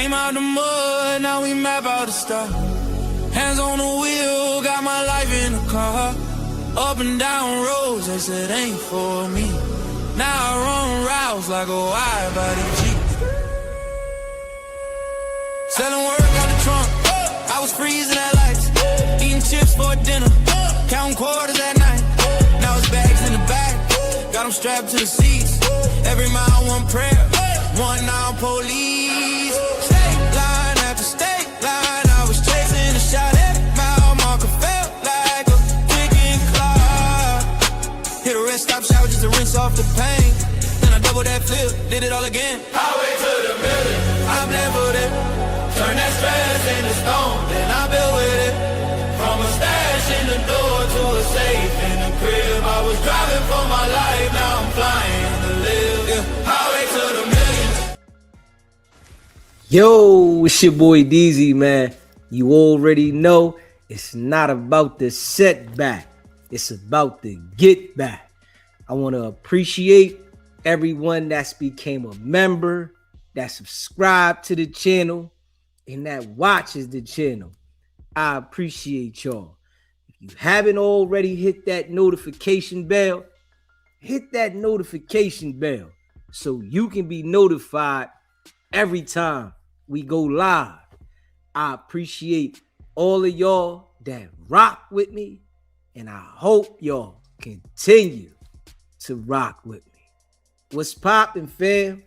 Came out the mud, now we map out the star. Hands on the wheel, got my life in the car. Up and down roads, they said ain't for me. Now I run routes like a wide body Jeep. Selling work out the trunk, I was freezing at lights. Eating chips for dinner, counting quarters at night. Now it's bags in the back, got them strapped to the seats. Every mile one prayer, one now police. State line after state line, I was chasing a shot at mile marker, felt like a ticking clock. Hit a rest stop shower just to rinse off the pain. Then I double that flip, did it all again. Highway to the million, I'm leveled it. Turn that stress into stone, then I build with it. From a stash in the door to a safe in the crib. I was driving for my life, now I'm flying to live. Yeah. Highway to the millions. Yo, it's your boy DZ, man. You already know it's not about the setback. It's about the get back. I want to appreciate everyone that's became a member, that subscribed to the channel, and that watches the channel. I appreciate y'all. If you haven't already hit that notification bell, hit that notification bell so you can be notified every time we go live. I appreciate all of y'all that rock with me, and I hope y'all continue to rock with me. What's poppin', fam?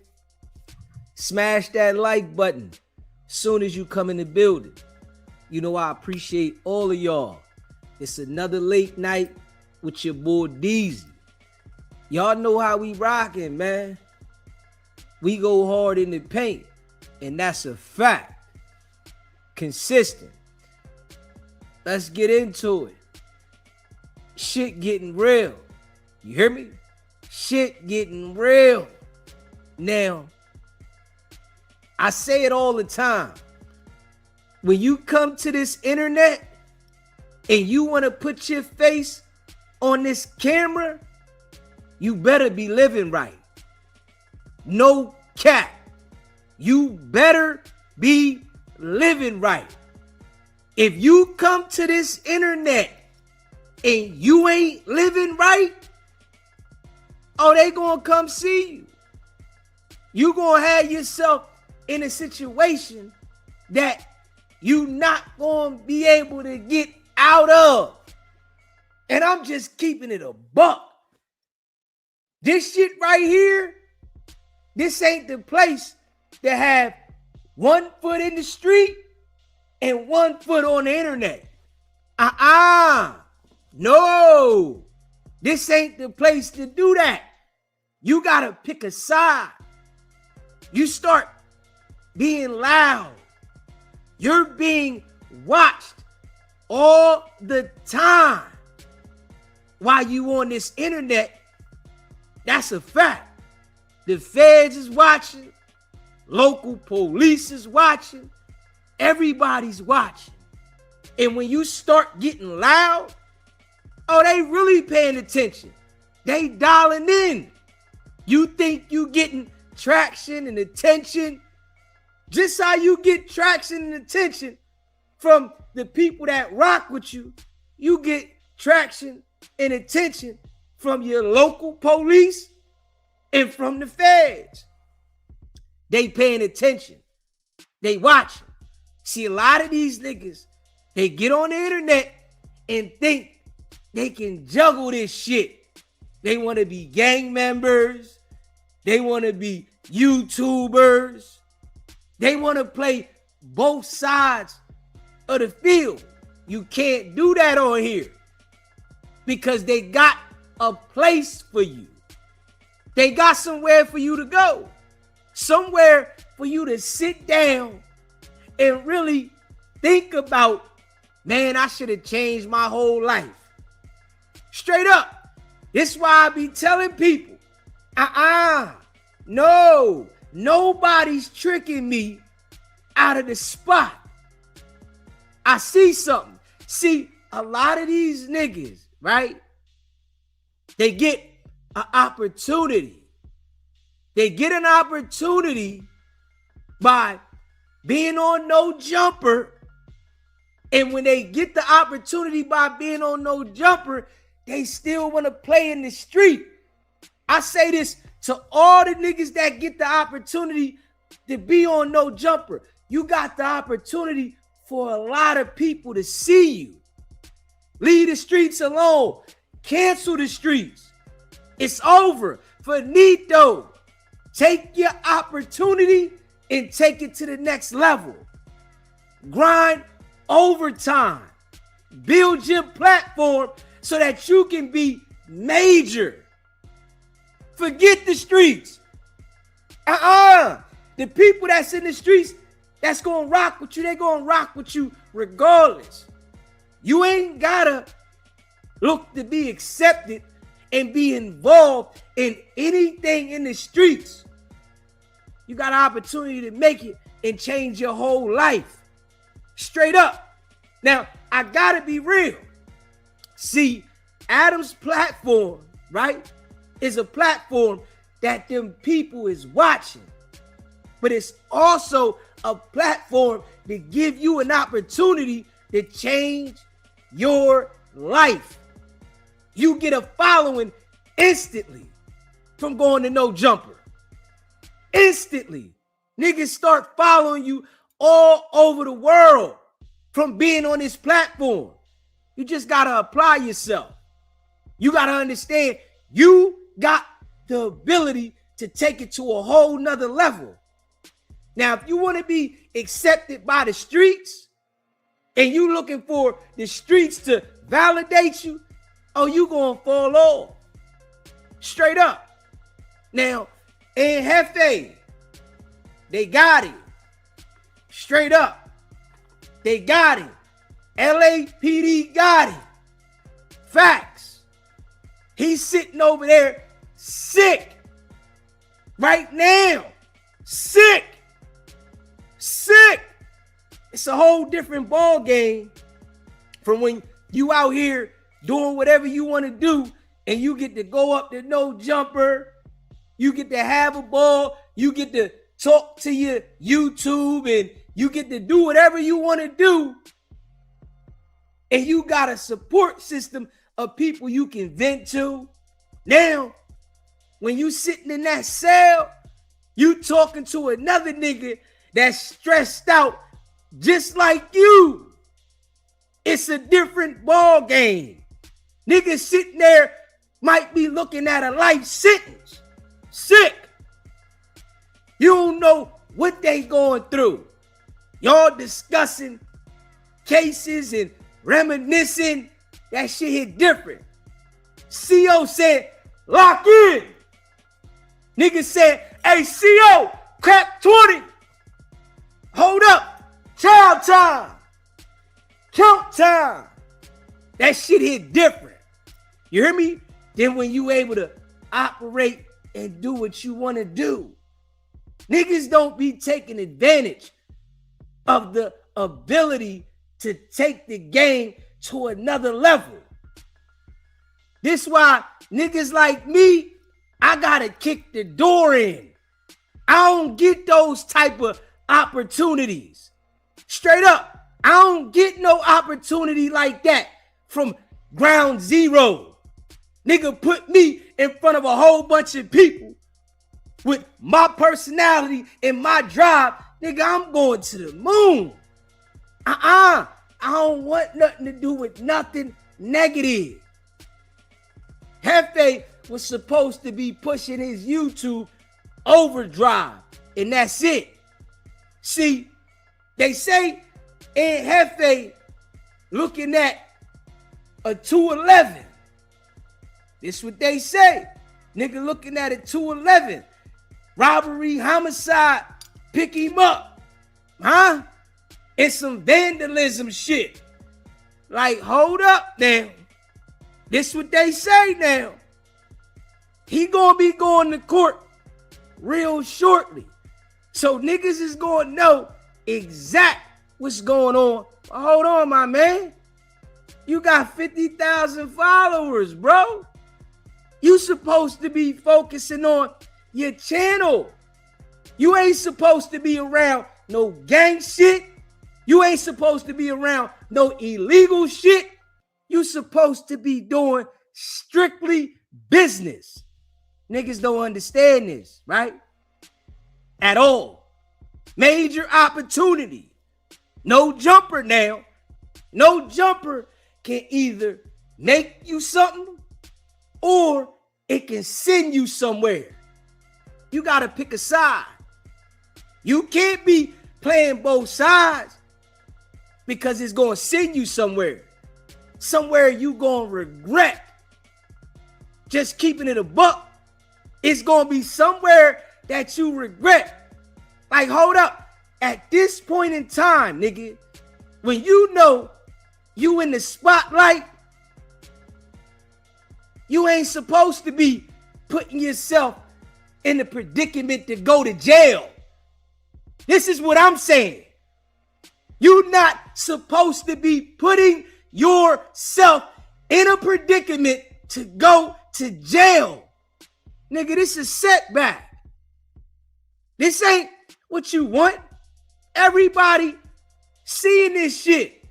Smash that like button soon as you come in the building. You know I appreciate all of y'all. It's another late night with your boy DZ. Y'all know how we rockin', man. We go hard in the paint, and that's a fact. Consistent. Let's get into it. Shit getting real. You hear me? Shit getting real. Now, I say it all the time. When you come to this internet and you want to put your face on this camera, you better be living right. No cap. You better be living right. If you come to this internet and you ain't living right, oh, they gonna come see you. You gonna have yourself in a situation that you not gonna be able to get out of. And I'm just keeping it a buck. This shit right here, this ain't the place to have 1 foot in the street and 1 foot on the internet. No, this ain't the place to do that. You gotta pick a side. You start being loud. You're being watched all the time while you on this internet. That's a fact. The feds is watching. Local police is watching. Everybody's watching. And when you start getting loud, oh, they really paying attention. They dialing in. You think you getting traction and attention? Just how you get traction and attention from the people that rock with you, you get traction and attention from your local police and from the feds. They paying attention. They watching. See, a lot of these niggas, they get on the internet and think they can juggle this shit. They want to be gang members. They want to be YouTubers. They want to play both sides of the field. You can't do that on here because they got a place for you. They got somewhere for you to go. Somewhere for you to sit down and really think about, man, I should have changed my whole life. Straight up. This is why I be telling people, no, nobody's tricking me out of the spot. I see something. See, a lot of these niggas, right? They get an opportunity. They get an opportunity by being on no jumper, and when they get the opportunity by being on no jumper, they still want to play in the street. I say this to all the niggas that get the opportunity to be on no jumper. You got the opportunity for a lot of people to see you. Leave the streets alone. Cancel the streets. It's over. Finito. Take your opportunity and take it to the next level. Grind overtime. Build your platform so that you can be major. Forget the streets. The people that's in the streets that's gonna rock with you, they gonna rock with you regardless. You ain't gotta look to be accepted and be involved in anything in the streets. You got an opportunity to make it and change your whole life. Straight up. Now, I gotta be real. See, Adam's platform, right, is a platform that them people is watching. But it's also a platform to give you an opportunity to change your life. You get a following instantly from going to no jumper. Instantly. Niggas start following you all over the world from being on this platform. You just gotta apply yourself. You gotta understand you got the ability to take it to a whole nother level. Now, if you want to be accepted by the streets and you looking for the streets to validate you, oh, you gonna fall off. Straight up. Now, in Hefe, they got it. Straight up. They got it. LAPD got it. Facts. He's sitting over there sick. Right now. Sick. Sick. It's a whole different ball game from when you out here doing whatever you want to do and you get to go up to no jumper. You get to have a ball. You get to talk to your YouTube and you get to do whatever you want to do. And you got a support system of people you can vent to. Now, when you sitting in that cell, you talking to another nigga that's stressed out just like you. It's a different ball game. Niggas sitting there might be looking at a life sentence. Sick. You don't know what they going through. Y'all discussing cases and reminiscing. That shit hit different. CO said, lock in. Niggas said, hey, CO, crack 20. Hold up. Child time. Count time. That shit hit different. You hear me? Then when you able to operate and do what you want to do. Niggas don't be taking advantage of the ability to take the game to another level. This why niggas like me, I gotta kick the door in. I don't get those type of opportunities. Straight up, I don't get no opportunity like that from ground zero. Nigga put me in front of a whole bunch of people with my personality and my drive. Nigga, I'm going to the moon. I don't want nothing to do with nothing negative. Hefe was supposed to be pushing his YouTube overdrive, and that's it. See, they say in Hefe looking at a 211. This what they say. Nigga looking at a 211. Robbery, homicide, pick him up. Huh? It's some vandalism shit. Like, hold up now. This what they say now. He gonna be going to court real shortly. So niggas is gonna know exact what's going on. But hold on, my man. You got 50,000 followers, bro. You supposed to be focusing on your channel. You ain't supposed to be around no gang shit. You ain't supposed to be around no illegal shit. You supposed to be doing strictly business. Niggas don't understand this, right? At all. Major opportunity. No jumper now. No jumper can either make you something or it can send you somewhere. You got to pick a side. You can't be playing both sides because it's going to send you somewhere. Somewhere you going to regret just keeping it a buck. It's going to be somewhere that you regret. Like, hold up. At this point in time, nigga, when you know you in the spotlight, you ain't supposed to be putting yourself in the predicament to go to jail. This is what I'm saying. You're not supposed to be putting yourself in a predicament to go to jail. Nigga, this is setback. This ain't what you want. Everybody seeing this shit.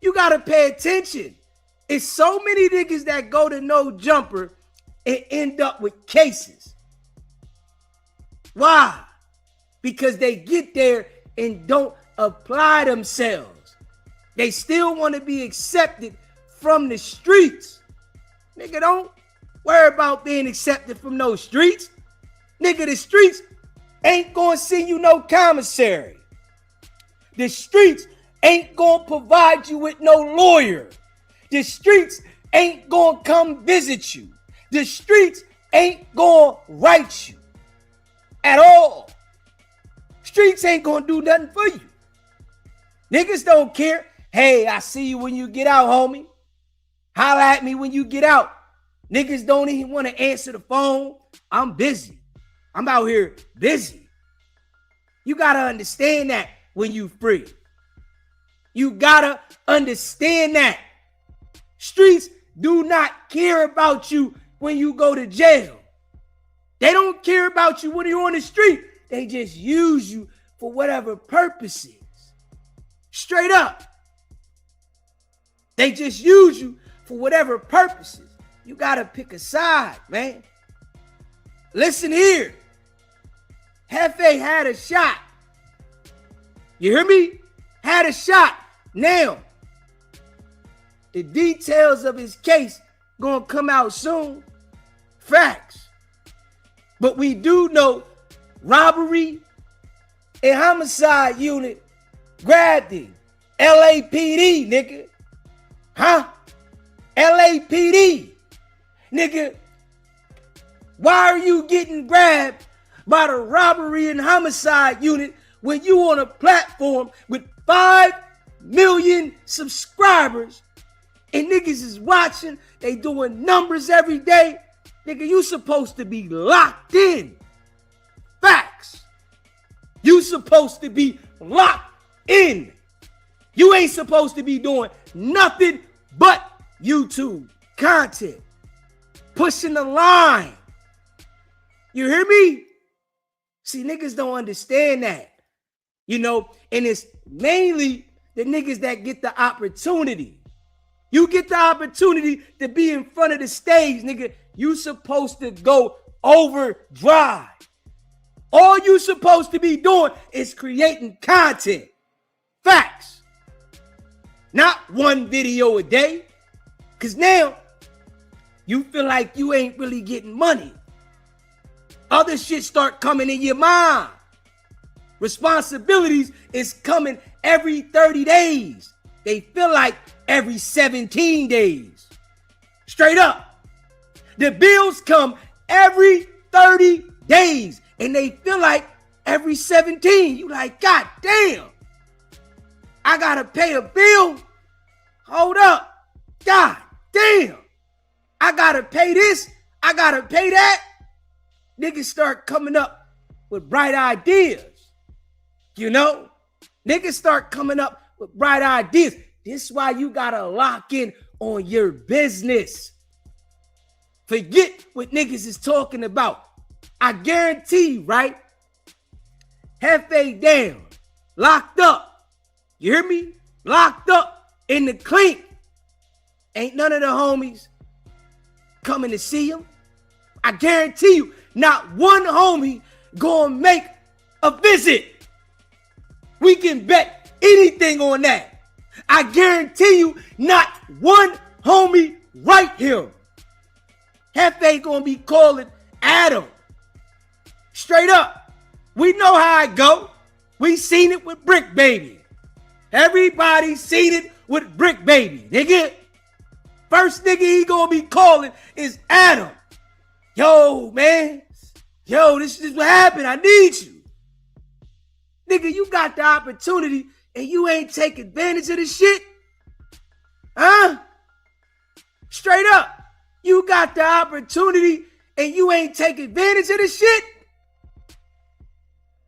You gotta pay attention. It's so many niggas that go to no jumper and end up with cases. Why? Because they get there and don't apply themselves. They still want to be accepted from the streets. Nigga, don't worry about being accepted from those streets. Nigga, the streets ain't gonna send you no commissary. The streets ain't gonna provide you with no lawyer. The streets ain't gonna come visit you. The streets ain't gonna write you at all. Streets ain't gonna do nothing for you. Niggas don't care. Hey, I see you when you get out, homie. Holla at me when you get out. Niggas don't even want to answer the phone. I'm busy. I'm out here busy. You gotta understand that when you free. You gotta understand that. Streets do not care about you when you go to jail. They don't care about you when you're on the street. They just use you for whatever purposes. Straight up. They just use you for whatever purposes. You gotta pick a side, man. Listen here. Hefe had a shot. You hear me? Had a shot. Now, the details of his case gonna come out soon. Facts. But we do know robbery and homicide unit grabbed him. LAPD, nigga. Huh? LAPD. Nigga, why are you getting grabbed by the robbery and homicide unit when you on a platform with 5 million subscribers and niggas is watching, they doing numbers every day? Nigga, you supposed to be locked in. Facts. You supposed to be locked in. You ain't supposed to be doing nothing but YouTube content. Pushing the line. You hear me? See, niggas don't understand that. You know, and it's mainly the niggas that get the opportunity. You get the opportunity to be in front of the stage, nigga. You supposed to go overdrive. All you supposed to be doing is creating content. Facts. Not one video a day. Because now you feel like you ain't really getting money. Other shit start coming in your mind. Responsibilities is coming every 30 days. They feel like every 17 days. Straight up. The bills come every 30 days. And they feel like every 17. You like, God damn. I gotta pay a bill. Hold up. God damn. I gotta pay this. I gotta pay that. Niggas start coming up with bright ideas. You know? Niggas start coming up with bright ideas. This is why you gotta lock in on your business. Forget what niggas is talking about. I guarantee, right? Hefe down, locked up. You hear me? Locked up in the clink. Ain't none of the homies coming to see him. I guarantee you, not one homie gonna make a visit. We can bet anything on that. I guarantee you, not one homie right here. Hefe gonna be calling Adam. Straight up. We know how it go. We seen it with Brick Baby. Everybody seen it with Brick Baby, nigga. First nigga he gonna be calling is Adam. Yo, man. Yo, this is what happened. I need you. Nigga, you got the opportunity and you ain't take advantage of the shit? Huh? Straight up. You got the opportunity and you ain't take advantage of the shit?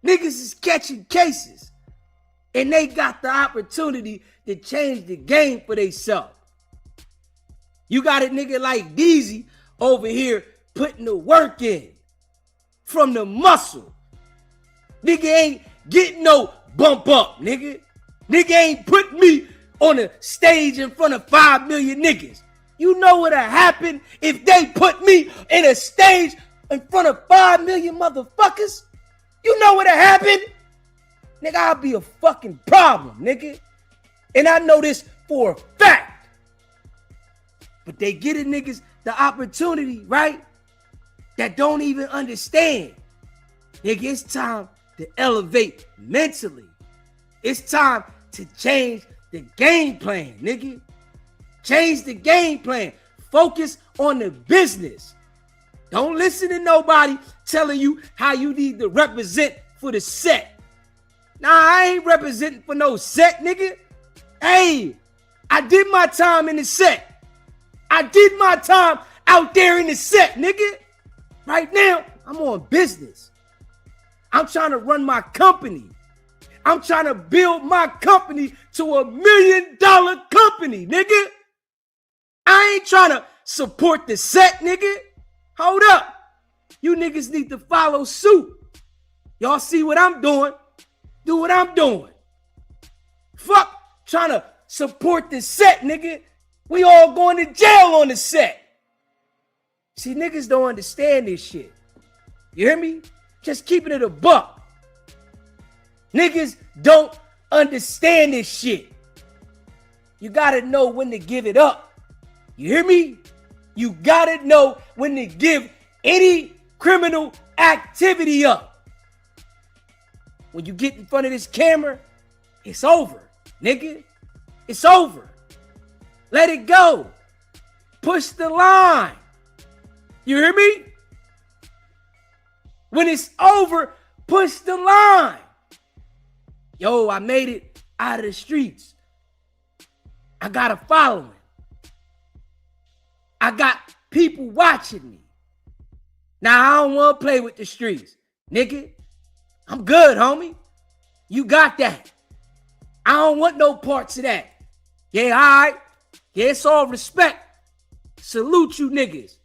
Niggas is catching cases and they got the opportunity to change the game for themselves. You got a nigga like Deezy over here putting the work in from the muscle. Nigga ain't getting no bump up, nigga. Nigga ain't put me on a stage in front of 5 million niggas. You know what'll happen if they put me in a stage in front of 5 million motherfuckers? You know what'll happen? Nigga, I'll be a fucking problem, nigga. And I know this for a fact. But they getting niggas the opportunity, right? That don't even understand. Nigga, it's time to elevate mentally. It's time to change the game plan, nigga. Change the game plan. Focus on the business. Don't listen to nobody telling you how you need to represent for the set. Nah, I ain't representing for no set, nigga. Hey, I did my time in the set. I did my time out there in the set, nigga. Right now, I'm on business. I'm trying to run my company. I'm trying to build my company to $1 million company, nigga. I ain't trying to support the set, nigga. Hold up. You niggas need to follow suit. Y'all see what I'm doing? Do what I'm doing. Fuck trying to support the set, nigga. We all going to jail on the set. See, niggas don't understand this shit. You hear me? Just keeping it a buck. Niggas don't understand this shit. You gotta know when to give it up. You hear me? You gotta know when to give any criminal activity up. When you get in front of this camera, it's over, nigga. It's over. Let it go. Push the line. You hear me? When it's over, push the line. Yo, I made it out of the streets. I got a following. I got people watching me. Now, I don't want to play with the streets, nigga. I'm good, homie. You got that. I don't want no parts of that. Yeah, all right. Yeah, it's all respect. Salute you niggas.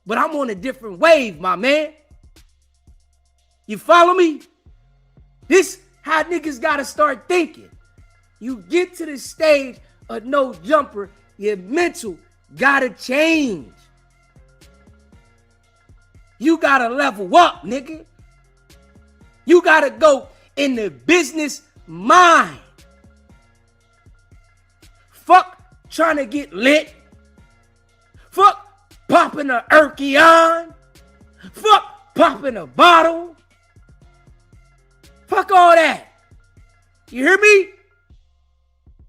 But I'm on a different wave, my man. You follow me? This how niggas gotta start thinking. You get to the stage of no jumper, your mental gotta change. You gotta level up, nigga. You gotta go in the business mind. Fuck trying to get lit. Fuck popping a Erkion. Fuck popping a bottle. Fuck all that. You hear me?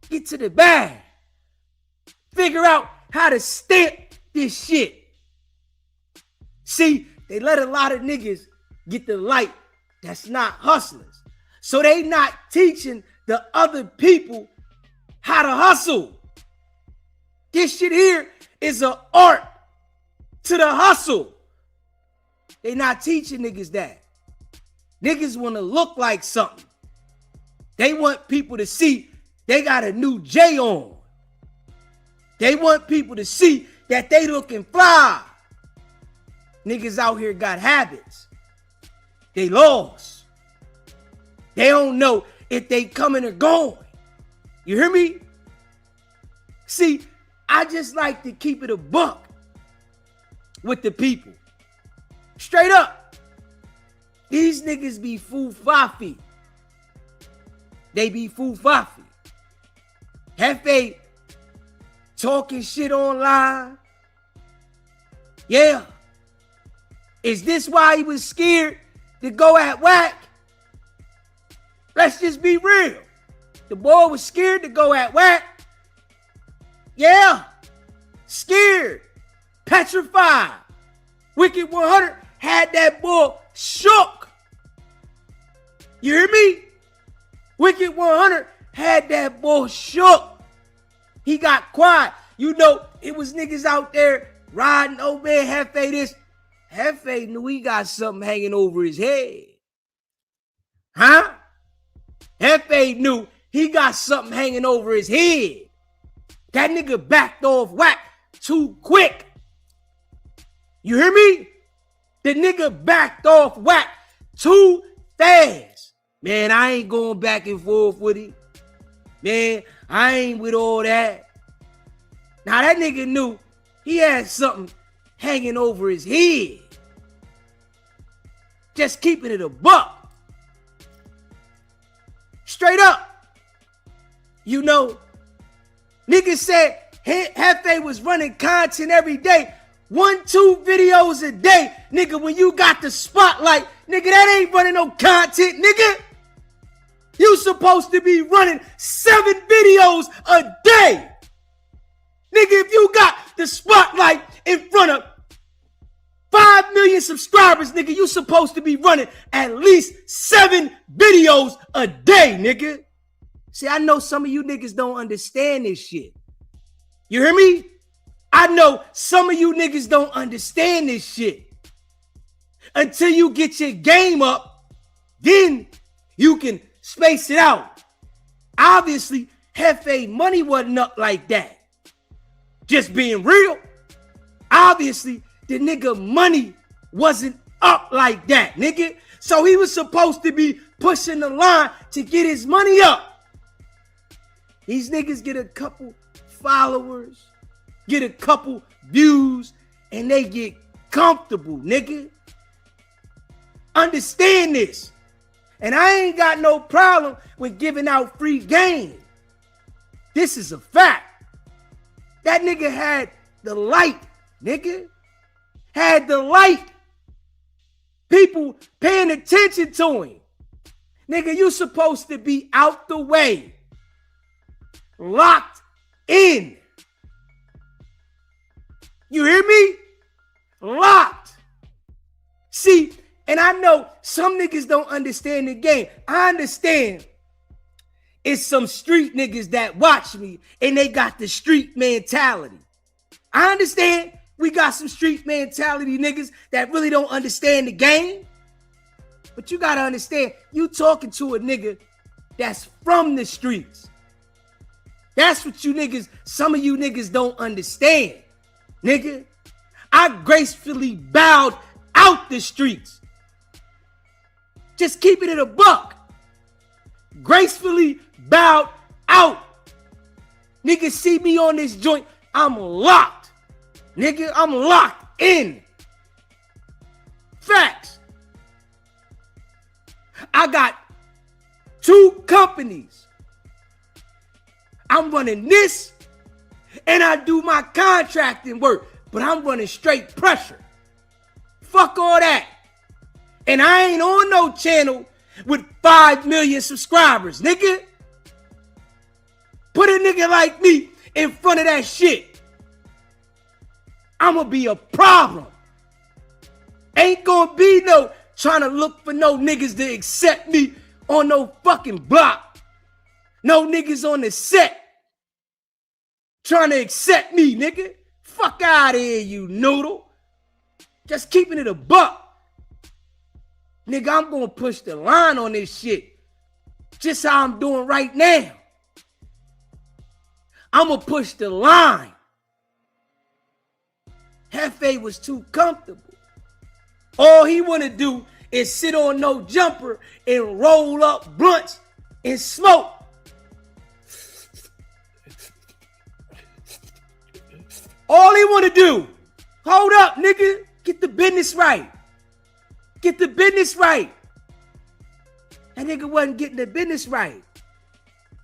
Get to the bag. Figure out how to stamp this shit. See, they let a lot of niggas get the light that's not hustlers. So they not teaching the other people how to hustle. This shit here is an art to the hustle. They not teaching niggas that. Niggas want to look like something. They want people to see they got a new J on. They want people to see that they looking fly. Niggas out here got habits. They lost. They don't know if they coming or going. You hear me? See, I just like to keep it a buck with the people. Straight up. These niggas be foo-fafi. They be foo-fafi. Hefe talking shit online. Yeah. Is this why he was scared to go at Wack? Let's just be real. The boy was scared to go at Wack. Yeah. Scared. Petrified. Wicked100 had that boy shook. You hear me? Wicked100 had that boy shook. He got quiet. You know, it was niggas out there riding, oh man, Hefe this. Hefe knew he got something hanging over his head. Huh? Hefe knew he got something hanging over his head. That nigga backed off Wack too quick. You hear me? The nigga backed off Wack too fast. Man, I ain't going back and forth with him. Man, I ain't with all that. Now that nigga knew he had something hanging over his head. Just keeping it a buck. Straight up. You know, niggas said Hefe was running content every day. 1-2 videos a day. Nigga, when you got the spotlight, nigga, that ain't running no content, nigga. You supposed to be running 7 videos a day. Nigga, if you got the spotlight in front of 5 million subscribers, nigga, you supposed to be running at least 7 videos a day, nigga. See, I know some of you niggas don't understand this shit. You hear me? I know some of you niggas don't understand this shit. Until you get your game up, then you can space it out. Obviously, Hefe money wasn't up like that. Just being real. Obviously, the nigga money wasn't up like that, nigga. So he was supposed to be pushing the line to get his money up. These niggas get a couple followers, get a couple views, and they get comfortable, nigga. Understand this. And I ain't got no problem with giving out free game. This is a fact. That nigga had the light, nigga. Had the light. People paying attention to him. Nigga, you supposed to be out the way. Locked in. You hear me? Locked. See, and I know some niggas don't understand the game. I understand it's some street niggas that watch me and they got the street mentality. I understand we got some street mentality niggas that really don't understand the game. But you gotta understand, you talking to a nigga that's from the streets. That's what you niggas, some of you niggas don't understand. Nigga, I gracefully bowed out the streets. Just keeping it a buck. Gracefully bowed out. Niggas see me on this joint, I'm locked. Nigga, I'm locked in. Facts. I got 2 companies. I'm running this and I do my contracting work, but I'm running straight pressure. Fuck all that. And I ain't on no channel with 5 million subscribers, nigga. Put a nigga like me in front of that shit. I'ma be a problem. Ain't gonna be no trying to look for no niggas to accept me on no fucking block. No niggas on the set trying to accept me, nigga. Fuck out of here, you noodle. Just keeping it a buck. Nigga, I'm gonna push the line on this shit. Just how I'm doing right now. I'ma push the line. Hefe was too comfortable. All he wanna do and sit on no jumper and roll up blunts and smoke. All he want to do, hold up, nigga, get the business right. Get the business right. That nigga wasn't getting the business right.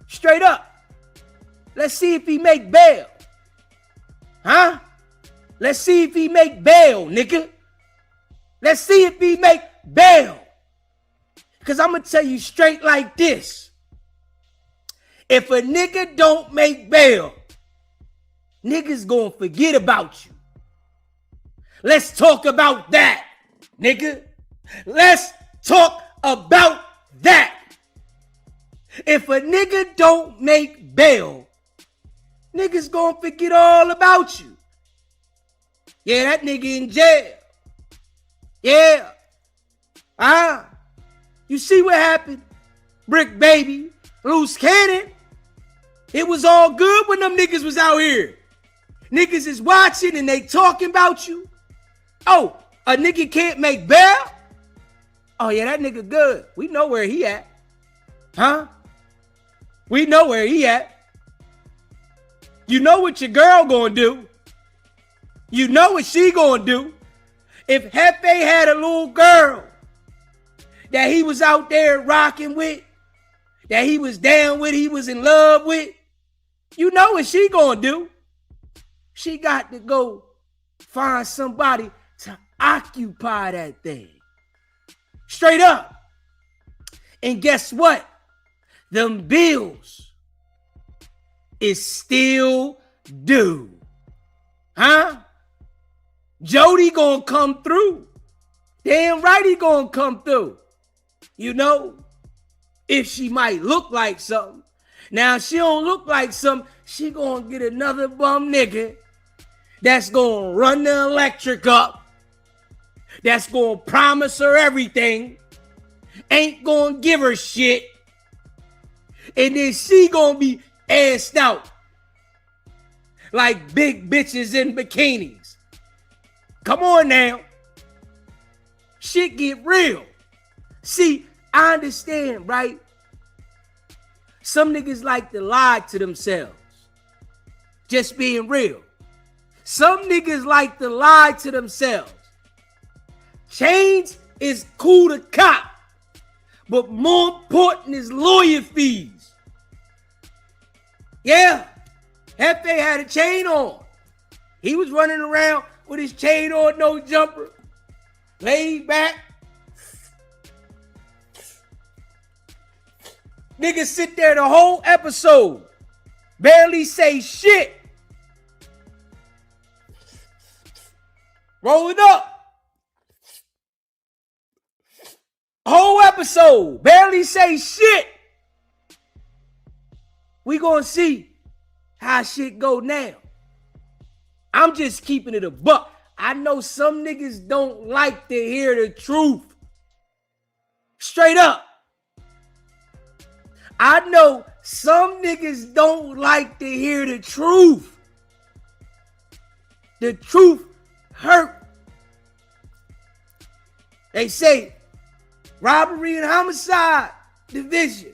Straight up. Let's see if he make bail. Huh? Let's see if he make bail, nigga. Let's see if he make bail. Because I'm going to tell you straight like this. If a nigga don't make bail, niggas gonna forget about you. Let's talk about that, nigga. Let's talk about that. If a nigga don't make bail, niggas gonna forget all about you. Yeah, that nigga in jail. Yeah. You see what happened? Brick baby, loose cannon. It was all good when them niggas was out here. Niggas is watching and they talking about you. Oh, a nigga can't make bail? Oh yeah, that nigga good. We know where he at. Huh? We know where he at. You know what your girl gonna do. You know what she gonna do. If Hefe had a little girl that he was out there rocking with, that he was down with, he was in love with, you know what she gonna do. She got to go find somebody to occupy that thing. Straight up. And guess what? Them bills is still due. Huh? Jody gonna come through. Damn right he gonna come through. You know, if she might look like something. Now, if she don't look like something, she gonna get another bum nigga that's gonna run the electric up, that's gonna promise her everything, ain't gonna give her shit, and then she gonna be assed out like big bitches in bikinis. Come on now. Shit get real. See, I understand, right? Some niggas like to lie to themselves. Just being real. Some niggas like to lie to themselves. Change is cool to cop, but more important is lawyer fees. Yeah, Hefe had a chain on. He was running around with his chain on, no jumper, laid back. Niggas sit there the whole episode, barely say shit. Roll it up. Whole episode, barely say shit. We gonna see how shit go now. I'm just keeping it a buck. I know some niggas don't like to hear the truth. Straight up. I know some niggas don't like to hear the truth. The truth hurt. They say robbery and homicide division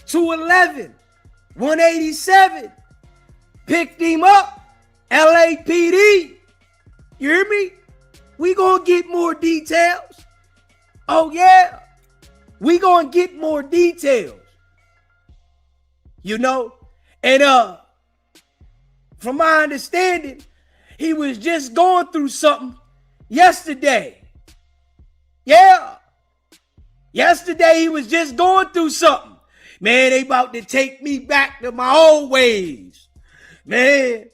211 187 picked him up. LAPD. You hear me? We gonna get more details. Oh yeah. We gonna get more details. You know? And from my understanding, he was just going through something yesterday. Yeah. Yesterday he was just going through something. Man, they about to take me back to my old ways. Man,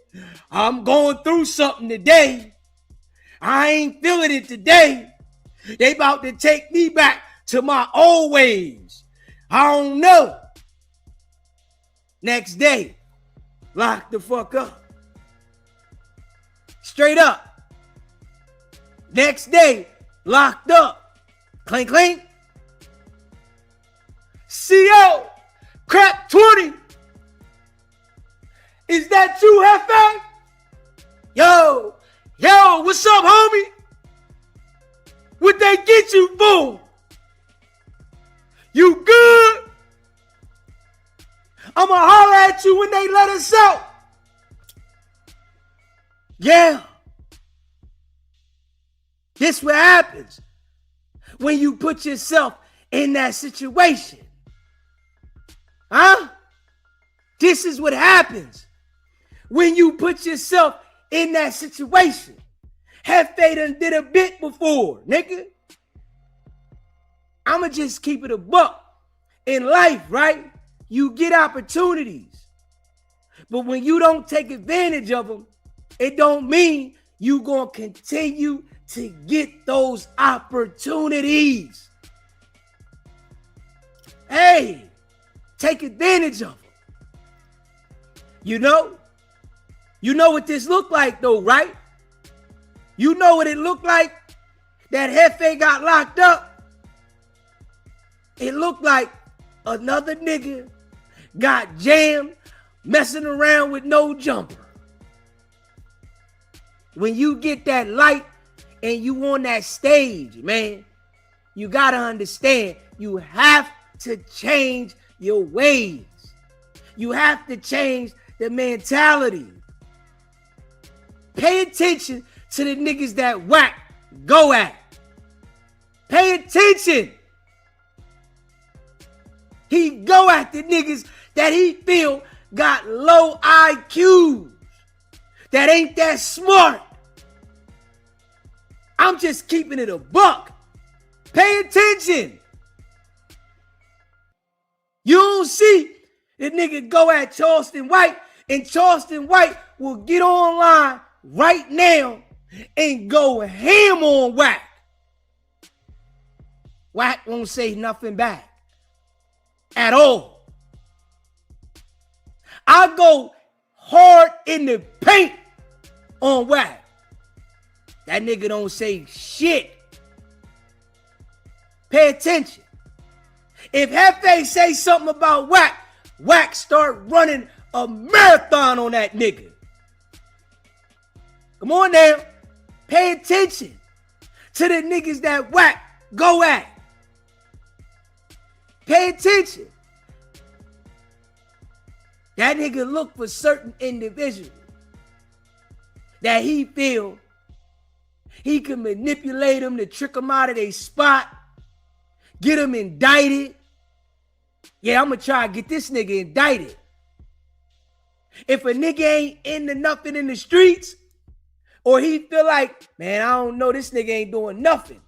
I'm going through something today. I ain't feeling it today. They about to take me back to my old ways. I don't know. Next day, lock the fuck up. Straight up. Next day, locked up. Clink, clink. CO, crap 20. Is that you, Hefe? Yo, what's up, homie? what they get you for? You good? I'ma holler at you when they let us out. Yeah. This what happens when you put yourself in that situation. Huh? This is what happens when you put yourself in that situation. Hefe done did a bit before, nigga. I'ma just keep it a buck. In life, right? You get opportunities. But when you don't take advantage of them, it don't mean you gonna continue to get those opportunities. Hey, take advantage of them. You know what this look like though, right? You know what it looked like that Hefe got locked up? It looked like another nigga got jammed messing around with no jumper. When you get that light and you on that stage, man, you gotta understand you have to change your ways. You have to change the mentality. Pay attention to the niggas that Wack go at. Pay attention. He go at the niggas that he feel got low IQs, that ain't that smart. I'm just keeping it a buck. Pay attention. You don't see the nigga go at Charleston White, and Charleston White will get online right now and go ham on Wack. Wack won't say nothing back at all. I go hard in the paint on Wack. That nigga don't say shit. Pay attention. If Hefe say something about Wack, Wack start running a marathon on that nigga. Come on now. Pay attention to the niggas that Wack go at. Pay attention. That nigga look for certain individuals that he feel he can manipulate them to trick them out of their spot, get them indicted. Yeah, I'm gonna try to get this nigga indicted. If a nigga ain't into nothing in the streets, or he feel like, man, I don't know, this nigga ain't doing nothing,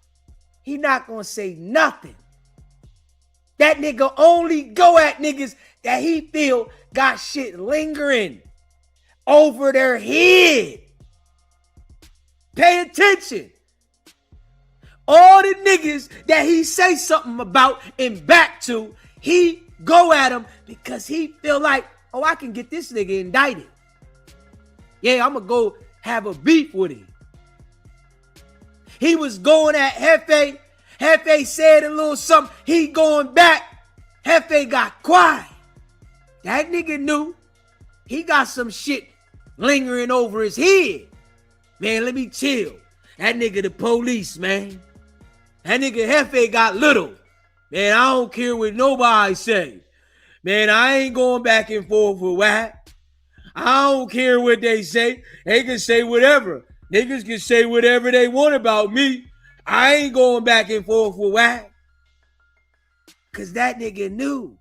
he not gonna say nothing. That nigga only go at niggas that he feel got shit lingering over their head. Pay attention. All the niggas that he say something about and back to, he go at him because he feel like, oh, I can get this nigga indicted. Yeah, I'm gonna go have a beef with him. He was going at Hefe. Hefe said a little something. He going back. Hefe got quiet. That nigga knew he got some shit lingering over his head. Man, let me chill. That nigga the police, man. That nigga Hefe got little. Man, I don't care what nobody say. Man, I ain't going back and forth with Wack. I don't care what they say. They can say whatever. Niggas can say whatever they want about me. I ain't going back and forth with Wack. Because that nigga knew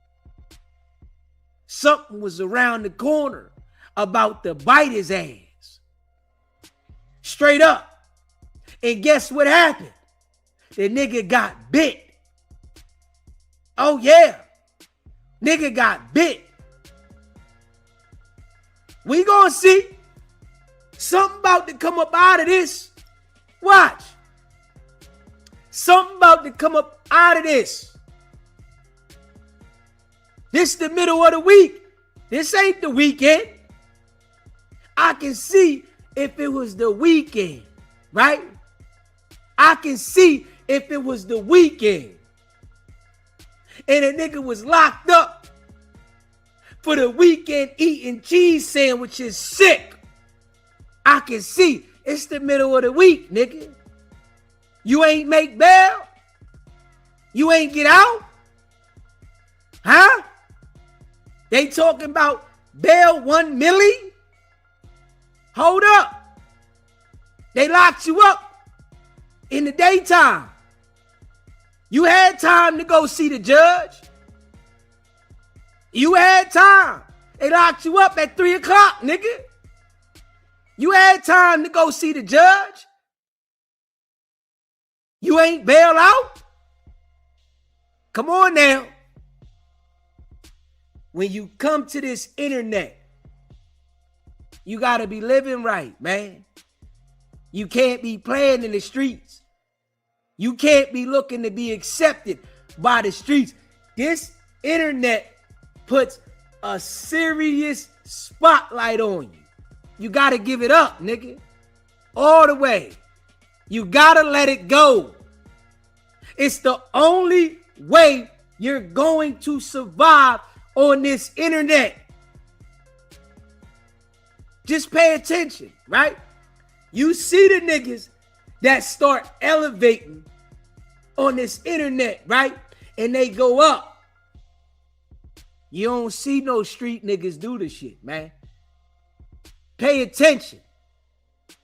something was around the corner about to bite his ass. Straight up. And guess what happened? The nigga got bit. Oh yeah. Nigga got bit. We gonna see something about to come up out of this. Watch. Something about to come up out of this. This the middle of the week. This ain't the weekend. I can see if it was the weekend, right? I can see if it was the weekend and a nigga was locked up for the weekend eating cheese sandwiches sick. I can see it's the middle of the week, nigga. You ain't make bail? You ain't get out? Huh? They talking about bail 1 milli? Hold up. They locked you up in the daytime. You had time to go see the judge. You had time. They locked you up at 3 o'clock, nigga. You had time to go see the judge. You ain't bail out? Come on now. When you come to this internet, you got to be living right, man. You can't be playing in the streets. You can't be looking to be accepted by the streets. This internet puts a serious spotlight on you. You got to give it up, nigga. All the way. You got to let it go. It's the only way you're going to survive on this internet. Just pay attention, right? You see the niggas that start elevating on this internet, right? And they go up. You don't see no street niggas do the shit, man. Pay attention.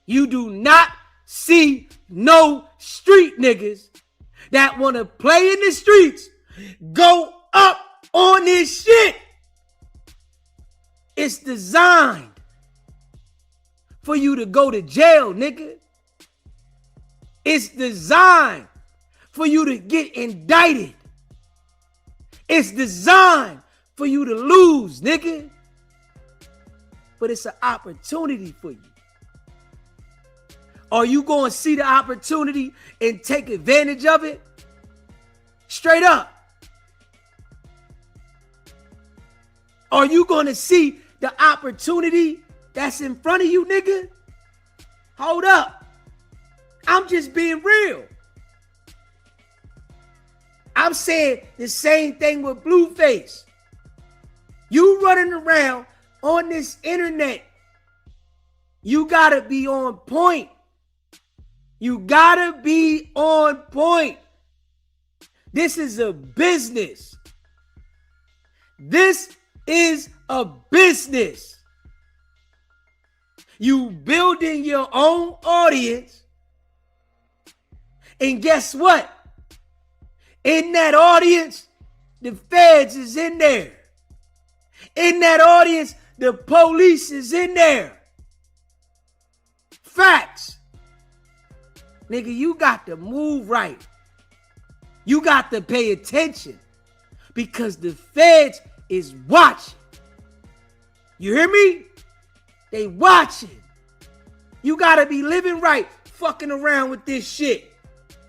You do not see no street niggas that want to play in the streets go up on this shit. It's designed for you to go to jail, nigga. It's designed for you to get indicted. It's designed for you to lose, nigga. But it's an opportunity for you. Are you going to see the opportunity and take advantage of it? Straight up. Are you going to see the opportunity that's in front of you, nigga? Hold up. I'm just being real. I'm saying the same thing with Blueface. You running around on this internet. You got to be on point. You got to be on point. This is a business. This is a business. You building your own audience. And guess what? In that audience, the feds is in there. In that audience, the police is in there. Facts. Nigga, you got to move right. You got to pay attention because the feds is watching. You hear me? They watching. You got to be living right, fucking around with this shit.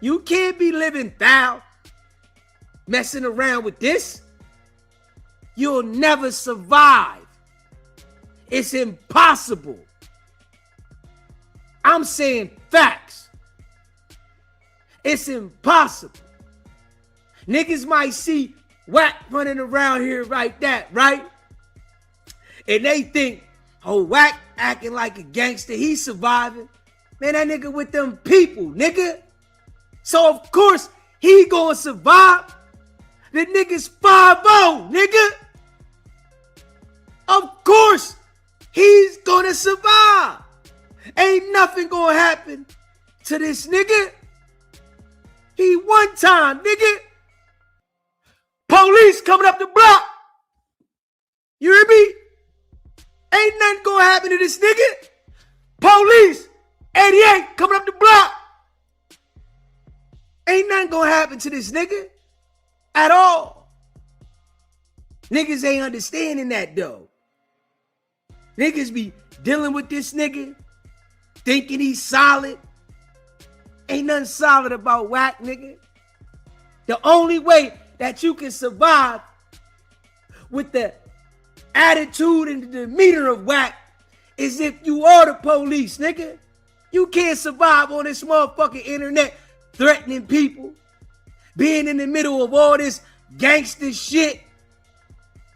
You can't be living foul, messing around with this. You'll never survive. It's impossible. I'm saying facts. It's impossible. Niggas might see Wack running around here like that, right? And they think, oh, Wack acting like a gangster, he's surviving. Man, that nigga with them people, nigga. So, of course, he gonna survive. The nigga's 5-0, nigga. Of course, he's gonna survive. Ain't nothing gonna happen to this nigga. He one time, nigga. Police coming up the block. You hear me? Ain't nothing gonna happen to this nigga. Police, 88 coming up the block. Ain't nothing gonna happen to this nigga at all. Niggas ain't understanding that though. Niggas be dealing with this nigga, thinking he's solid. Ain't nothing solid about Wack, nigga. The only way that you can survive with the attitude and the demeanor of Wack is if you are the police, nigga. You can't survive on this motherfucking internet threatening people, being in the middle of all this gangster shit.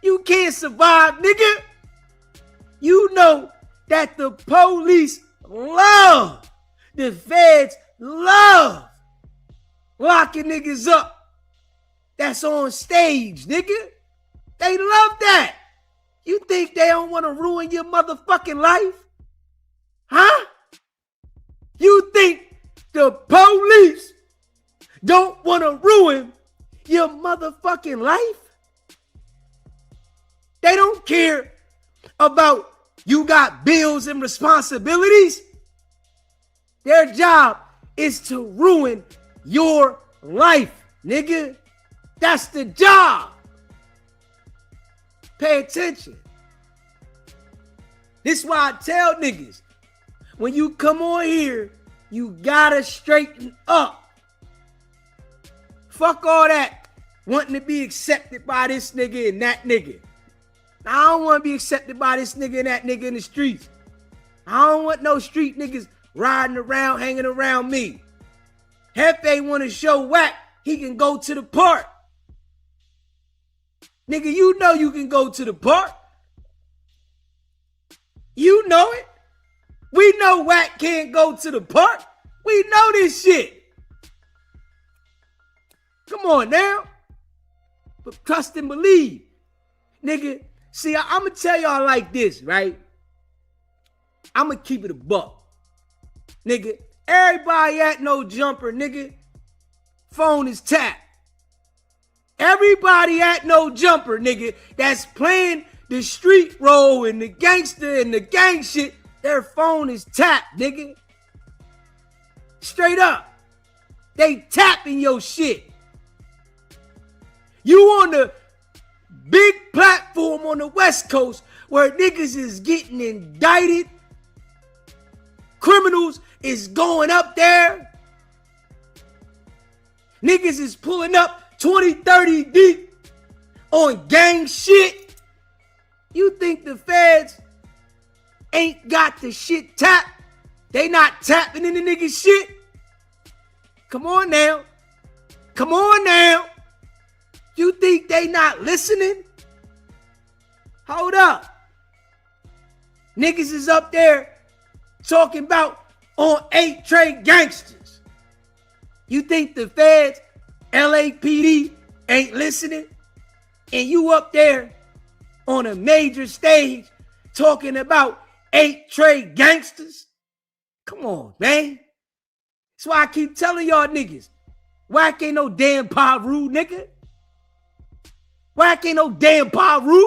You can't survive, nigga. You know that the police love, the feds love locking niggas up that's on stage, nigga. They love that. You think they don't want to ruin your motherfucking life? Huh? You think the police don't want to ruin your motherfucking life? They don't care about you got bills and responsibilities. Their job is to ruin your life, nigga. That's the job. Pay attention. This is why I tell niggas, when you come on here, you gotta straighten up. Fuck all that wanting to be accepted by this nigga and that nigga. I don't want to be accepted by this nigga and that nigga in the streets. I don't want no street niggas riding around, hanging around me. Hefe want to show Wack he can go to the park. Nigga, you know you can go to the park. You know it. We know Wack can't go to the park. We know this shit. Come on now. But trust and believe. Nigga, see, I'm going to tell y'all like this, right? I'm going to keep it a buck. Nigga, everybody at no jumper, nigga, phone is tapped. Everybody at no jumper, nigga, that's playing the street role and the gangster and the gang shit, their phone is tapped, nigga. Straight up. They tapping your shit. You on the big platform on the West Coast where niggas is getting indicted. Criminals is going up there. Niggas is pulling up 20, 30 deep on gang shit. You think the feds ain't got the shit tapped? They not tapping in the nigga shit? Come on now. Come on now. You think they not listening? Hold up. Niggas is up there talking about on 8 trade gangsters. You think the feds, LAPD ain't listening? And you up there on a major stage talking about 8 trade gangsters? Come on, man. That's why I keep telling y'all niggas, Wack ain't no damn Paru, nigga. Wack ain't no damn Paru.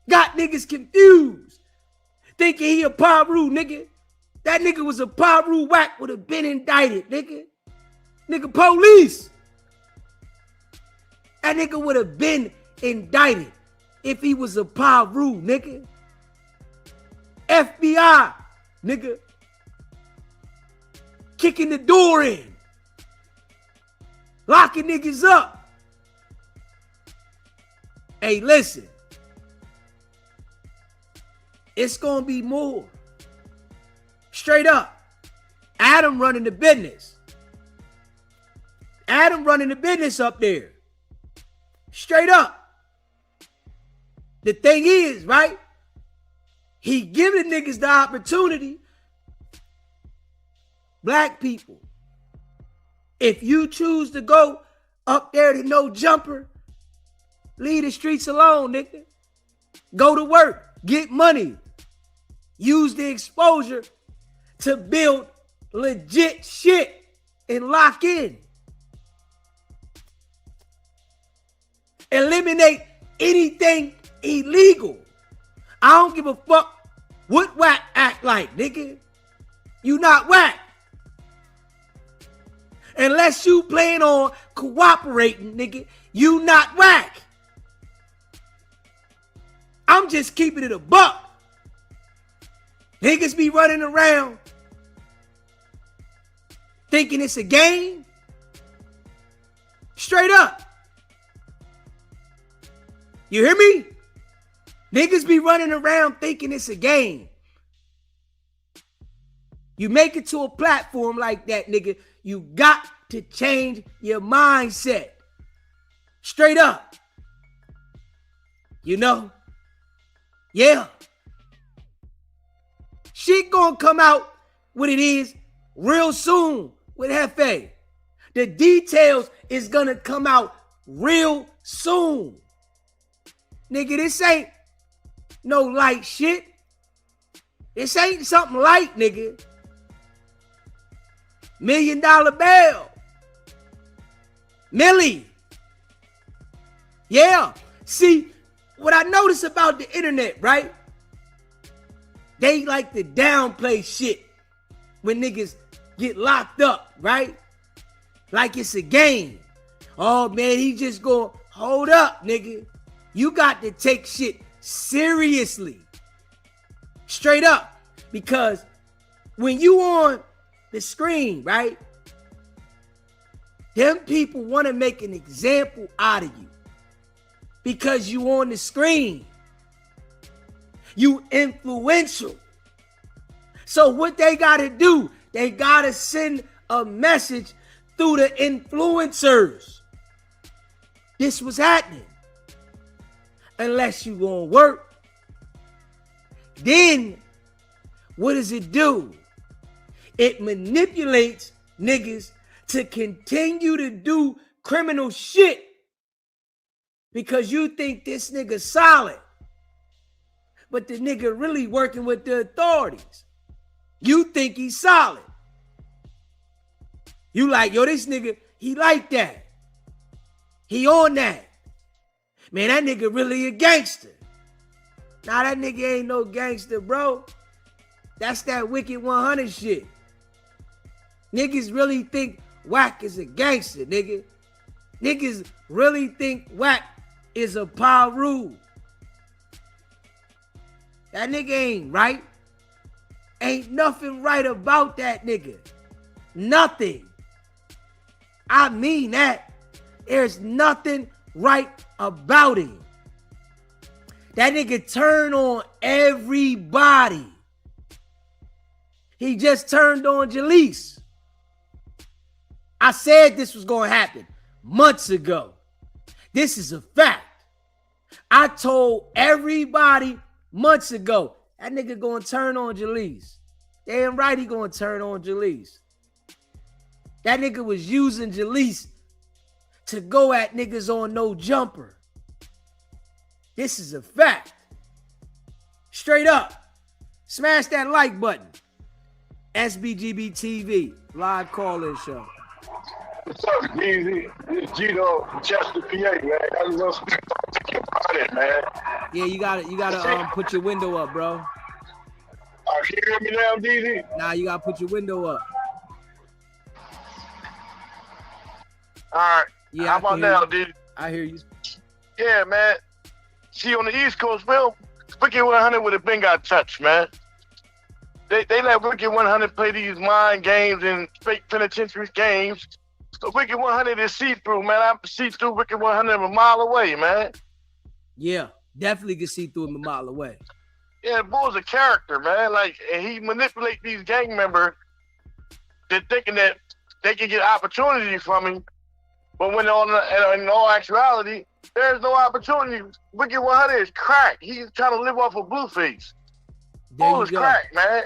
Got niggas confused. Thinking he a Paru, nigga. That nigga was a Paru, Wack would have been indicted, nigga. Nigga, police. That nigga would have been indicted if he was a Paru, nigga. FBI, nigga. Kicking the door in. Locking niggas up. Hey, listen. It's gonna be more. Straight up. Adam running the business. Adam running the business up there. Straight up. The thing is, right? He giving niggas the opportunity. Black people, if you choose to go up there to no jumper, leave the streets alone, nigga. Go to work. Get money. Use the exposure to build legit shit and lock in. Eliminate anything illegal. I don't give a fuck what Wack act like, nigga. You not Wack. Unless you plan on cooperating, nigga, you not Wack. I'm just keeping it a buck. Niggas be running around thinking it's a game. Straight up. You hear me? Niggas be running around thinking it's a game. You make it to a platform like that, nigga, you got to change your mindset. Straight up. You know? Yeah. Shit gonna come out what it is real soon with Hefe. The details is gonna come out real soon. Nigga, this ain't no light shit. This ain't something light, nigga. $1 million bail. Millie. Yeah. See, what I notice about the internet, right? They like to downplay shit when niggas get locked up, right? Like it's a game. Oh man, he just gonna hold up, nigga. You got to take shit seriously. Straight up. Because when you on the screen, right? Them people want to make an example out of you. Because you on the screen. You influential. So what they got to do, they got to send a message through the influencers. This was happening. Unless you gonna work. Then, what does it do? It manipulates niggas to continue to do criminal shit because you think this nigga solid. But the nigga really working with the authorities. You think he's solid. You like, yo, this nigga, he like that. He on that. Man, that nigga really a gangster. Nah, that nigga ain't no gangster, bro. That's that Wicked100 shit. Niggas really think Wack is a gangster, nigga. Niggas really think Wack is a Paru. That nigga ain't right. Ain't nothing right about that nigga. Nothing. I mean that. There's nothing right about him. That nigga turn on everybody. He just turned on Jaleec. I said this was going to happen months ago. This is a fact. I told everybody months ago, that nigga going to turn on Jaleec. Damn right he going to turn on Jaleec. That nigga was using Jaleec to go at niggas on no jumper. This is a fact. Straight up. Smash that like button. SBGB TV, live call-in show. What's up, Easy? It's Gino from Chester, PA, man. I just want to speak about it, man. Yeah, you gotta put your window up, bro. Can you hear me now, DZ? Nah, you gotta put your window up. All right. Yeah, how about now, DZ? I hear you. Yeah, man. See, on the East Coast, Will, Wicked100 would have been got touched, man. They let Wicked100 play these mind games and fake penitentiary games. So Wicked100 is see-through, man. I see through Wicked100 a mile away, man. Yeah, definitely can see through him a mile away. Yeah, the boy's a character, man. Like, and he manipulate these gang members. They're thinking that they can get opportunity from him, but when in all actuality, there's no opportunity. Wicked100 is crack. He's trying to live off of Blueface. Bull is crack, man.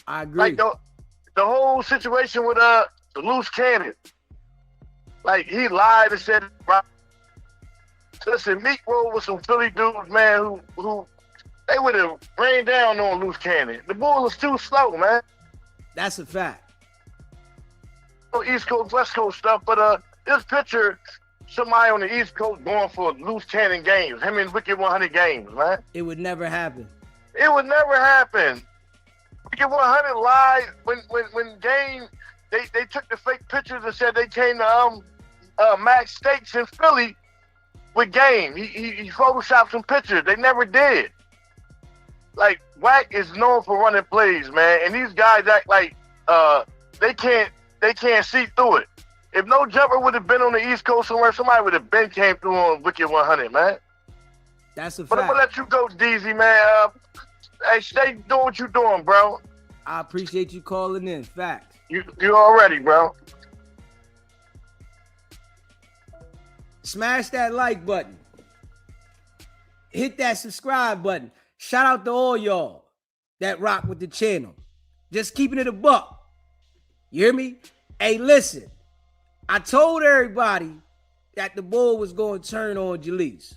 I agree. Like the whole situation with the loose cannon. Like, he lied and said, listen, Meek rolled with some Philly dudes, man, who they would have rained down on loose cannon. The bull was too slow, man. That's a fact. East Coast, West Coast stuff, but this picture, somebody on the East Coast going for loose cannon games, him and Wicked100 games, man. It would never happen. It would never happen. Wicked100 lied when game, they took the fake pictures and said they came to Max Stakes in Philly with game. He photoshopped some pictures. They never did. Like, Wack is known for running plays, man, and these guys act like they can't see through it. If no jumper would have been on the East Coast somewhere, somebody would have been came through on Wicked100, man. That's a fact. But I'm gonna let you go, DZ, man. Hey, stay doing what you doing, bro. I appreciate you calling in. Fact. You already, bro. Smash that like button. Hit that subscribe button. Shout out to all y'all that rock with the channel. Just keeping it a buck. You hear me? Hey, listen, I told everybody that the bull was going to turn on Jaleec.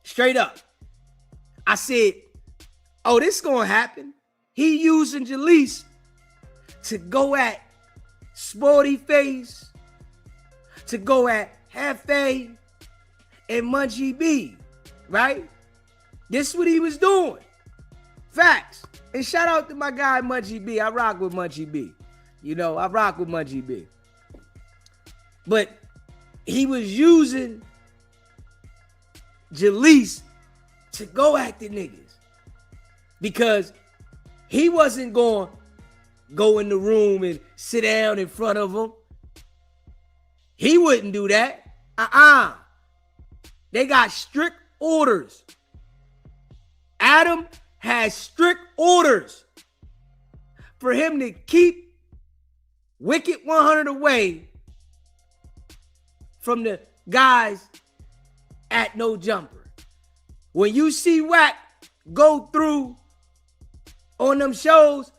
Straight up. I said, oh, this is going to happen. He using Jaleec to go at Sporty Face, to go at Hefe and Munchie B, right? This is what he was doing. Facts. And shout out to my guy Munchie B. I rock with Munchie B. You know, I rock with Munchie B. But he was using Jaleec to go at the niggas because he wasn't going to go in the room and sit down in front of them. He wouldn't do that. They got strict orders. Adam has strict orders for him to keep Wicked100 away from the guys at No Jumper. When you see Wack go through on them shows,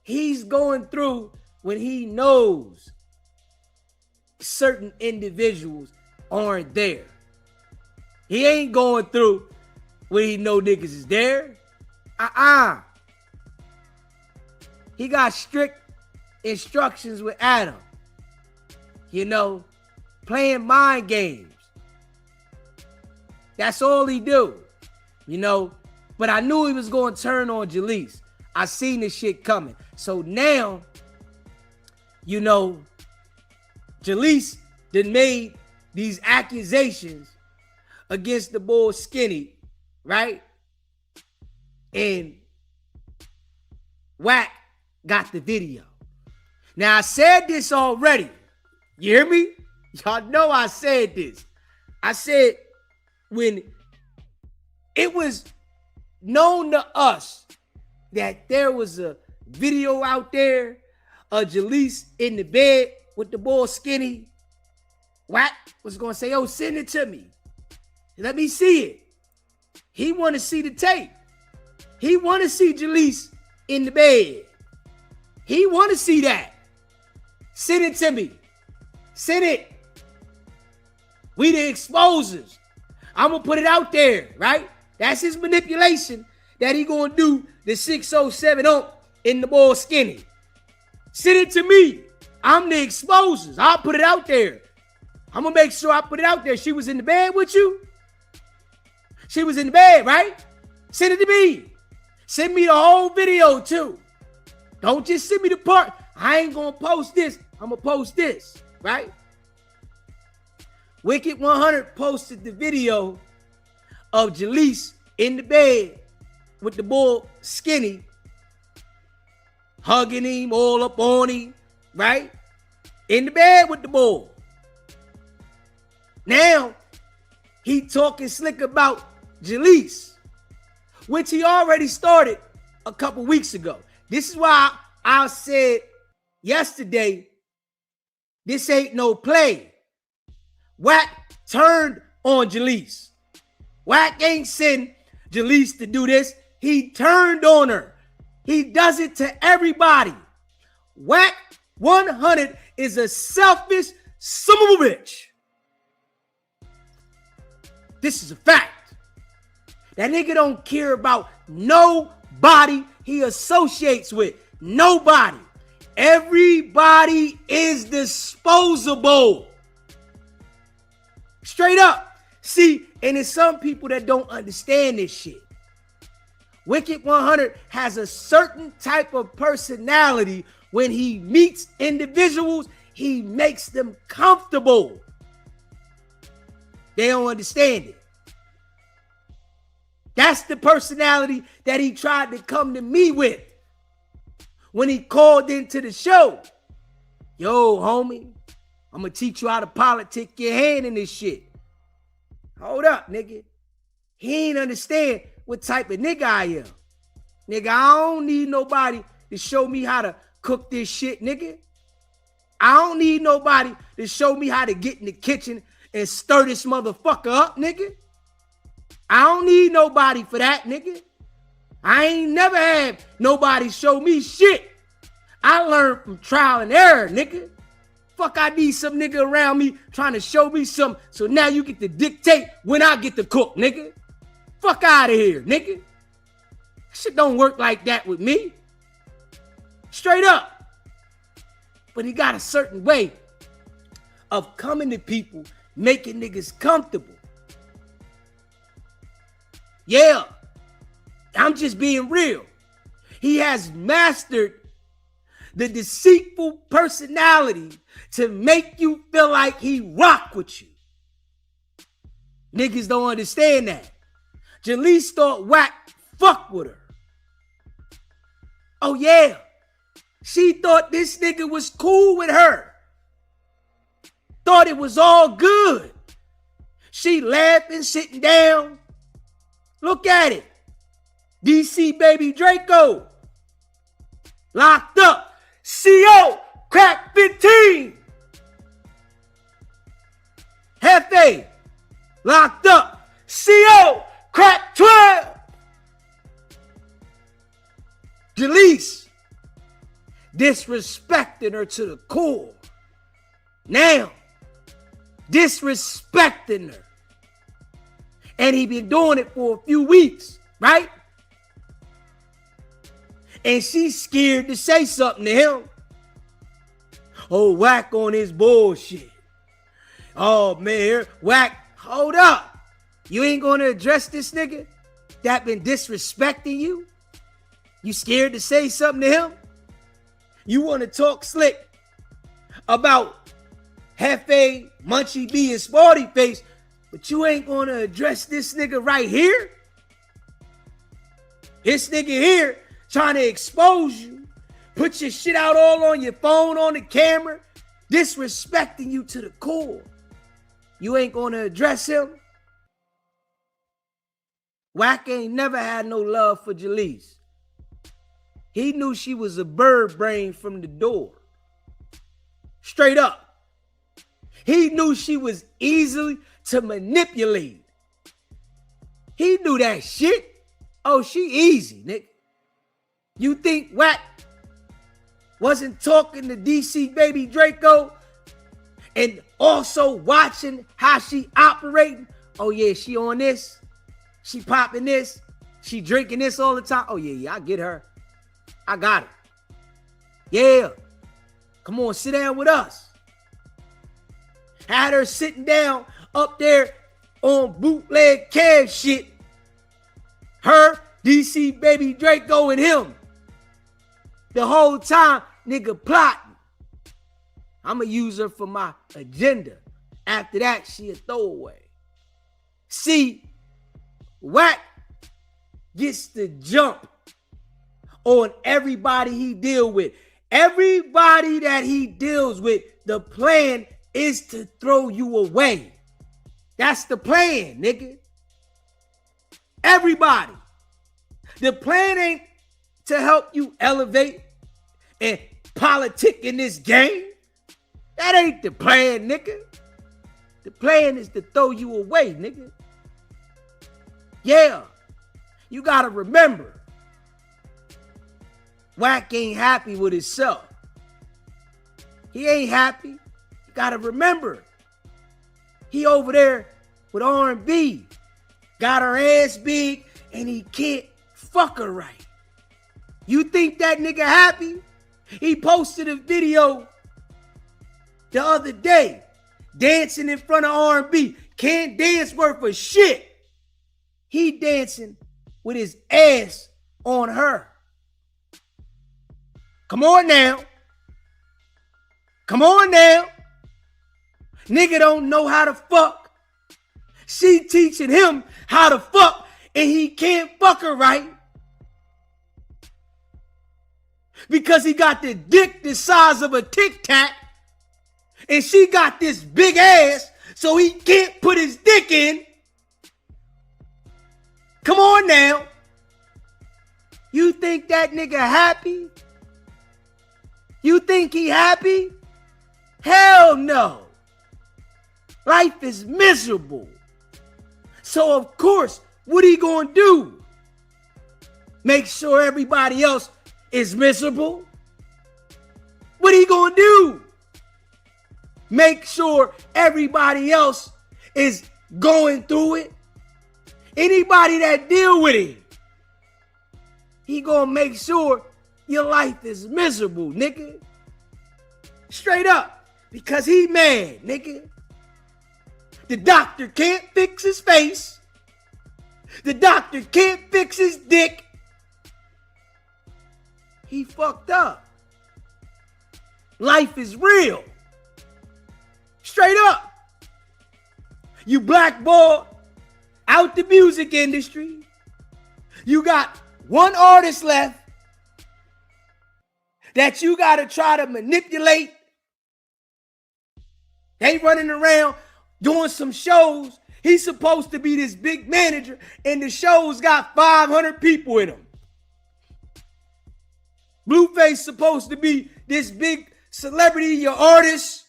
he's going through when he knows certain individuals aren't there. He ain't going through when he know niggas is there. He got strict instructions with Adam. You know, playing mind games. That's all he do. You know, but I knew he was going to turn on Jaleec. I seen this shit coming. So now, you know, Jaleec done made these accusations against the bull Skinny, right? And Wack got the video. Now, I said this already. You hear me? Y'all know I said this. I said when it was known to us that there was a video out there of Jaleec in the bed with the bull Skinny, Wack was going to say, oh, send it to me. Let me see it. He want to see the tape. He want to see Jaleec in the bed. He want to see that. Send it to me. Send it. We the exposers. I'm going to put it out there, right? That's his manipulation that he going to do the 607 in the bull Skinny. Send it to me. I'm the exposers. I'll put it out there. I'm going to make sure I put it out there. She was in the bed with you? She was in the bed, right? Send it to me. Send me the whole video too. Don't just send me the part. I ain't going to post this. I'm going to post this, right? Wicked100 posted the video of Jaleec in the bed with the bull Skinny, hugging him, all up on him, right? In the bed with the bull. Now, he talking slick about Jaleec, which he already started a couple weeks ago. This is why I said yesterday, this ain't no play. Wack turned on Jaleec. Wack ain't send Jaleec to do this. He turned on her. He does it to everybody. Wack100 is a selfish son of a bitch. This is a fact. That nigga don't care about nobody he associates with. Nobody. Everybody is disposable. Straight up. See, and there's some people that don't understand this shit. Wicked100 has a certain type of personality. When he meets individuals, he makes them comfortable. They don't understand it. That's the personality that he tried to come to me with when he called into the show. Yo, homie, I'm going to teach you how to politic your hand in this shit. Hold up, nigga. He ain't understand what type of nigga I am. Nigga, I don't need nobody to show me how to cook this shit, nigga. I don't need nobody to show me how to get in the kitchen and stir this motherfucker up, nigga. I don't need nobody for that, nigga. I ain't never had nobody show me shit. I learned from trial and error, nigga. Fuck, I need some nigga around me trying to show me something, so now you get to dictate when I get to cook, nigga. Fuck out of here, nigga. Shit don't work like that with me. Straight up. But he got a certain way of coming to people, making niggas comfortable. Yeah, I'm just being real. He has mastered the deceitful personality to make you feel like he rock with you. Niggas don't understand that. Jaleec thought Wack fuck with her. Oh yeah, she thought this nigga was cool with her. Thought it was all good. She laughing, sitting down. Look at it. DC baby Draco locked up. CO crack 15. Hefe locked up. CO crack 12. Jaleec disrespecting her to the core. Now, disrespecting her. And he been doing it for a few weeks, right? And she's scared to say something to him. Oh, Wack on his bullshit. Oh, man, Wack, hold up. You ain't gonna address this nigga that been disrespecting you? You scared to say something to him? You want to talk slick about Hefe, Munchie B, and Sporty Face, but you ain't gonna address this nigga right here? This nigga here trying to expose you, put your shit out all on your phone, on the camera, disrespecting you to the core. You ain't gonna address him? Wack ain't never had no love for Jaleec. He knew she was a bird brain from the door. Straight up. He knew she was easily to manipulate. He knew that shit. Oh, she easy, nigga. You think Wack wasn't talking to DC baby Draco and also watching how she operating? Oh yeah, she on this. She popping this. She drinking this all the time. Oh yeah, I get her. I got her. Yeah. Come on, sit down with us. Had her sitting down up there on bootleg cab shit. Her, DC baby Draco, and him. The whole time, nigga plotting. I'ma use her for my agenda. After that, she a throwaway. See, Wack gets to jump on everybody he deal with. Everybody that he deals with, the plan is to throw you away. That's the plan, nigga. Everybody. The plan ain't to help you elevate and politic in this game. That ain't the plan, nigga. The plan is to throw you away, nigga. Yeah. You gotta remember, Wack ain't happy with himself. He ain't happy. You gotta remember, he over there with R&B, got her ass big, and he can't fuck her right. You think that nigga happy? He posted a video the other day, dancing in front of R&B. Can't dance worth a shit. He dancing with his ass on her. Come on now. Come on now. Nigga don't know how to fuck. She teaching him how to fuck, and he can't fuck her right. Because he got the dick the size of a Tic Tac, and she got this big ass, so he can't put his dick in. Come on now. You think that nigga happy? You think he happy? Hell no. Life is miserable. So of course, what he gonna do? Make sure everybody else is miserable? What he gonna do? Make sure everybody else is going through it. Anybody that deal with it, he gonna make sure your life is miserable, nigga. Straight up, because he mad, nigga. The doctor can't fix his face. The doctor can't fix his dick. He fucked up. Life is real. Straight up. You blackballed out the music industry. You got one artist left that you got to try to manipulate. They running around doing some shows. He's supposed to be this big manager, and the show's got 500 people in them. Blueface supposed to be this big celebrity, your artist.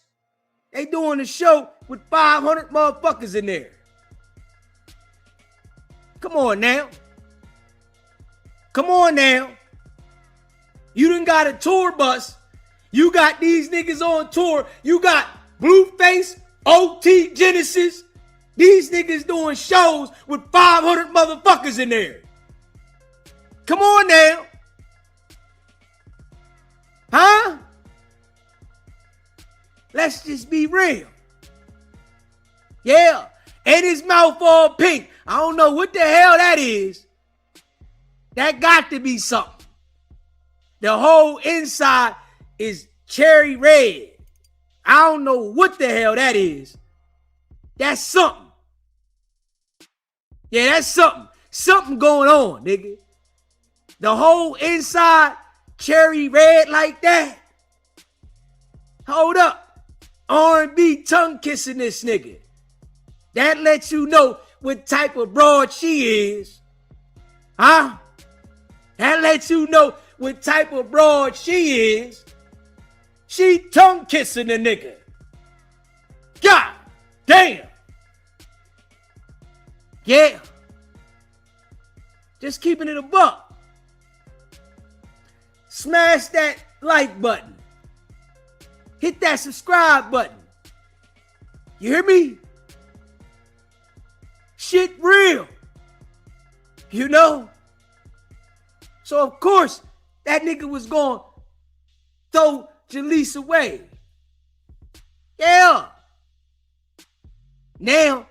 They doing a show with 500 motherfuckers in there. Come on now. Come on now. You done got a tour bus. You got these niggas on tour. You got Blueface, OT Genesis. These niggas doing shows with 500 motherfuckers in there. Come on now. Huh? Let's just be real. Yeah. And his mouth all pink. I don't know what the hell that is. That got to be something. The whole inside is cherry red. I don't know what the hell that is. That's something. Yeah, that's something. Something going on, nigga. The whole inside cherry red like that. Hold up. R&B tongue kissing this nigga. That lets you know what type of broad she is. Huh? That lets you know what type of broad she is. She tongue kissing the nigga. God damn. Yeah. Just keeping it a buck. Smash that like button. Hit that subscribe button. You hear me? Shit real. You know? So of course, that nigga was going to throw Jaleec away. Yeah. Now,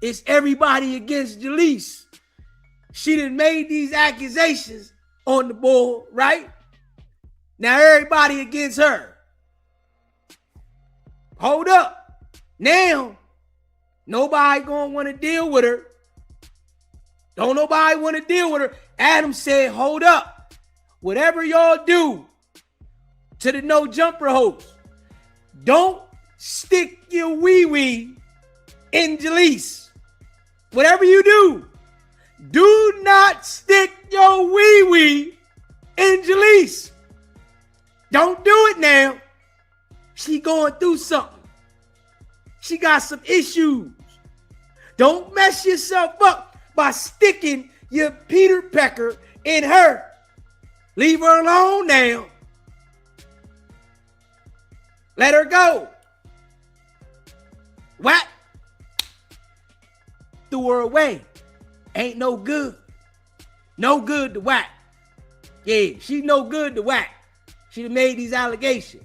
it's everybody against Jaleec. She done made these accusations on the board, right? Now everybody against her. Hold up. Now, nobody gonna want to deal with her. Don't nobody want to deal with her. Adam said, hold up. Whatever y'all do to the no jumper host, don't stick your wee-wee in Jaleec. Whatever you do not stick your wee-wee in Jaleec. Don't do it now. She going through something. She got some issues. Don't mess yourself up by sticking your Peter Pecker in her. Leave her alone now. Let her go. Wack threw her away. Ain't no good. No good to Wack. Yeah, she no good to Wack. She done made these allegations.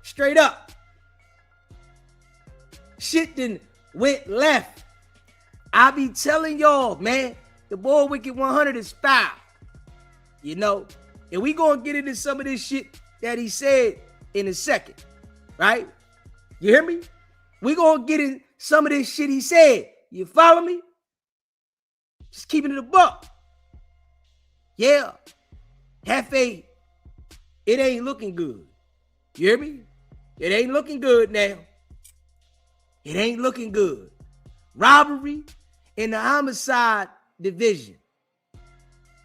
Straight up. Shit done went left. I be telling y'all, man, the boy Wicked100 is foul. You know, and we gonna get into some of this shit that he said in a second, right? You hear me? We gonna get in some of this shit he said. You follow me? Just keeping it a buck. Yeah. Hefe, it ain't looking good. You hear me? It ain't looking good now. It ain't looking good. Robbery in the homicide division.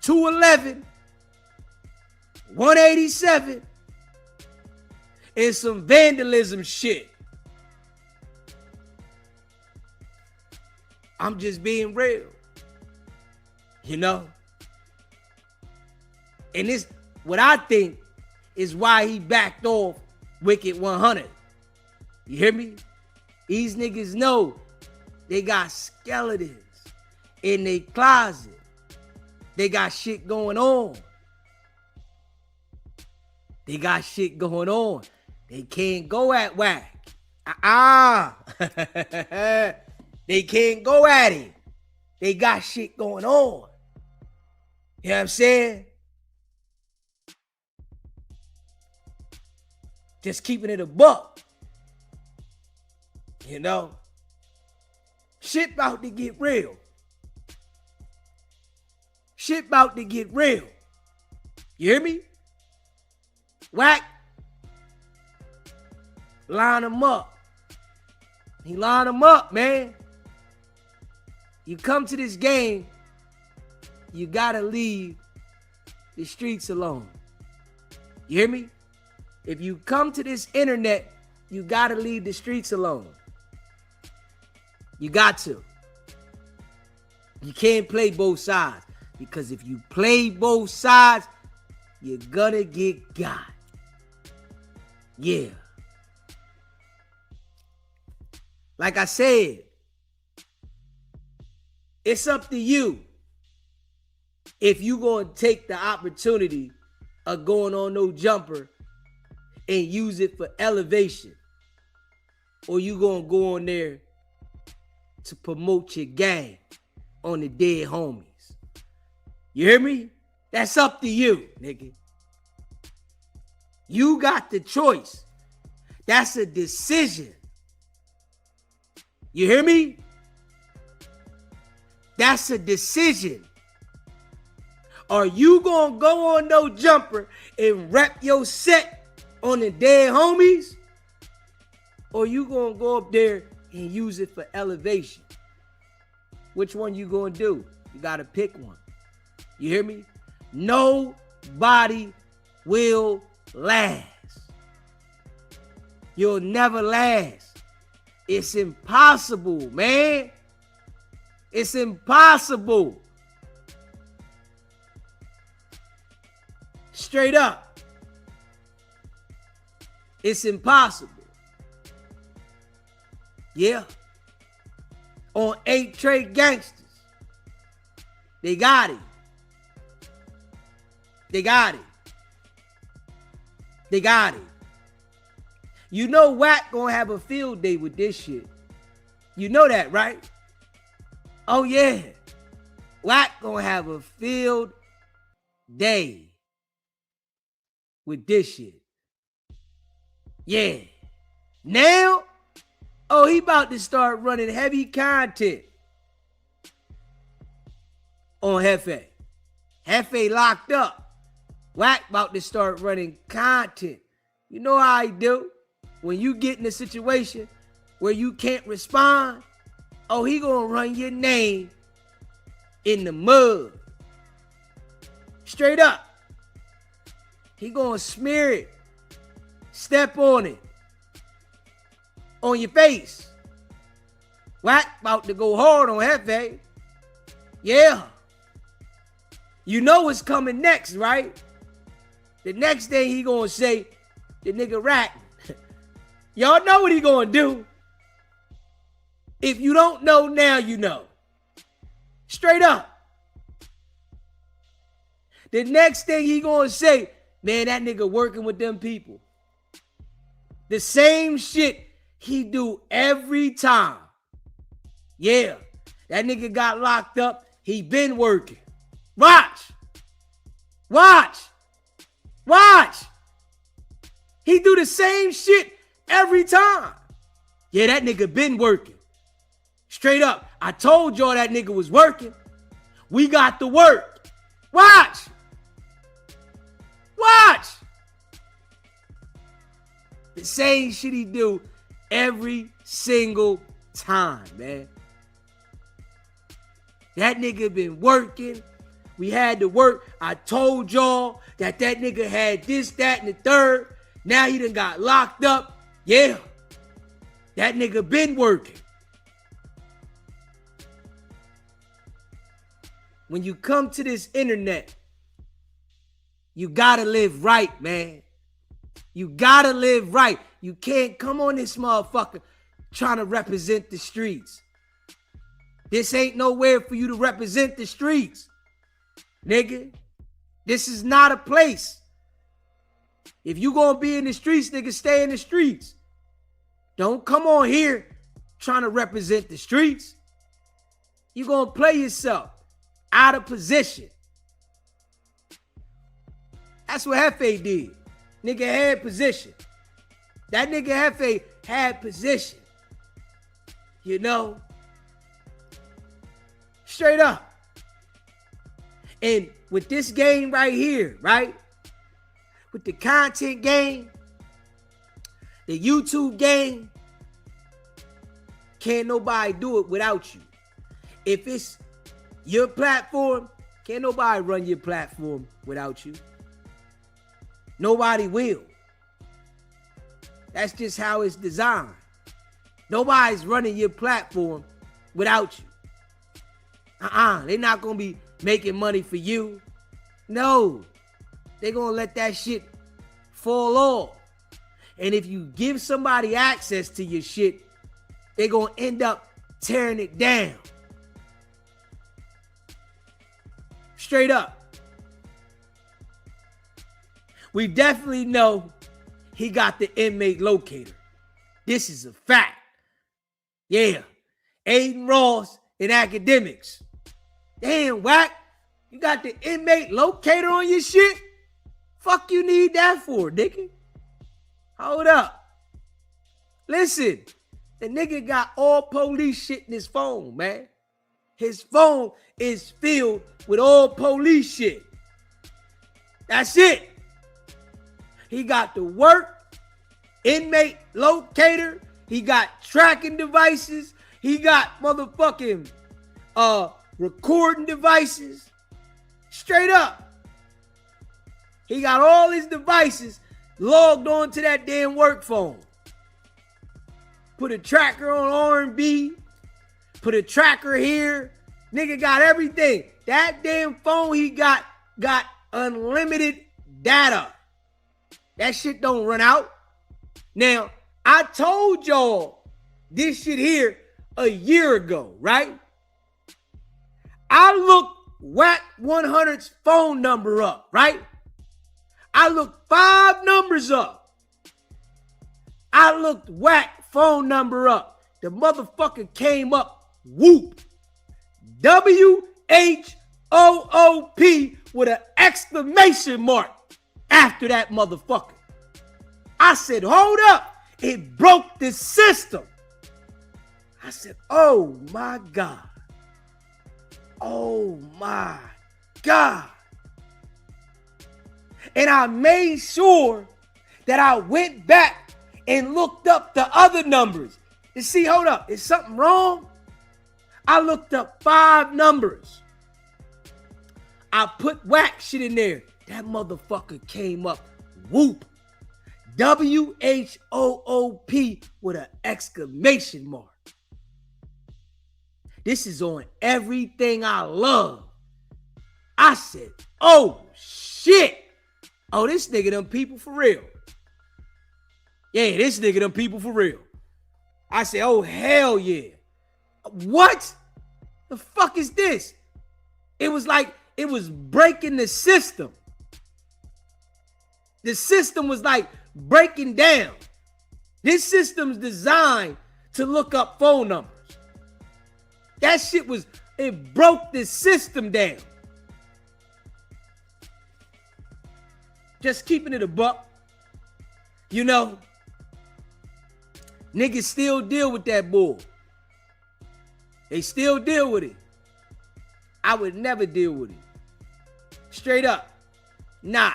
211, 187, and some vandalism shit. I'm just being real. You know? And this, what I think is why he backed off Wicked100. You hear me? These niggas know they got skeletons in their closet. They got shit going on. They got shit going on. They can't go at Wack. They can't go at him. They got shit going on. You know what I'm saying? Just keeping it a buck. You know? Shit about to get real. Shit about to get real. You hear me? Wack. Line him up. He line him up, man. You come to this game, you gotta leave the streets alone. You hear me? If you come to this internet, you gotta leave the streets alone. You got to. You can't play both sides. Because if you play both sides, you're gonna get got. Yeah. Like I said, it's up to you if you gonna take the opportunity of going on no jumper and use it for elevation, or you gonna go on there to promote your gang on the dead homies. You hear me? That's up to you, nigga. You got the choice. That's a decision. You hear me? That's a decision. Are you gonna go on no jumper and rep your set on the dead homies? Or you gonna go up there and use it for elevation? Which one you gonna do? You gotta pick one. You hear me? Nobody will last. You'll never last. It's impossible, man. It's impossible. Straight up. It's impossible. Yeah. On 8 Trade Gangsters. They got it. They got it. They got it. You know Wack gonna have a field day with this shit. You know that, right? Oh yeah. Wack gonna have a field day with this shit. Yeah. Now, oh, he about to start running heavy content on Hefe. Hefe locked up. Wack about to start running content. You know how I do? When you get in a situation where you can't respond, oh, he gonna run your name in the mud. Straight up. He gonna smear it. Step on it. On your face. Wack about to go hard on Hefe. Yeah. You know what's coming next, right? The next thing he gonna say, the nigga ratting. Y'all know what he gonna do. If you don't know now, you know. Straight up. The next thing he gonna say, man, that nigga working with them people. The same shit he do every time. Yeah, that nigga got locked up. He been working. Watch. Watch. Watch. He do the same shit every time. Yeah, that nigga been working. Straight up. I told y'all that nigga was working. We got the work. Watch. Watch. The same shit he do every single time, man. That nigga been working. We had to work. I told y'all that nigga had this, that, and the third. Now he done got locked up. Yeah. That nigga been working. When you come to this internet, you gotta live right, man. You gotta live right. You can't come on this motherfucker trying to represent the streets. This ain't nowhere for you to represent the streets, nigga. This is not a place. If you gonna be in the streets, nigga, stay in the streets. Don't come on here trying to represent the streets. You gonna play yourself out of position. That's what Hefe did. Nigga had position. That nigga Hefe had position. You know? Straight up. And with this game right here, right? With the content game, the YouTube game, can't nobody do it without you. If it's your platform, can't nobody run your platform without you. Nobody will. That's just how it's designed. Nobody's running your platform without you. They're not gonna be making money for you. No. They're gonna let that shit fall off. And if you give somebody access to your shit, they're gonna end up tearing it down. Straight up. We definitely know he got the inmate locator. This is a fact. Yeah. Aiden Ross in academics. Damn, Wack. You got the inmate locator on your shit? Fuck you need that for, nigga? Hold up. Listen, the nigga got all police shit in his phone, man. His phone is filled with all police shit. That's it. He got the work, inmate locator. He got tracking devices. He got motherfucking recording devices. Straight up. He got all his devices logged on to that damn work phone. Put a tracker on R&B. Put a tracker here. Nigga got everything. That damn phone he got unlimited data. That shit don't run out. Now, I told y'all this shit here a year ago, right? I looked Wicked100's phone number up, right? I looked 5 numbers up. I looked Wack phone number up. The motherfucker came up, whoop. WHOOP with an exclamation mark after that motherfucker. I said, hold up. It broke the system. I said, oh my God. Oh my God. And I made sure that I went back and looked up the other numbers to see, hold up, is something wrong? I looked up 5 numbers. I put Wack shit in there. That motherfucker came up, whoop. WHOOP with an exclamation mark. This is on everything I love. I said, oh shit. Oh, this nigga them people for real. Yeah, this nigga them people for real. I said, oh hell yeah. What? The fuck is this? It was like, it was breaking the system. The system was like breaking down. This system's designed to look up phone numbers. That shit was, it broke the system down. Just keeping it a buck. You know, niggas still deal with that bull. They still deal with it. I would never deal with it. Straight up. Nah.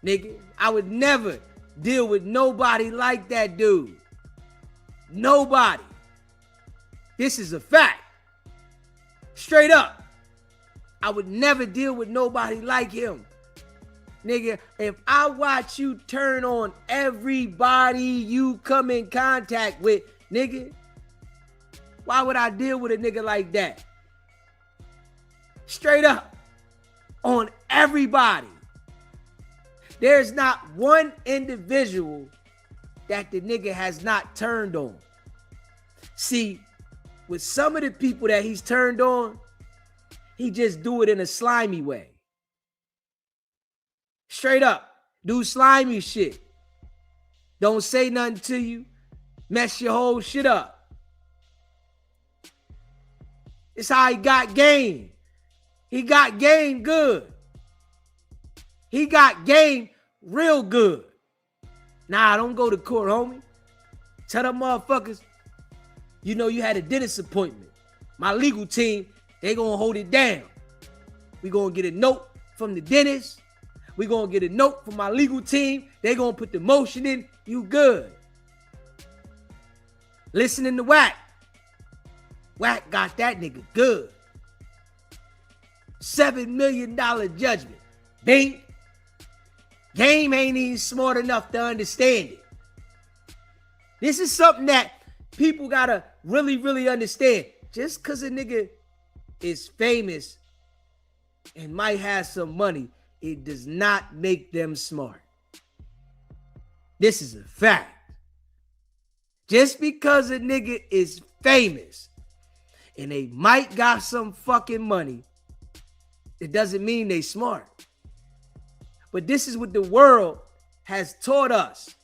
Nigga, I would never deal with nobody like that dude. Nobody. This is a fact. Straight up. I would never deal with nobody like him. Nigga, if I watch you turn on everybody you come in contact with, nigga, why would I deal with a nigga like that? Straight up. On everybody. There's not one individual that the nigga has not turned on. See, with some of the people that he's turned on, he just do it in a slimy way. Straight up, do slimy shit. Don't say nothing to you, mess your whole shit up. It's how he got game. He got game good. He got game real good. Nah, don't go to court, homie. Tell them motherfuckers, you know you had a dentist appointment. My legal team, they gonna hold it down. We gonna get a note from the dentist. We gonna get a note from my legal team. They gonna put the motion in. You good. Listening to Wack. Wack got that nigga good. $7 million judgment. Bing. Game ain't even smart enough to understand it. This is something that people gotta really, really understand. Just because a nigga is famous and might have some money, it does not make them smart. This is a fact. Just because a nigga is famous and they might got some fucking money, it doesn't mean they smart. But this is what the world has taught us.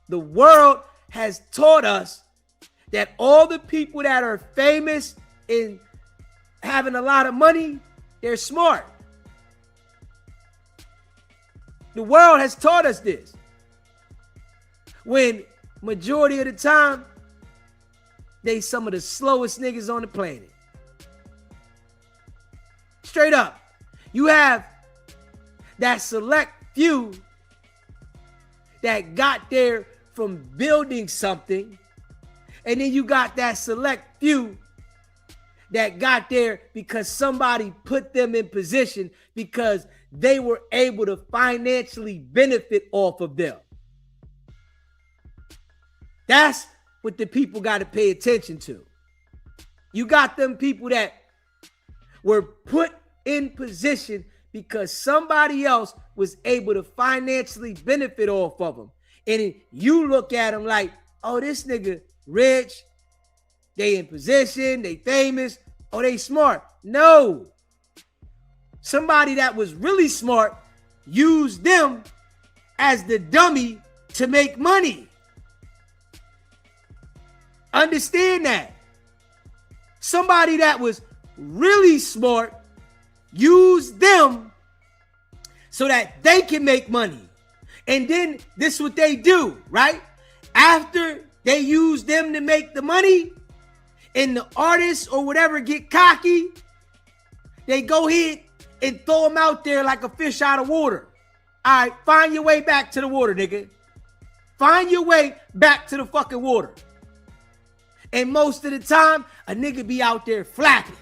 The world has taught us that all the people that are famous and having a lot of money, they're smart. The world has taught us this. When majority of the time, they some of the slowest niggas on the planet. Straight up. You have that select few that got there from building something, and then you got that select few that got there because somebody put them in position because they were able to financially benefit off of them. That's what the people got to pay attention to. You got them people that were put in position because somebody else was able to financially benefit off of them. And you look at them like, oh, this nigga rich, they in position, they famous, oh, they smart. No. Somebody that was really smart used them as the dummy to make money. Understand that. Somebody that was really smart used them so that they can make money. And then this is what they do, right? After they use them to make the money and the artists or whatever get cocky, they go ahead and throw them out there like a fish out of water. All right, find your way back to the water, nigga. Find your way back to the fucking water. And most of the time, a nigga be out there flapping.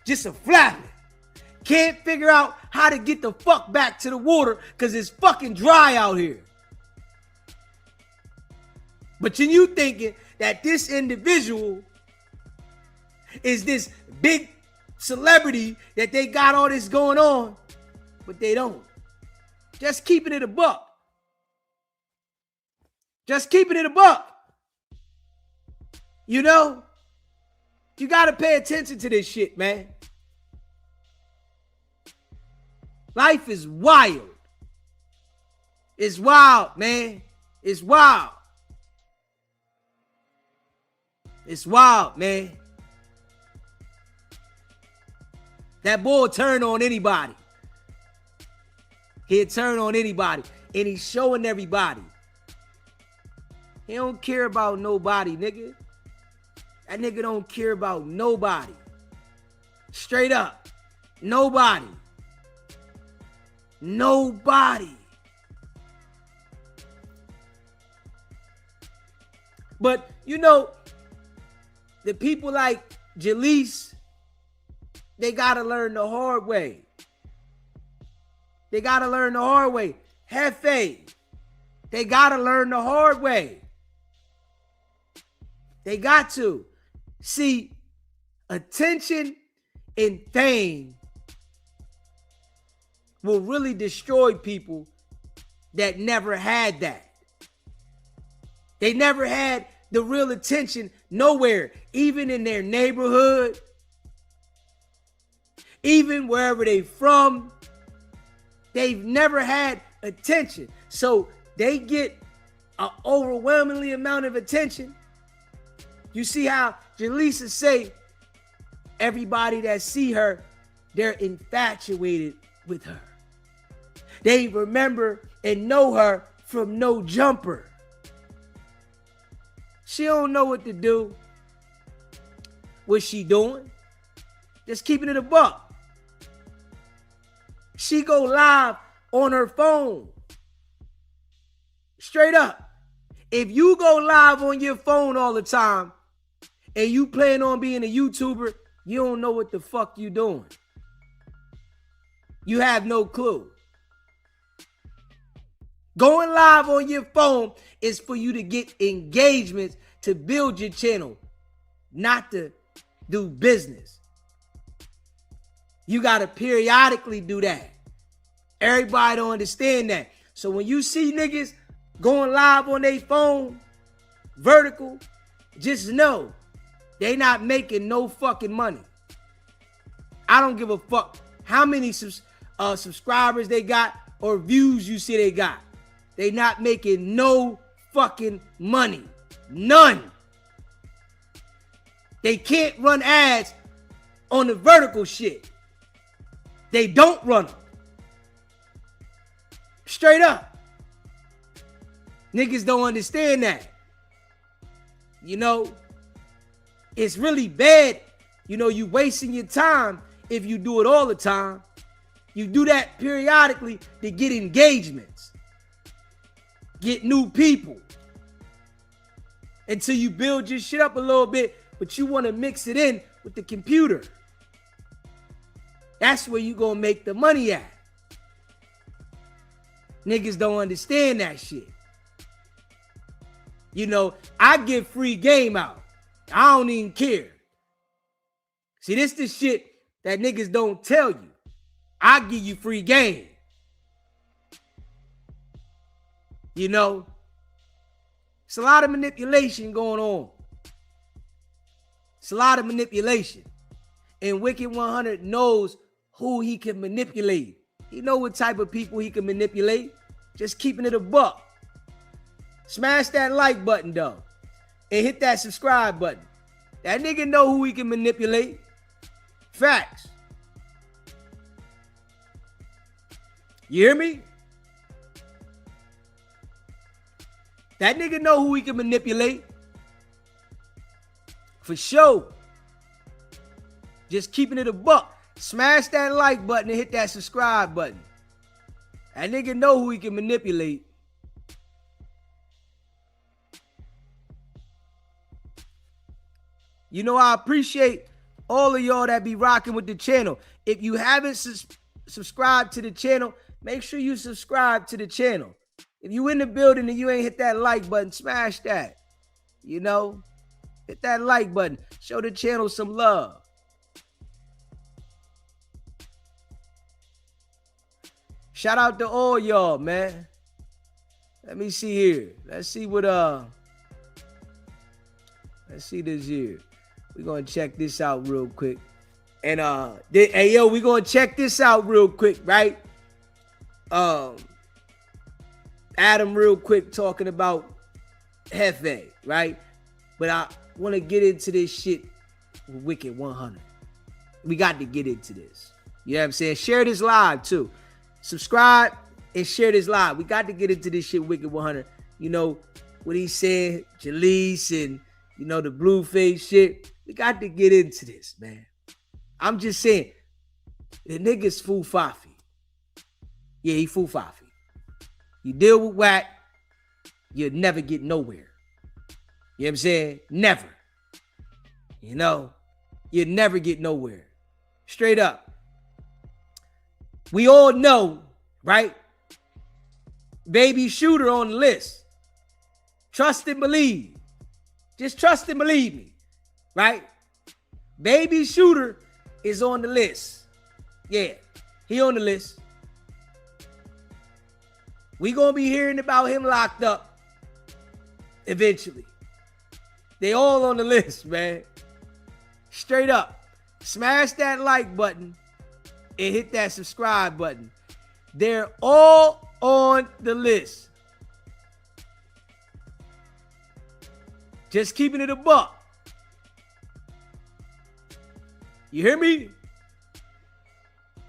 Just a flapping. Can't figure out how to get the fuck back to the water because it's fucking dry out here. But you thinking that this individual is this big celebrity that they got all this going on, but they don't. Just keeping it a buck. Just keeping it a buck. You know, you got to pay attention to this shit, man. Life is wild. It's wild, man. It's wild. It's wild, man. That boy turn on anybody. He'll turn on anybody. And he's showing everybody. He don't care about nobody, nigga. That nigga don't care about nobody. Straight up. Nobody. Nobody. But, you know, the people like Jaleec, they got to learn the hard way. They got to learn the hard way. Hefe, they got to learn the hard way. They got to. See, attention and fame will really destroy people that never had that. They never had the real attention nowhere, even in their neighborhood, even wherever they from. They've never had attention. So they get an overwhelmingly amount of attention. You see how Jaleec say everybody that see her, they're infatuated with her. They remember and know her from no jumper. She don't know what to do. What's she doing? Just keeping it a buck. She go live on her phone. Straight up. If you go live on your phone all the time and you plan on being a YouTuber, you don't know what the fuck you doing. You have no clue. Going live on your phone is for you to get engagements to build your channel, not to do business. You got to periodically do that. Everybody don't understand that. So when you see niggas going live on their phone, vertical, just know they not making no fucking money. I don't give a fuck how many subscribers they got or views you see they got. They not making no fucking money. None. They can't run ads on the vertical shit. They don't run them. Straight up. Niggas don't understand that. You know, it's really bad. You know, you wasting your time if you do it all the time. You do that periodically to get engagements. Get new people. Until you build your shit up a little bit, but you want to mix it in with the computer. That's where you gonna make the money at. Niggas don't understand that shit. You know, I give free game out. I don't even care. See, this the shit that niggas don't tell you. I give you free game. You know, it's a lot of manipulation going on. It's a lot of manipulation. And Wicked100 knows who he can manipulate. He know what type of people he can manipulate. Just keeping it a buck. Smash that like button though. And hit that subscribe button. That nigga know who he can manipulate. Facts. You hear me? That nigga know who he can manipulate. For sure. Just keeping it a buck. Smash that like button and hit that subscribe button. That nigga know who he can manipulate. You know, I appreciate all of y'all that be rocking with the channel. If you haven't subscribed to the channel, make sure you subscribe to the channel. If you in the building and you ain't hit that like button, smash that. You know, hit that like button. Show the channel some love. Shout out to all y'all, man. Let me see here. Let's see what let's see this here. We're gonna check this out real quick. And hey yo, we're gonna check this out real quick, right? Adam real quick talking about Hefe, right? But I want to get into this shit with Wicked100. We got to get into this. You know what I'm saying? Share this live too. Subscribe and share this live. We got to get into this shit Wicked100. You know what he said, Jaleec and you know the Blueface shit. We got to get into this, man. I'm just saying, the nigga's fufafi. Yeah, he fufafi. You deal with Wack, you'll never get nowhere. You know what I'm saying? Never. You know, you'll never get nowhere. Straight up. We all know, right? Baby shooter on the list. Trust and believe. Just trust and believe me, right? Baby shooter is on the list. Yeah, he on the list. We gonna be hearing about him locked up eventually. They all on the list, man. Straight up. Smash that like button and hit that subscribe button. They're all on the list. Just keeping it a buck. You hear me?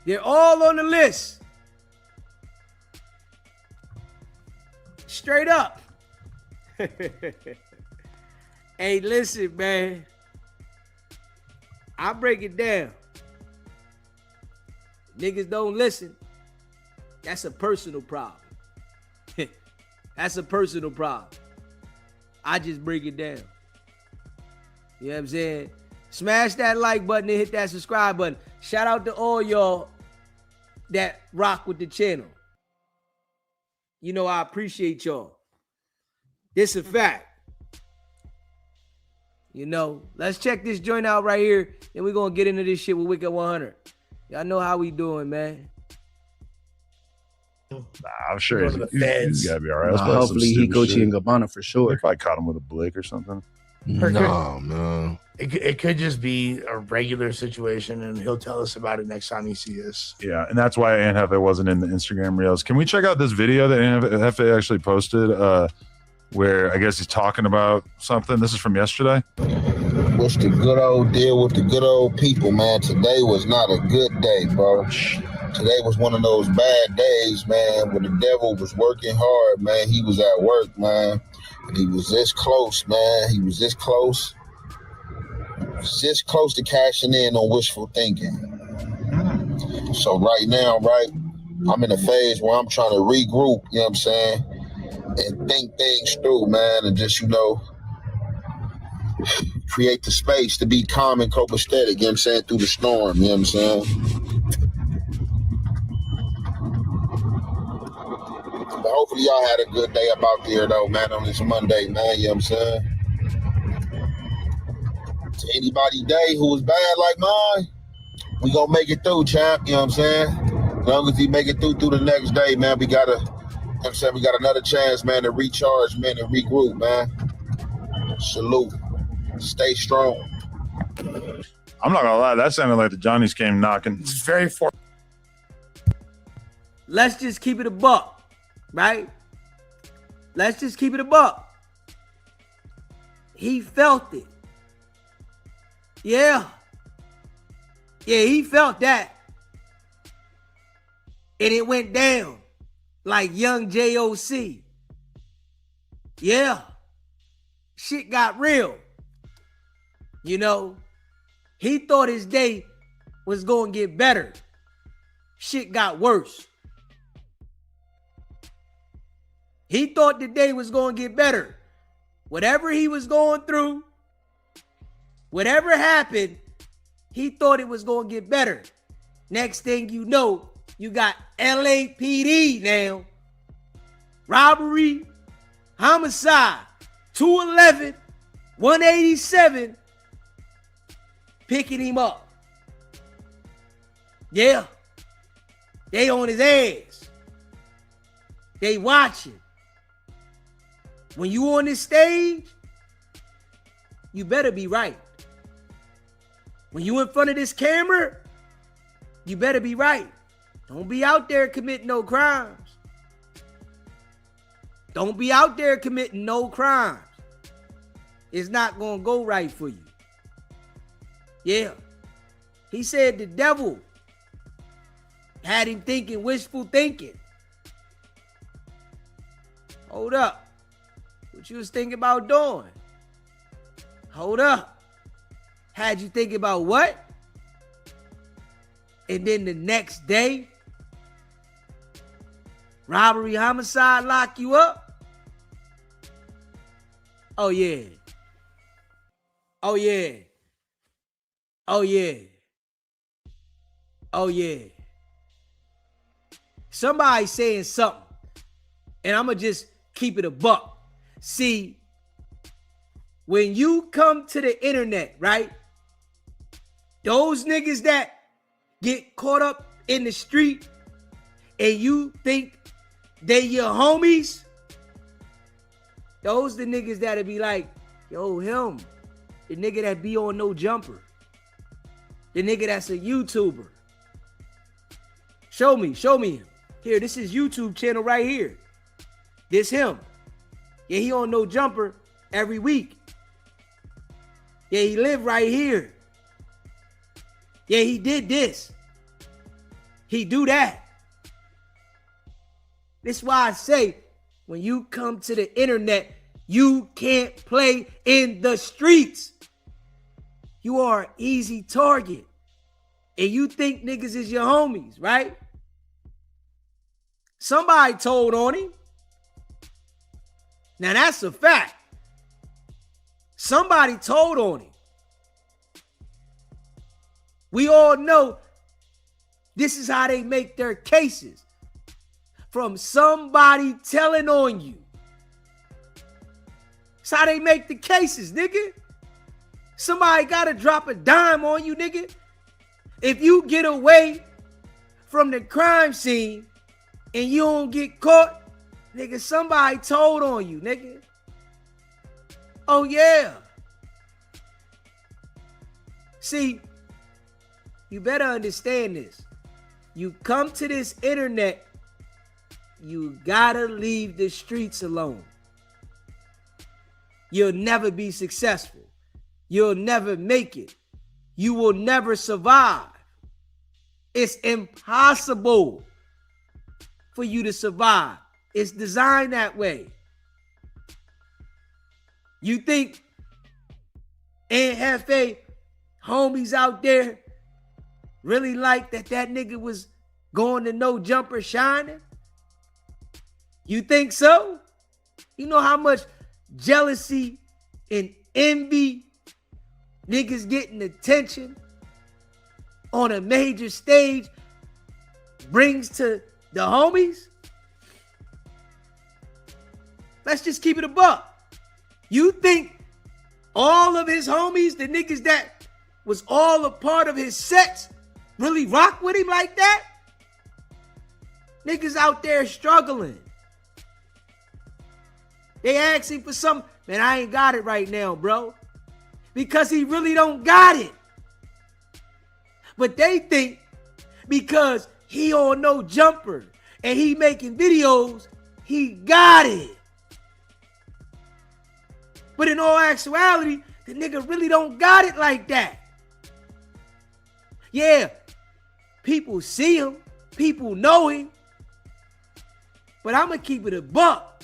They're all on the list. Straight up. Hey, listen, man. I break it down. Niggas don't listen. That's a personal problem. That's a personal problem. I just break it down. You know what I'm saying? Smash that like button and hit that subscribe button. Shout out to all y'all that rock with the channel. You know, I appreciate y'all. This a fact. You know, let's check this joint out right here, and we're going to get into this shit with Wicked100. Y'all know how we doing, man. I'm sure he's got to be all right. Hopefully he Gucci and Gabbana for sure. If I caught him with a blick or something. No, man. It could just be a regular situation, and he'll tell us about it next time he sees us. Yeah, and that's why Hefe wasn't in the Instagram reels. Can we check out this video that Hefe actually posted where I guess he's talking about something? This is from yesterday. What's the good old deal with the good old people, man? Today was not a good day, bro. Today was one of those bad days, man, when the devil was working hard, man. He was at work, man. And he was this close, man. He was this close. Just close to cashing in on wishful thinking. So right now, right, I'm in a phase where I'm trying to regroup, you know what I'm saying, and think things through, man, and just, you know, create the space to be calm and copacetic, you know what I'm saying, through the storm, you know what I'm saying. But hopefully y'all had a good day up out there, though, man, on this Monday, man, you know what I'm saying. To anybody day who was bad like mine, we gonna make it through, champ, you know what I'm saying? As long as he make it through the next day, man, we got another chance, man, to recharge, man, and regroup, man. Salute. Stay strong. I'm not gonna lie, that sounded like the Johnnies came knocking. It's very for. Let's just keep it a buck, right? Let's just keep it a buck. He felt it. Yeah. Yeah, he felt that. And it went down like young JOC. Yeah. Shit got real. You know, he thought his day was going to get better. Shit got worse. He thought the day was going to get better. Whatever he was going through, whatever happened, he thought it was going to get better. Next thing you know, you got LAPD now. Robbery, homicide, 211, 187, picking him up. Yeah. They on his ass. They watching. When you on this stage, you better be right. When you in front of this camera, you better be right. Don't be out there committing no crimes. Don't be out there committing no crimes. It's not going to go right for you. Yeah. He said the devil had him thinking wishful thinking. Hold up. What you was thinking about doing? Hold up. Had you thinking about what? And then the next day, robbery, homicide, lock you up? Oh, yeah. Oh, yeah. Oh, yeah. Oh, yeah. Somebody saying something, and I'm going to just keep it a buck. See, when you come to the internet, right? Those niggas that get caught up in the street and you think they your homies, those the niggas that'll be like, yo, him, the nigga that be on No Jumper, the nigga that's a YouTuber. Show me him. Here, this is YouTube channel right here. This him. Yeah, he on No Jumper every week. Yeah, he live right here. Yeah, he did this. He do that. This is why I say, when you come to the internet, you can't play in the streets. You are an easy target. And you think niggas is your homies, right? Somebody told on him. Now that's a fact. Somebody told on him. We all know this is how they make their cases. From somebody telling on you. That's how they make the cases, nigga. Somebody gotta drop a dime on you, nigga. If you get away from the crime scene and you don't get caught, nigga, somebody told on you, nigga. Oh, yeah. See, you better understand this. You come to this internet, you gotta leave the streets alone. You'll never be successful. You'll never make it. You will never survive. It's impossible for you to survive. It's designed that way. You think and Hefe homies out there really like that nigga was going to No Jumper shining? You think so? You know how much jealousy and envy niggas getting attention on a major stage brings to the homies? Let's just keep it a buck. You think all of his homies, the niggas that was all a part of his sets, really rock with him like that? Niggas out there struggling. They asking for something. Man, I ain't got it right now, bro. Because he really don't got it. But they think because he on No Jumper and he making videos, he got it. But in all actuality, the nigga really don't got it like that. Yeah, people see him, people know him, but I'm gonna keep it a buck.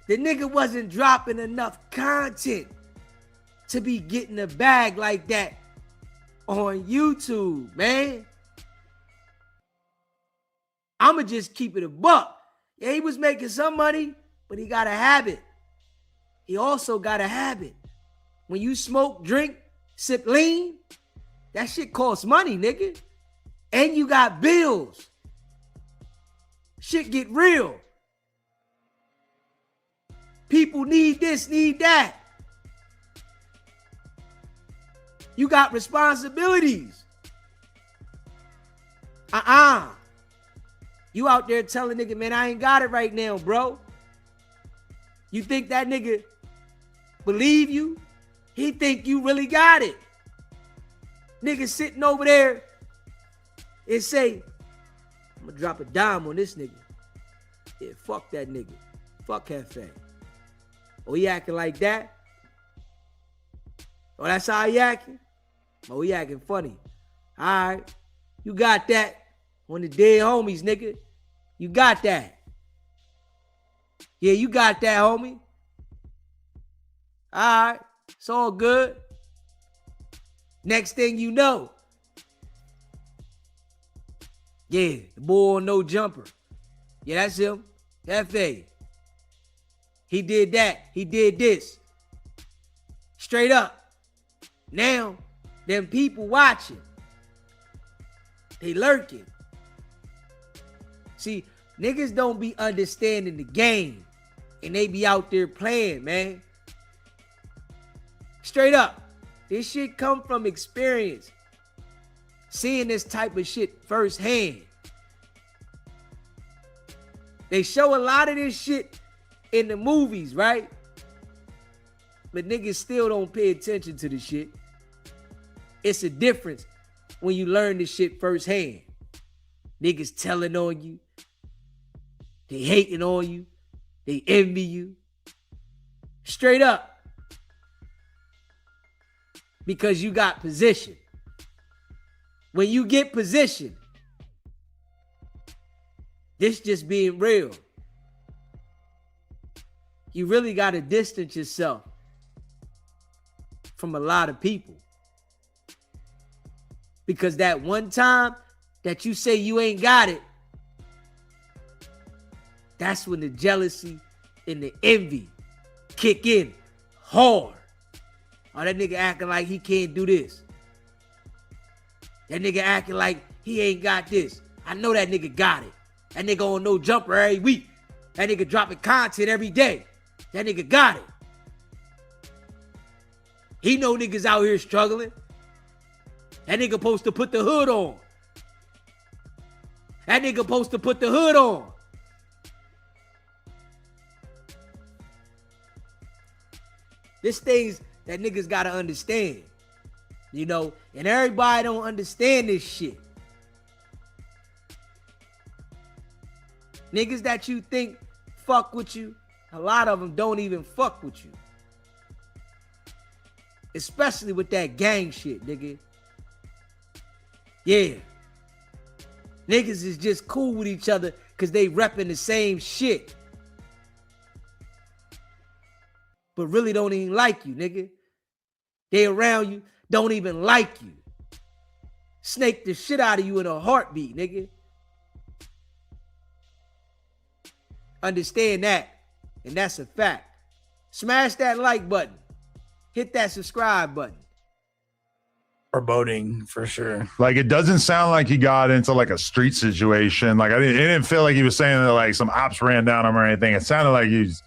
The nigga wasn't dropping enough content to be getting a bag like that on YouTube, man. I'ma just keep it a buck. Yeah, he was making some money, but he got a habit. He also got a habit. When you smoke, drink, sip lean, that shit costs money, nigga. And you got bills. Shit get real. People need this, need that. You got responsibilities. You out there telling nigga, man, I ain't got it right now, bro. You think that nigga believe you? He think you really got it. Nigga sitting over there and say, I'm gonna drop a dime on this nigga. Yeah, fuck that nigga. Fuck Hefe. Oh, he acting like that? Oh, that's how he acting? Oh, he acting funny. All right. You got that on the dead homies, nigga. You got that. Yeah, you got that, homie. All right. It's all good. Next thing you know. Yeah, the boy on No Jumper. Yeah, that's him. Hefe. He did that. He did this. Straight up. Now, them people watching. They lurking. See, niggas don't be understanding the game. And they be out there playing, man. Straight up. This shit come from experience. Seeing this type of shit firsthand. They show a lot of this shit in the movies, right? But niggas still don't pay attention to the shit. It's a difference when you learn this shit firsthand. Niggas telling on you. They hating on you. They envy you. Straight up. Because you got position. When you get position, this just being real. You really got to distance yourself from a lot of people. Because that one time that you say you ain't got it, that's when the jealousy and the envy kick in hard. Oh, that nigga acting like he can't do this. That nigga acting like he ain't got this. I know that nigga got it. That nigga on no jumper every week. That nigga dropping content every day. That nigga got it. He know niggas out here struggling. That nigga supposed to put the hood on. That nigga supposed to put the hood on. This things that niggas gotta understand. You know, and everybody don't understand this shit. Niggas that you think fuck with you, a lot of them don't even fuck with you. Especially with that gang shit, nigga. Yeah. Niggas is just cool with each other because they repping the same shit. But really don't even like you, nigga. They around you, don't even like you. Snake the shit out of you in a heartbeat, nigga. Understand that. And that's a fact. Smash that like button. Hit that subscribe button. Foreboding for sure. Like, it doesn't sound like he got into like a street situation. Like, it didn't feel like he was saying that like some ops ran down him or anything. It sounded like he's,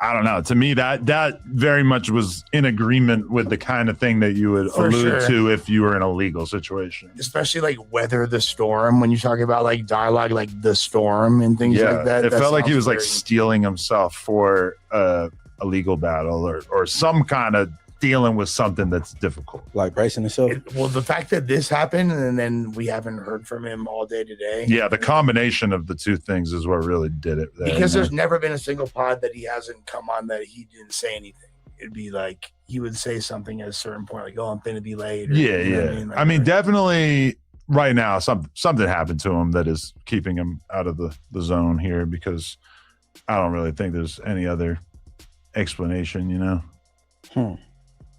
I don't know. To me, that very much was in agreement with the kind of thing that you would allude to if you were in a legal situation. Especially like weather the storm, when you talk about like dialogue, like the storm and things like that. It felt like he was very like steeling himself for a legal battle or some kind of dealing with something that's difficult. Like bracing himself. Well, the fact that this happened and then we haven't heard from him all day today. Yeah, the combination of the two things is what really did it. Because there's never been a single pod that he hasn't come on that he didn't say anything. It'd be like he would say something at a certain point, like, "Oh, I'm gonna be late." Or, yeah, you know yeah. what I mean? Like, I mean, definitely right now, something happened to him that is keeping him out of the zone here, because I don't really think there's any other explanation, you know?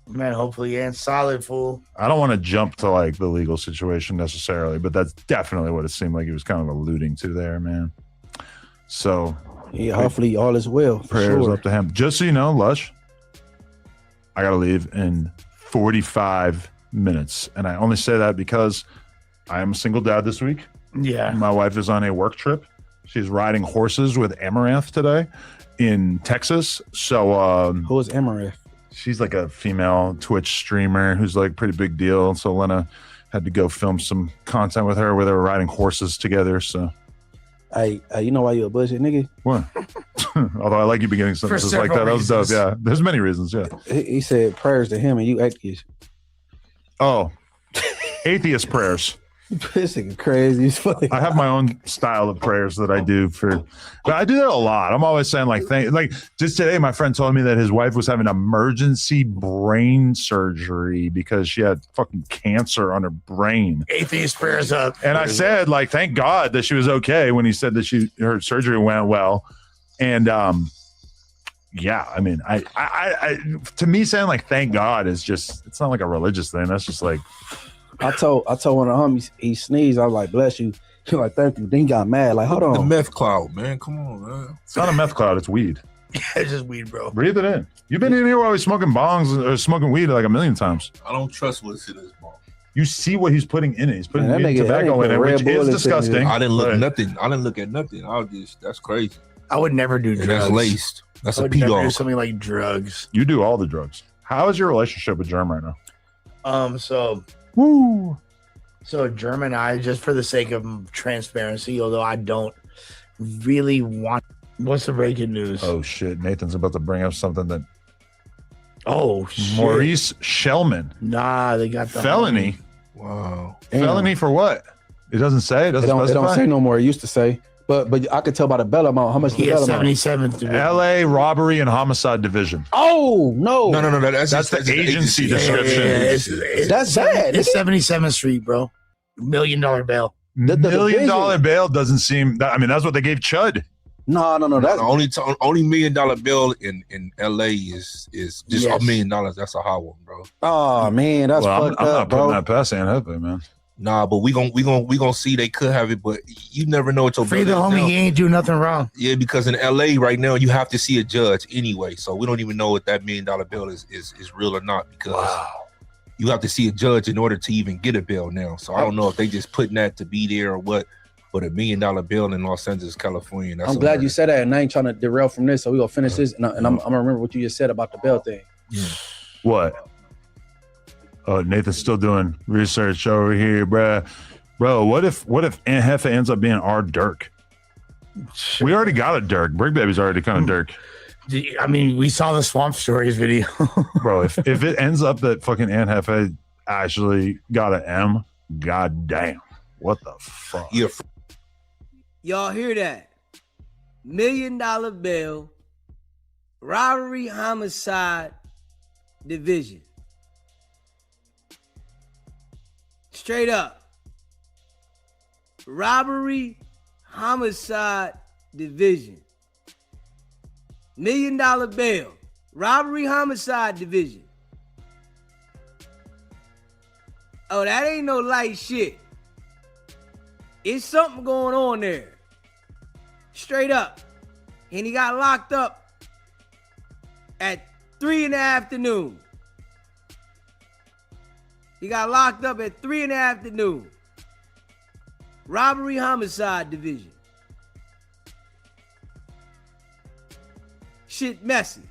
Man, hopefully he ain't solid, fool. I don't want to jump to like the legal situation necessarily, but that's definitely what it seemed like he was kind of alluding to there, man. So yeah, hopefully all is well. Prayers up to him. Just so you know, Lush, I gotta leave in 45 minutes, and I only say that because I am a single dad this week. Yeah, my wife is on a work trip. She's riding horses with Amaranth today in Texas. So who is Amaranth? She's like a female Twitch streamer who's like pretty big deal. So Lena had to go film some content with her where they were riding horses together. So, you know why you a bullshit nigga? What? Although I like you beginning sentences like that. That was dope. Yeah, there's many reasons. Yeah. He said prayers to him and you atheist. Oh, atheist prayers. This nigga crazy as fuck. I have my own style of prayers that I do but I do that a lot. I'm always saying like just today, my friend told me that his wife was having emergency brain surgery because she had fucking cancer on her brain. Atheist prayers up. And I said, like, thank God that she was okay when he said that her surgery went well. And yeah, I mean, I to me saying like thank God is just, it's not like a religious thing. That's just like, I told one of the homies, he sneezed. I was like, bless you. He like, thank you. Then he got mad. Like, hold on. The meth cloud, man. Come on, man. It's not a meth cloud. It's weed. Yeah, it's just weed, bro. Breathe it in. You've been in here while he's smoking bongs or smoking weed like a million times. I don't trust what's in this bong. You see what he's putting in it. He's putting nigga, tobacco in it, which is disgusting. I didn't look nothing. I didn't look at nothing. That's crazy. I would never do drugs. That's laced. That's a never do P-dog. something like drugs. You do all the drugs. How is your relationship with Germ right now? So Germ and I, just for the sake of transparency, although I don't really want. What's the breaking news? Oh shit, Nathan's about to bring up something that Oh shit. Maurice Shellman. Nah, they got the Felony. Wow. Damn. Felony for what? It doesn't say. It doesn't It don't specify. say no more. It used to say, but I could tell by the bail amount how much the Yeah, bail amount. 77th. L.A. Robbery and Homicide Division. Oh no, No. That's the agency description. That's bad. It's 77th Street, bro. $1 million bail. The $1 million division. bail doesn't seem. I mean, that's what they gave Chud. No. That's The only $1 million bill in LA is just Yes. $1 million. That's a high one, bro. oh man, that's Well, I'm fucked not up, putting bro. that past Hefe, man. Nah, but we gonna see they could have it, but you never know what your Free the bill is homie, now. he ain't do nothing wrong. Yeah, because in LA right now you have to see a judge anyway, so we don't even know if that $1 million bill is real or not because you have to see a judge in order to even get a bill now. So I don't know if they just putting that to be there or what. But $1 million bill in Los Angeles, California. That's I'm glad you said that, and I ain't trying to derail from this. So we gonna finish this, and I'm gonna remember what you just said about the bail thing. What? Oh, Nathan's still doing research over here, bruh. Bro, what if Aunt Hefe ends up being our Dirk? We already got a Dirk. Brick Baby's already kind of Dirk. I mean, we saw the Swamp Stories video. Bro, if it ends up that fucking Aunt Hefe actually got an M, god damn. What the fuck? Yeah, Y'all hear that? $1 million bail, robbery, homicide, division. Straight up. Robbery, homicide, division. $1 million bail, robbery, homicide, division. Oh, that ain't no light shit. It's something going on there. Straight up. And he got locked up at 3 in the afternoon. He got locked up at 3 in the afternoon. Robbery, homicide division. Shit messy.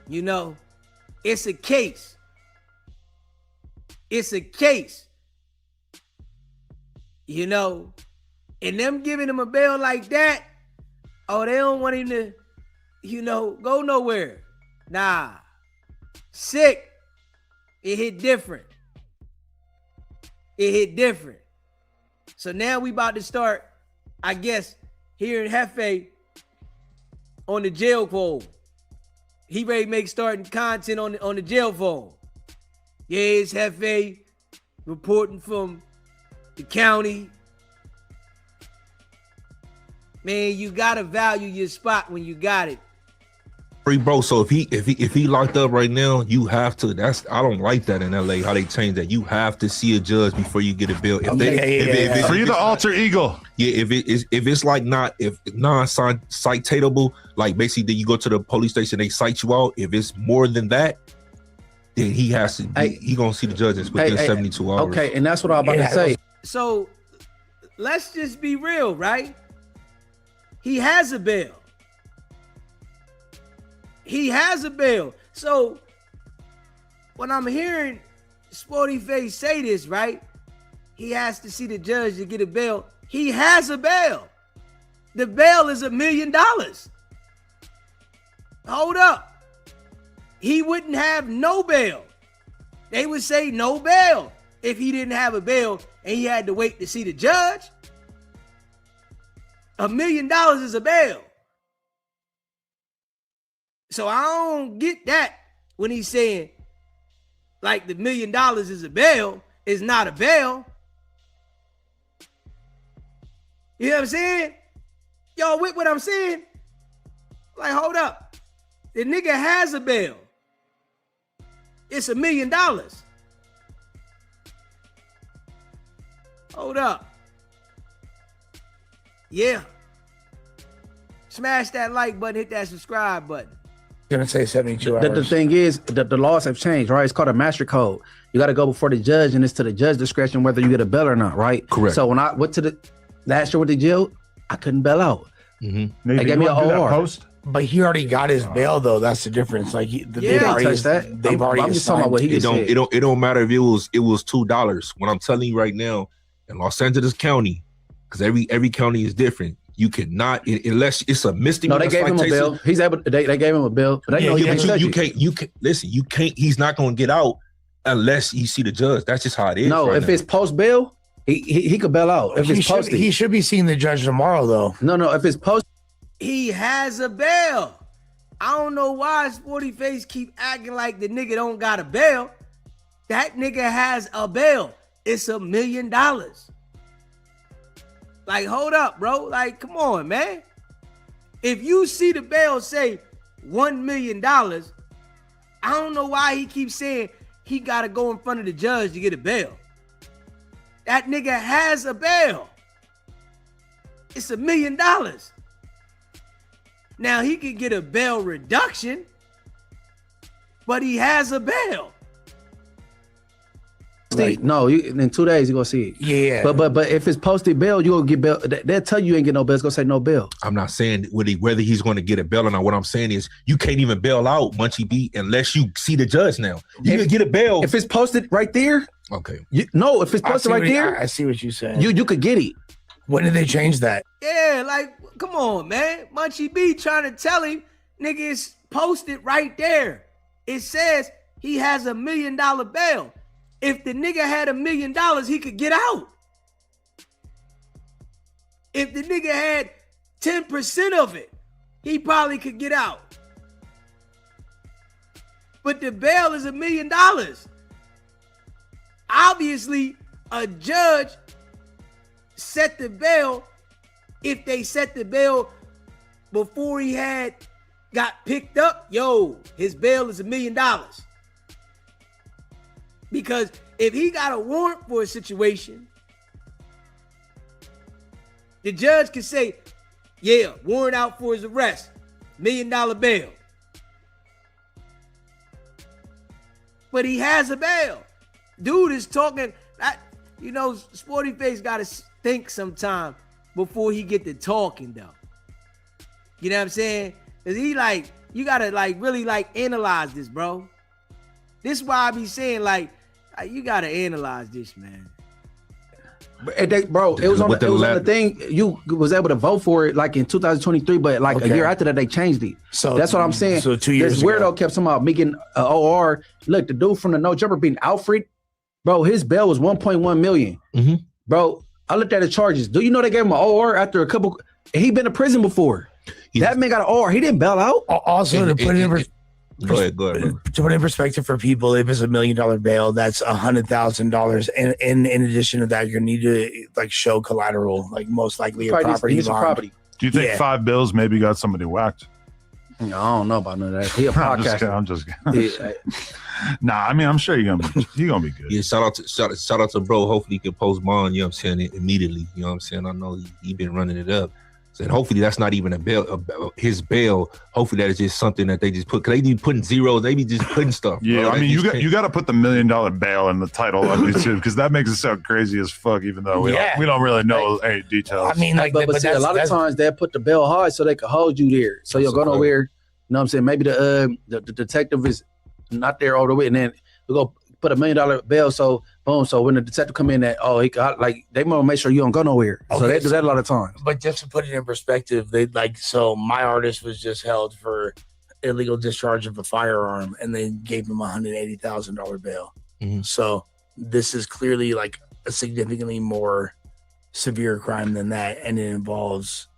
You know, it's a case. It's a case. You know, and them giving him a bail like that, oh, they don't want him to, you know, go nowhere. Nah. Sick. It hit different. It hit different. So now we about to start, I guess, hearing Hefe on the jail phone. He ready to make starting content on the jail phone. Yeah, it's Hefe reporting from the county. Man, you gotta value your spot when you got it. bro. So if he locked up right now, you have to. I don't like that in LA. How they change that. You have to see a judge before you get a bail. Free the alter ego. Yeah, if it's like non-citatable, like basically you go to the police station, they cite you out. If it's more than that, then he has to. He gonna see the judges within 72 hours. Okay, and that's what I'm about to say. So let's just be real, right? He has a bail. He has a bail. So when I'm hearing Sporty Face say this, right? He has to see the judge to get a bail. He has a bail. The bail is $1 million. Hold up. He wouldn't have no bail. They would say no bail if he didn't have a bail and he had to wait to see the judge. $1 million is a bail. So I don't get that when he's saying like the $1 million is a bail. It's not a bail. You know what I'm saying? Y'all with what I'm saying? Like, hold up. The nigga has a bail. It's $1 million. Hold up. Yeah. Smash that like button, hit that subscribe button. Gonna say 72 hours. The thing is, the laws have changed, right? It's called a master code. You got to go before the judge, and it's to the judge's discretion whether you get a bail or not, right? Correct. So when I went to the last year with the jail, I couldn't bail out. Mm-hmm. They gave me an OR. Post? But he already got his bail, though. That's the difference. Like, they've Yeah, already, touch that. they've already I'm just talking about what he It just said. don't matter if it was $2. What I'm telling you right now, in Los Angeles County, because every county is different. You cannot unless it's a misdemeanor. No, they gave him a bill. He's able. They gave him a bill, but you can't listen. You can't. He's not going to get out unless you see the judge. That's just how it is. No, if it's post bail, he could bail out. If he it's posted, he should be seeing the judge tomorrow, though. No, if it's post, he has a bail. I don't know why Sporty Face keep acting like the nigga don't got a bail. That nigga has a bail. It's $1 million. Like, hold up, bro. Like, come on, man. If you see the bail say $1 million, I don't know why he keeps saying he got to go in front of the judge to get a bail. That nigga has a bail. It's $1 million. Now, he could get a bail reduction, but he has a bail. Right. No, in 2 days you're gonna see it. Yeah. But if it's posted bail, you gonna get bail. They'll tell you ain't get no bail. It's gonna say no bail. I'm not saying whether he's going to get a bail or not. What I'm saying is you can't even bail out Munchie B unless you see the judge now. You can get a bail. If it's posted right there. Okay. If it's posted right there. I see what you're saying. You could get it. When did they change that? Yeah, like, come on, man. Munchie B trying to tell him, nigga, it's posted right there. It says he has $1 million bail. If the nigga had $1 million, he could get out. If the nigga had 10% of it, he probably could get out. But the bail is $1 million. Obviously, a judge set the bail. If they set the bail before he got picked up, his bail is $1 million. Because if he got a warrant for a situation, the judge can say, warrant out for his arrest, $1 million bail. But he has a bail. Dude is talking, Sporty Face got to think sometime before he get to talking, though. You know what I'm saying? Because you got to really analyze this, bro. This is why I be saying, you got to analyze this, man. It was on the thing. You was able to vote for it in 2023, but a year after that, they changed it. So that's what I'm saying. So 2 years this weirdo kept talking about making OR. Look, the dude from the No Jumper being Alfred, bro, his bail was 1.1 million. Mm-hmm. Bro, I looked at the charges. Do you know they gave him an OR after a couple? He been to prison before. That man got an OR. He didn't bail out. Also, to put it in Go ahead, bro. To put in perspective for people, if it's $1 million bail, that's $100,000. And in addition to that, you need to show collateral, most likely a property bond. Do you think 5 bills maybe got somebody whacked? No, I don't know about none of that. He a podcast. I'm just kidding. Nah, I mean, I'm sure you're gonna be good. Yeah, shout out to bro. Hopefully he can post bond, you know what I'm saying, immediately. You know what I'm saying? I know he been running it up. And hopefully that's not even a bail, his bail. Hopefully that is just something that they just put, because they be putting zeros, they be just putting stuff. Yeah, bro. I mean, you got to put the $1 million bail in the title of it too, because that makes it sound crazy as fuck, even though we don't really know any details. I mean, but see, a lot of times they put the bail high so they can hold you there, so you'll go nowhere. You know what I'm saying? Maybe the detective is not there all the way, and then we go put $1 million bail. So boom. So when the detective come in, they want to make sure you don't go nowhere. Okay, so they do that a lot of times. But just to put it in perspective, so my artist was just held for illegal discharge of a firearm, and they gave him $180,000 bail. Mm-hmm. So this is clearly a significantly more severe crime than that, and it involves.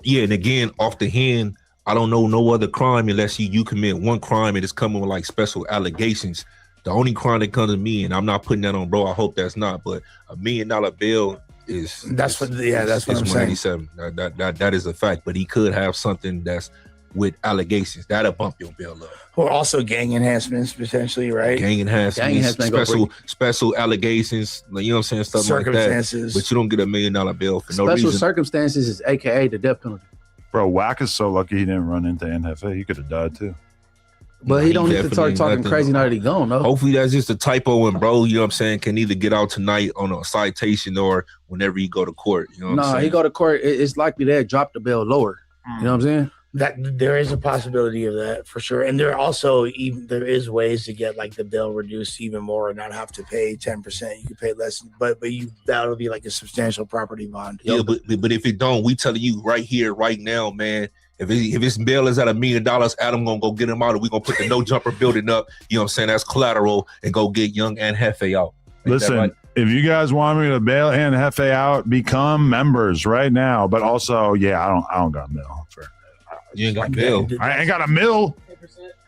Yeah, and again, off the hand, I don't know no other crime unless you commit one crime and it's coming with special allegations. The only crime that comes to me, and I'm not putting that on bro, I hope that's not, but $1 million bail is that's what I'm saying. That is a fact, but he could have something that's with allegations that'll bump your bail up. Or also gang enhancements potentially, right? Gang enhancements, special allegations, you know what I'm saying, stuff like that. But you don't get $1 million bail for no reason. Special circumstances is AKA the death penalty. Bro, Wack is so lucky he didn't run into Hefe. He could have died too. But he don't need to start talking crazy now that he gone, though. Hopefully that's just a typo, and bro, you know what I'm saying, can either get out tonight on a citation or whenever you go to court. You know what I'm saying? He go to court, it's likely they'll drop the bail lower. You know what I'm saying? That there is a possibility of that for sure, and there is ways to get like the bill reduced even more and not have to pay 10%. You can pay less, but that'll be like a substantial property bond. Yeah, but if it don't, we telling you right here, right now, man. If his bill is at $1 million, Adam gonna go get him out, and we gonna put the no jumper building up. You know what I'm saying? That's collateral, and go get young and Hefe out. Listen, right? If you guys want me to bail and Hefe out, become members right now. But also, yeah, I don't got a mill. You ain't got a bill. I ain't got a mill.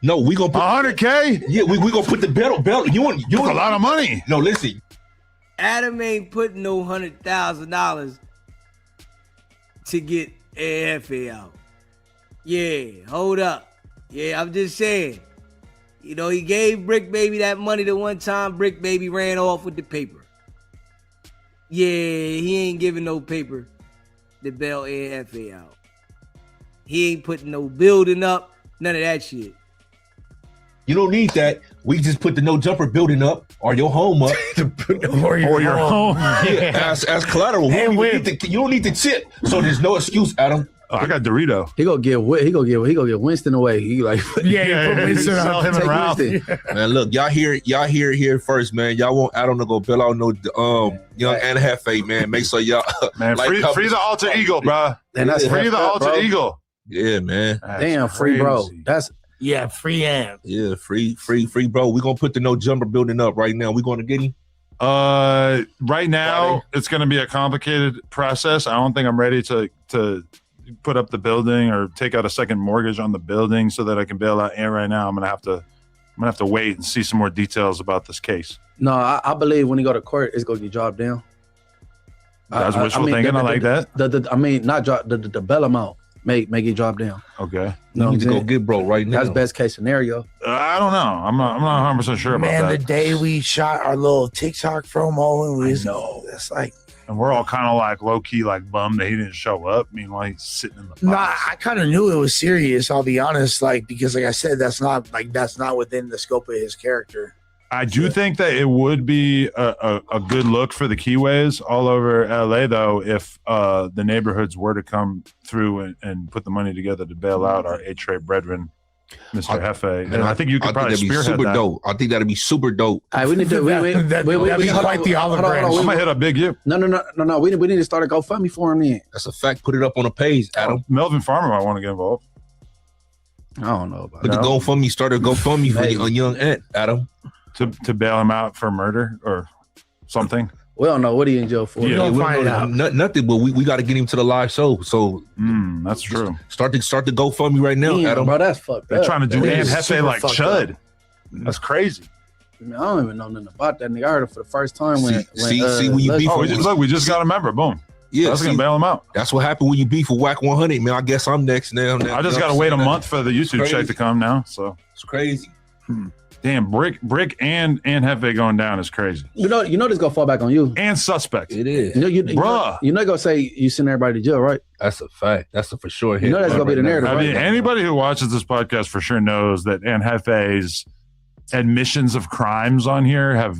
No, we gonna put 100K. Yeah, we gonna put the belt. You want a lot of money. No, listen. Adam ain't putting no $100,000 to get Hefe out. Yeah, hold up. Yeah, I'm just saying. You know, he gave Brick Baby that money the one time. Brick Baby ran off with the paper. Yeah, he ain't giving no paper to bail Hefe out. He ain't putting no building up, none of that shit. You don't need that. We just put the no jumper building up or your home up. or your home. Yeah, as collateral. You don't need the chip. So there's no excuse, Adam. Oh, I got Dorito. He gonna get Winston away. He like put Winston sell him around. Man, look, y'all hear it here first, man. Y'all want Adam to go bail out no young and Hefe, man. Make sure y'all man free the alter ego, bro. And that's free the alter ego. Yeah, man. Damn, free bro. That's free amp. Yeah, free, bro. We're gonna put the no jumper building up right now. We're gonna get him. Right now it's gonna be a complicated process. I don't think I'm ready to put up the building or take out a second mortgage on the building so that I can bail out. And right now I'm gonna have to wait and see some more details about this case. No, I believe when you go to court, it's gonna get dropped down. That's wishful thinking. I like that. Not drop the bail amount. Make it drop down. Okay. You need to go get bro right now. That's best case scenario. I don't know. I'm not 100% sure about that. Man, the day we shot our little TikTok promo, and we know that's like, and we're all kind of like low key, like bummed that he didn't show up. Meanwhile, he's sitting in the box. Nah, I kind of knew it was serious. I'll be honest, because like I said, that's not within the scope of his character. I do think that it would be a good look for the Keyways all over LA, though, if the neighborhoods were to come through and put the money together to bail out our A-Tray bredren, Mr. Hefe. And I think you could probably spearhead that. Dope. I think that'd be super dope. We need to. That'd be quite the olive branch. I'm gonna hit up Big U. No. We need to start a GoFundMe for him then. That's a fact. Put it up on a page, Adam. Melvin Farmer might want to get involved. I don't know about that. But the GoFundMe started a GoFundMe for a young ant, Adam. To bail him out for murder or something. We don't know what he in jail for. Yeah, we find out. Nothing, but we got to get him to the live show. So that's true. Start the GoFundMe right now, Adam. Bro, that's fucked up. They're trying to do Aunt Hefe like Chud. Up. That's crazy. I don't even know nothing about that nigga. I heard it for the first time when you beef. We just got a member. Boom. Yeah, that's gonna bail him out. That's what happened when you beef with Wack100, man. I guess I'm next now. I just gotta wait a month for the YouTube check to come now. So it's crazy. Damn, Brick and Hefe going down is crazy. You know this gonna fall back on you. And suspect. It is. Bruh. You're not gonna say you send everybody to jail, right? That's a fact. That's a for sure hit. You know that's gonna be the narrative. I mean, anybody who watches this podcast for sure knows that Aunt Hefe's admissions of crimes on here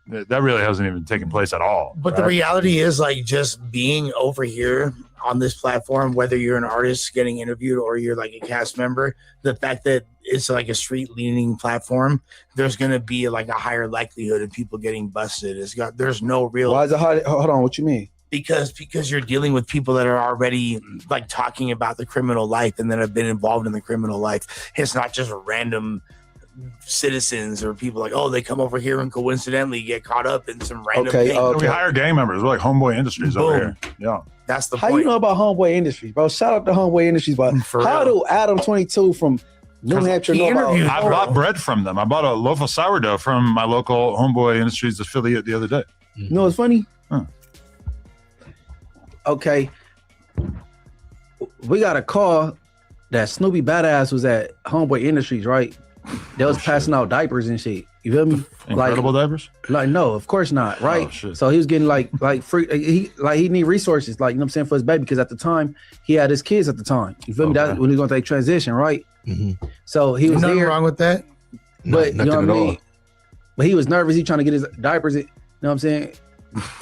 that really hasn't even taken place at all. But the reality is, like, just being over here on this platform, whether you're an artist getting interviewed or you're like a cast member, the fact that it's like a street leaning platform, there's going to be like a higher likelihood of people getting busted. There's no real. Why is it hard? Hold on. What you mean? Because you're dealing with people that are already like talking about the criminal life and that have been involved in the criminal life. It's not just random citizens or people like, oh, they come over here and coincidentally get caught up in some random thing. We hire gang members. We're like Homeboy Industries over here. Yeah. That's the How point. you know about Homeboy Industries, bro? Shout out to Homeboy Industries, but how do Adam 22 from New Hampshire know about? I bought bread from them. I bought a loaf of sourdough from my local Homeboy Industries affiliate the other day. You know what's funny? Okay. We got a call that Snoopy Badass was at Homeboy Industries, right? They was passing out diapers and shit. You feel me? Incredible diapers? Like, no, of course not, right? Oh, shit. So he was getting like free. He need resources, like, you know what I'm saying, for his baby, because at the time he had his kids at the time. You feel me? That's when he was going to take transition, right? Mm-hmm. So he was nothing there. wrong with that, but you know what I mean. But he was nervous. He trying to get his diapers. You know what I'm saying?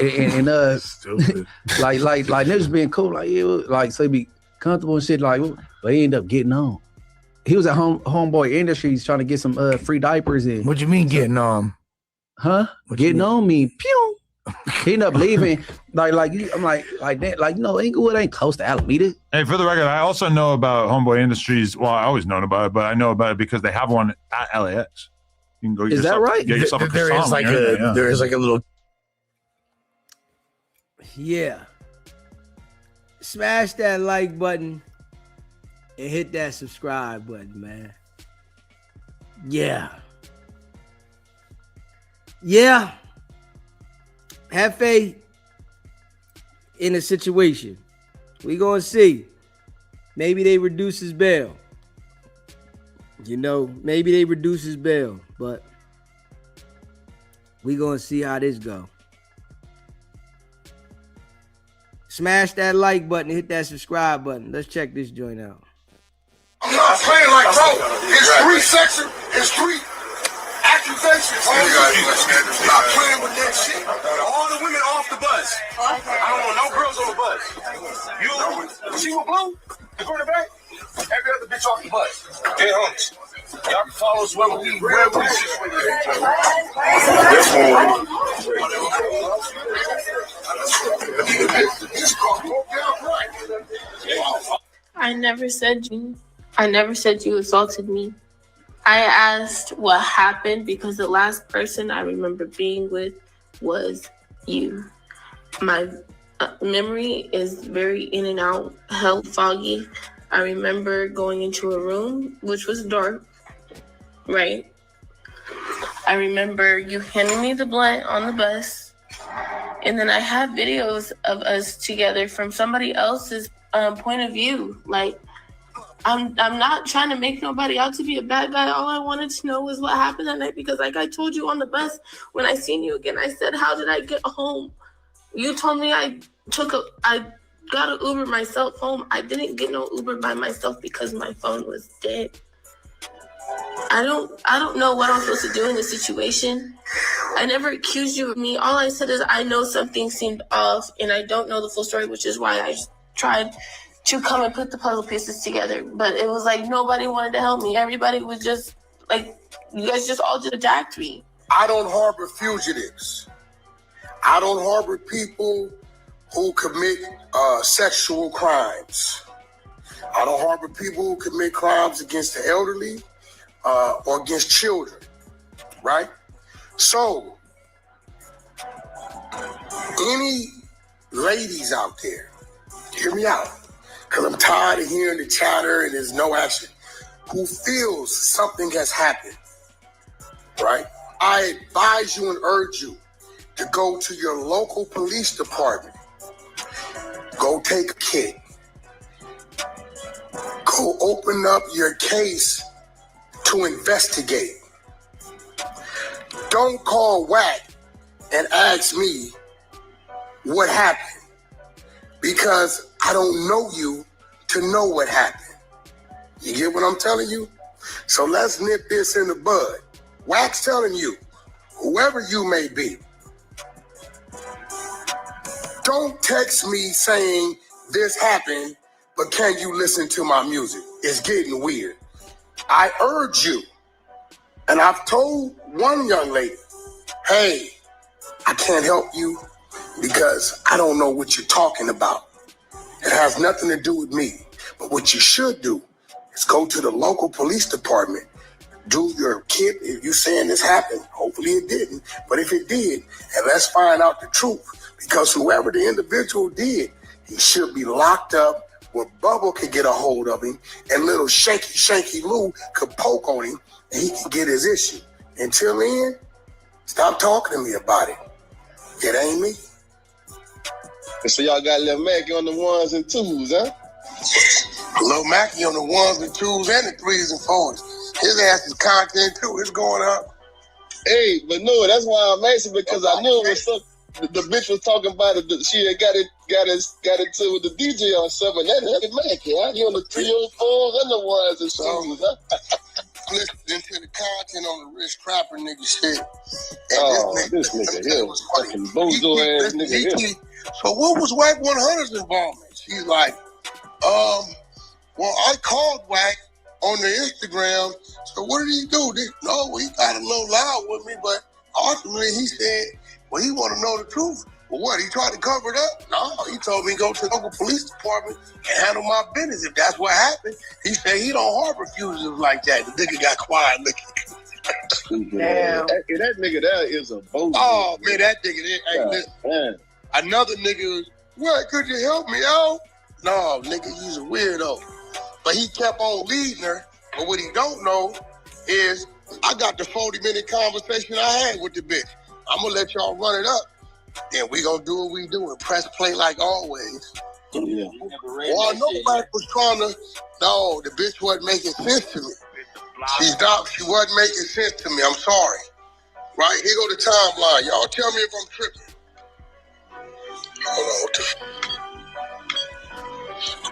And stupid. like niggas being cool, like, yeah, like, so he be comfortable and shit. Like, but he ended up getting on. He was at Homeboy Industries trying to get some free diapers in. What you mean getting on? Huh? Getting on me. Pew. He ended up leaving. I'm like that. Like, you know, Inglewood ain't close to Alameda. Hey, for the record, I also know about Homeboy Industries. Well, I always known about it, but I know about it because they have one at LAX. You can go. Is that right? Get yourself There is like a little. Yeah. Smash that like button and hit that subscribe button, man. Yeah. Yeah. Hefe in a situation. We gonna see. Maybe they reduce his bail. You know, maybe they reduce his bail, but we gonna see how this go. Smash that like button, hit that subscribe button. Let's check this joint out. I'm not playing like bro. It's 3 sections. It's 3 accusations. Stop playing with that shit. All the women off the bus. I don't want no girls on the bus. You see what blue? The quarterback? Every other bitch off the bus. Get homies. Y'all can follow us wherever we This one. I never said you assaulted me. I asked what happened because the last person I remember being with was you. My memory is very in and out, hell foggy. I remember going into a room which was dark, right? I remember you handing me the blunt on the bus, and then I have videos of us together from somebody else's point of view. Like, I'm not trying to make nobody out to be a bad guy. All I wanted to know was what happened that night, because like I told you on the bus, when I seen you again, I said, how did I get home? You told me I got an Uber myself home. I didn't get no Uber by myself because my phone was dead. I don't know what I'm supposed to do in this situation. I never accused you of me. All I said is I know something seemed off and I don't know the full story, which is why I tried to come and put the puzzle pieces together. But it was like nobody wanted to help me. Everybody was just like, you guys just all just attacked me. I don't harbor fugitives. I don't harbor people who commit sexual crimes. I don't harbor people who commit crimes against the elderly or against children, right? So, any ladies out there, hear me out, because I'm tired of hearing the chatter and there's no action, who feels something has happened, right? I advise you and urge you to go to your local police department. Go take a kit. Go open up your case to investigate. Don't call Wack and ask me what happened, because I don't know you to know what happened. You get what I'm telling you? So let's nip this in the bud. Wack's telling you, whoever you may be, don't text me saying this happened, but can you listen to my music? It's getting weird. I urge you, and I've told one young lady, hey, I can't help you because I don't know what you're talking about. It has nothing to do with me. But what you should do is go to the local police department, do your kit. If you're saying this happened, hopefully it didn't, but if it did, and let's find out the truth. Because whoever the individual did, he should be locked up where Bubble could get a hold of him and little Shanky Lou could poke on him and he could get his issue. Until then, stop talking to me about it. It ain't me. So y'all got Lil Mackie on the 1s and 2s, huh? Lil Mackie on the 1s and 2s and the 3s and 4s. His ass is content too. It's going up. Hey, but no, that's why I'm asking, because I knew it was something. The bitch was talking about it. She had got into with the DJ or something. That Mackie, huh? He on the 304s and the 1s and 2s, huh? Listening to the content on the Rich Crapper nigga shit. And this nigga here was fucking bozo ass nigga here. So what was Wack 100's involvement? She's like, Well, I called Wack on the Instagram. So what did he do? No, he got a little loud with me, but ultimately he said, well, he want to know the truth. Well, what, he tried to cover it up? No, he told me to go to the local police department and handle my business if that's what happened. He said he don't harbor fugitives like that. The nigga got quiet looking. Damn. That nigga there is a bozo. Oh, man, that nigga there. Hey, listen, another nigga, what, could you help me out? No, nigga, he's a weirdo. But he kept on leading her. But what he don't know is I got the 40-minute conversation I had with the bitch. I'm going to let y'all run it up. Then we going to do what we do and press play like always. Yeah. Well, nobody was trying to. No, the bitch wasn't making sense to me. She stopped. She wasn't making sense to me. I'm sorry. Right? Here go the timeline. Y'all tell me if I'm tripping. Hold on.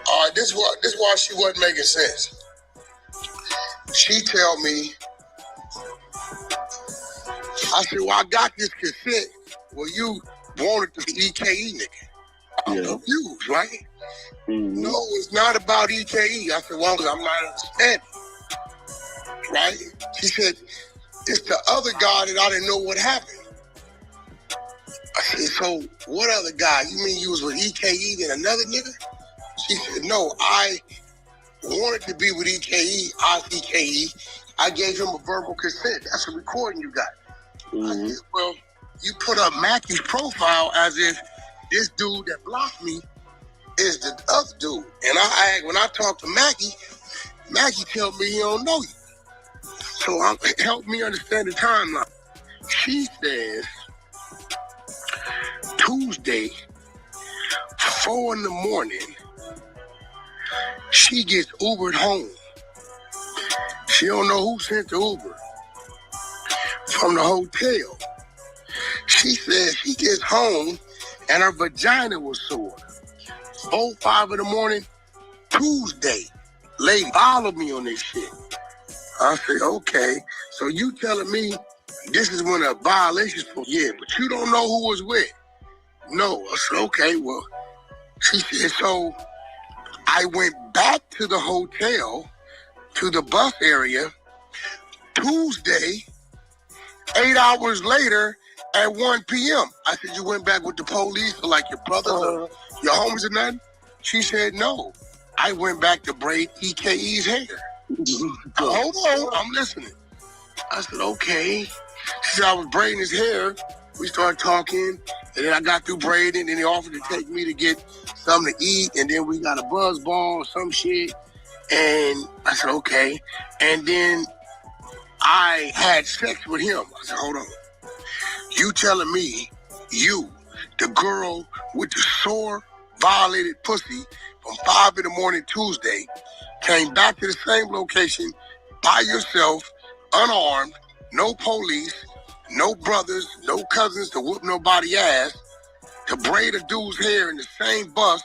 All right, this is why she wasn't making sense. She tell me, I said, well, I got this consent. Well, you wanted the EKE nigga. I'm confused, right? Mm-hmm. No, it's not about EKE. I said, well, I'm not understanding. Right? She said, it's the other guy that I didn't know what happened. I said, so what other guy? You mean you was with EKE then another nigga? She said, no, I wanted to be with EKE. I was EKE. I gave him a verbal consent. That's a recording you got. Mm-hmm. I said, well, you put up Mackie's profile as if this dude that blocked me is the other dude. And when I talk to Mackie tell me he don't know you. So help me understand the timeline. She says Tuesday, 4 a.m, she gets Ubered home. She don't know who sent the Uber from the hotel. She says she gets home and her vagina was sore. 4:05 in the morning, Tuesday. Lady followed me on this shit. I said, okay, so you telling me this is when a violation's for? Yeah, but you don't know who was with. No. I said, okay, well, she said, so I went back to the hotel, to the bus area, Tuesday, 8 hours later at 1 p.m. I said, you went back with the police or like your brothers or your homies or nothing? She said, no. I went back to braid EKE's hair. Hold on, I'm listening. I said, okay. She said, I was braiding his hair. We started talking, and then I got through braiding, and he offered to take me to get something to eat, and then we got a buzz ball or some shit. And I said, okay. And then I had sex with him. I said, hold on. You telling me you, the girl with the sore, violated pussy from 5 a.m. Tuesday, came back to the same location by yourself, unarmed, no police, no brothers, no cousins to whoop nobody ass, to braid a dude's hair in the same bus,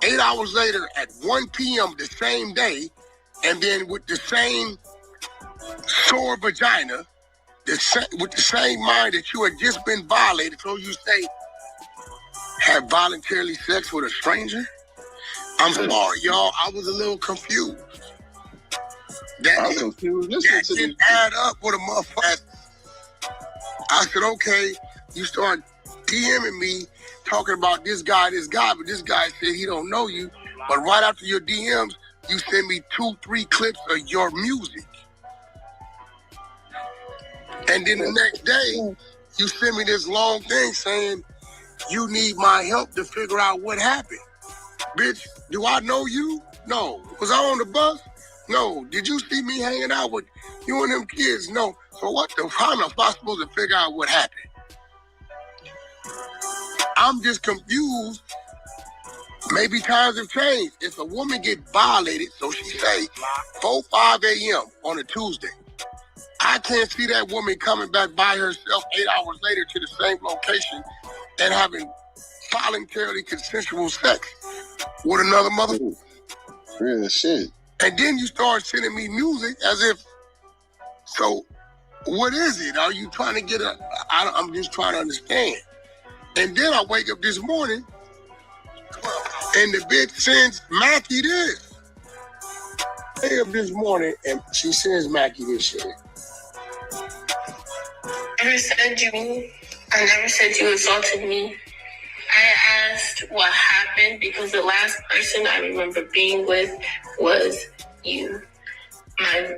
8 hours later at 1 p.m. the same day, and then with the same sore vagina, with the same mind that you had just been violated, so you say, have voluntarily sex with a stranger? I'm sorry, y'all. I was a little confused. That didn't add up with a motherfucker. I said, okay, you start DMing me talking about this guy, but this guy said he don't know you. But right after your DMs, you send me 2-3 clips of your music. And then the next day, you send me this long thing saying, you need my help to figure out what happened. Bitch, do I know you? No. Was I on the bus? No. Did you see me hanging out with you and them kids? No. So how am I supposed to figure out what happened? I'm just confused. Maybe times have changed. If a woman get violated, so she say 4-5 a.m. on a Tuesday, I can't see that woman coming back by herself 8 hours later to the same location and having voluntarily consensual sex with another motherfucker. Real shit. And then you start sending me music as if, so what is it? Are you trying to get I'm just trying to understand. And then I wake up this morning, And the bitch sends Mackie this. Hey, up this morning, and she sends Mackie this shit. I never said you assaulted me. I asked what happened because the last person I remember being with was you. My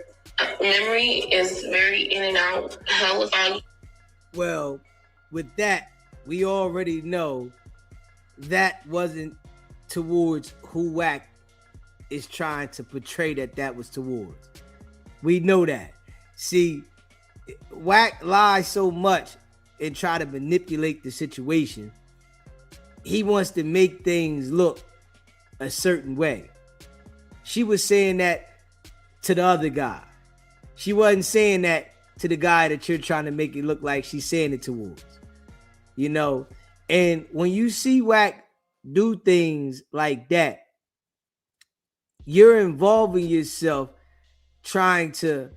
memory is very in and out. Hell if I... Well, with that, we already know that wasn't towards who Wack is trying to portray that was towards. We know that. See, Wack lies so much and try to manipulate the situation. He wants to make things look a certain way. She was saying that to the other guy. She wasn't saying that to the guy that you're trying to make it look like she's saying it towards. You know, and when you see Wack do things like that, you're involving yourself trying to